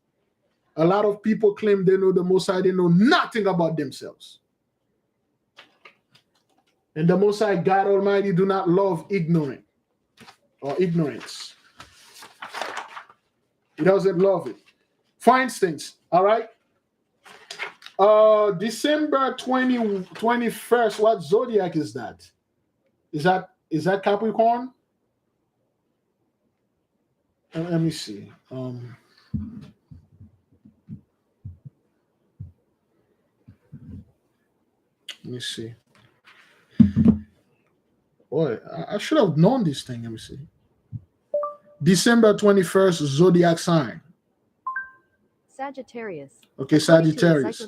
[SPEAKER 1] A lot of people claim they know the Most High, they know nothing about themselves. And the Most High God Almighty do not love ignorance. He doesn't love it. For instance, all right. December 21st, what zodiac is that? Is that Capricorn? Let me see. Let me see. Boy, I should have known this thing. Let me see. December 21st, zodiac sign.
[SPEAKER 3] Sagittarius.
[SPEAKER 1] Okay, Sagittarius.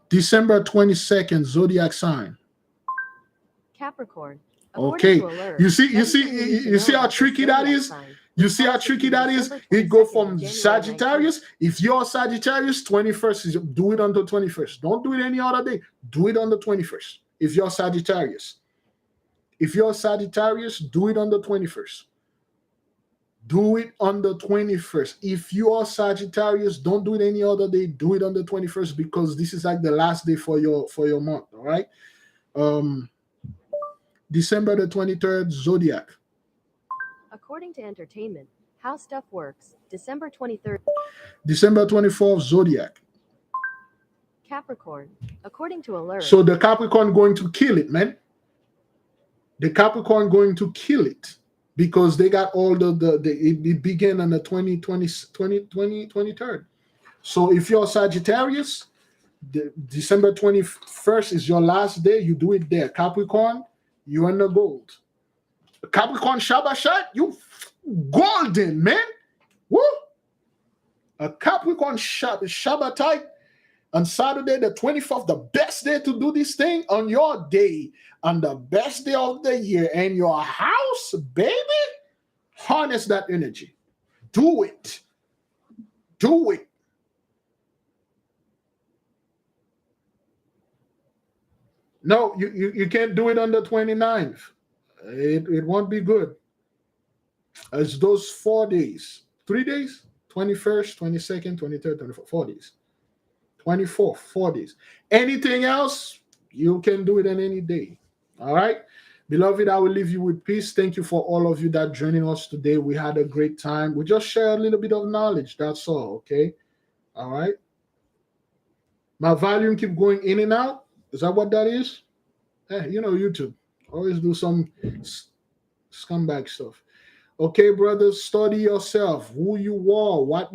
[SPEAKER 1] December 22nd, zodiac sign.
[SPEAKER 3] Capricorn.
[SPEAKER 1] Okay, you see how tricky that is. You see how tricky that is. It go from Sagittarius. If you're Sagittarius, 21st is do it on the 21st. Don't do it any other day. Do it on the 21st. If you're Sagittarius, do it on the 21st. Do it on the 21st. If you are Sagittarius, don't do it any other day. Do it on the 21st because this is like the last day for your month. All right. December the 23rd, Zodiac.
[SPEAKER 3] According to Entertainment, How Stuff Works, December 23rd.
[SPEAKER 1] December 24th, Zodiac.
[SPEAKER 3] Capricorn. According to Alert.
[SPEAKER 1] So the Capricorn going to kill it, man. The Capricorn going to kill it because they got all it began on the 23rd. So if you're Sagittarius, December 21st is your last day. You do it there. Capricorn, you're in the gold. Capricorn Shabbat, you golden, man. Woo! A Capricorn Shabbatite on Saturday, the 24th, the best day to do this thing on your day, on the best day of the year, and your house, baby, harness that energy. Do it. Do it. No, you can't do it on the 29th. It won't be good. It's those 4 days. 3 days? 21st, 22nd, 23rd, 24th. 4 days. 24th, 4 days. Anything else, you can do it on any day. All right. Beloved, I will leave you with peace. Thank you for all of you that joining us today. We had a great time. We just share a little bit of knowledge. That's all. Okay. All right. My volume keep going in and out. Is that what that is? YouTube. Always do some scumbag stuff. Okay, brothers, study yourself, who you are, what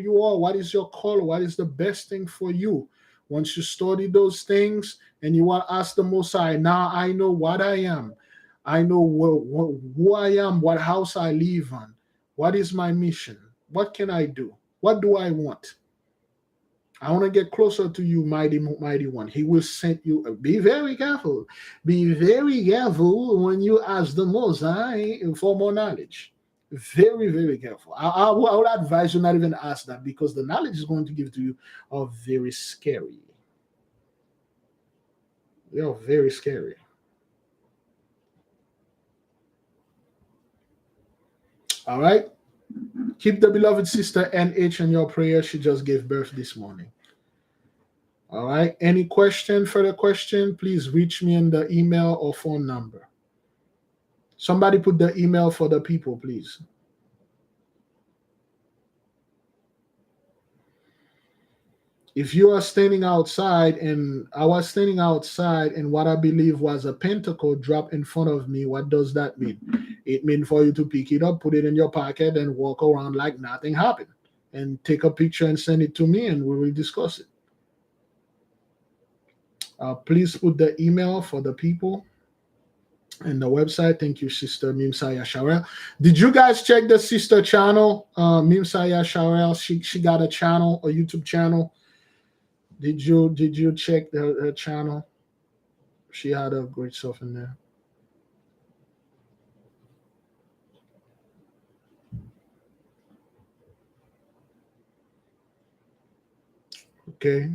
[SPEAKER 1] is your color, what is the best thing for you. Once you study those things and you want to ask the Most High, now I know what I am. I know who I am, what house I live on, what is my mission, what can I do, what do I want. I want to get closer to you, mighty one. He will send you. Be very careful. Be very careful when you ask the Most High for more knowledge. Very, very careful. I would advise you not even ask that, because the knowledge is going to give to you are very scary. They are very scary. All right. Keep the beloved sister NH in your prayer. She just gave birth this morning. All right. Any further question, please reach me in the email or phone number. Somebody put the email for the people, please. If you are standing outside and I was standing outside and what I believe was a pentacle dropped in front of me, what does that mean? It means for you to pick it up, put it in your pocket, and walk around like nothing happened. And take a picture and send it to me, and we will discuss it. Please put the email for the people and the website. Thank you, Sister Mimsaya Sharel. Did you guys check the sister channel, Mimsaya Sharel? She got a channel, a YouTube channel. Did you check her channel? She had a great stuff in there. Okay.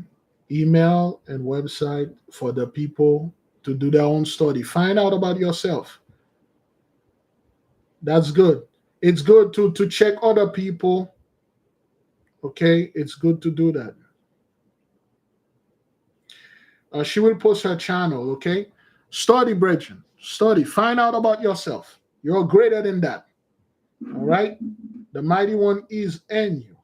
[SPEAKER 1] Email and website for the people to do their own study. Find out about yourself. That's good. It's good to check other people. Okay. It's good to do that. She will post her channel. Okay. Study, brethren. Study. Find out about yourself. You're greater than that. All right. The mighty one is in you.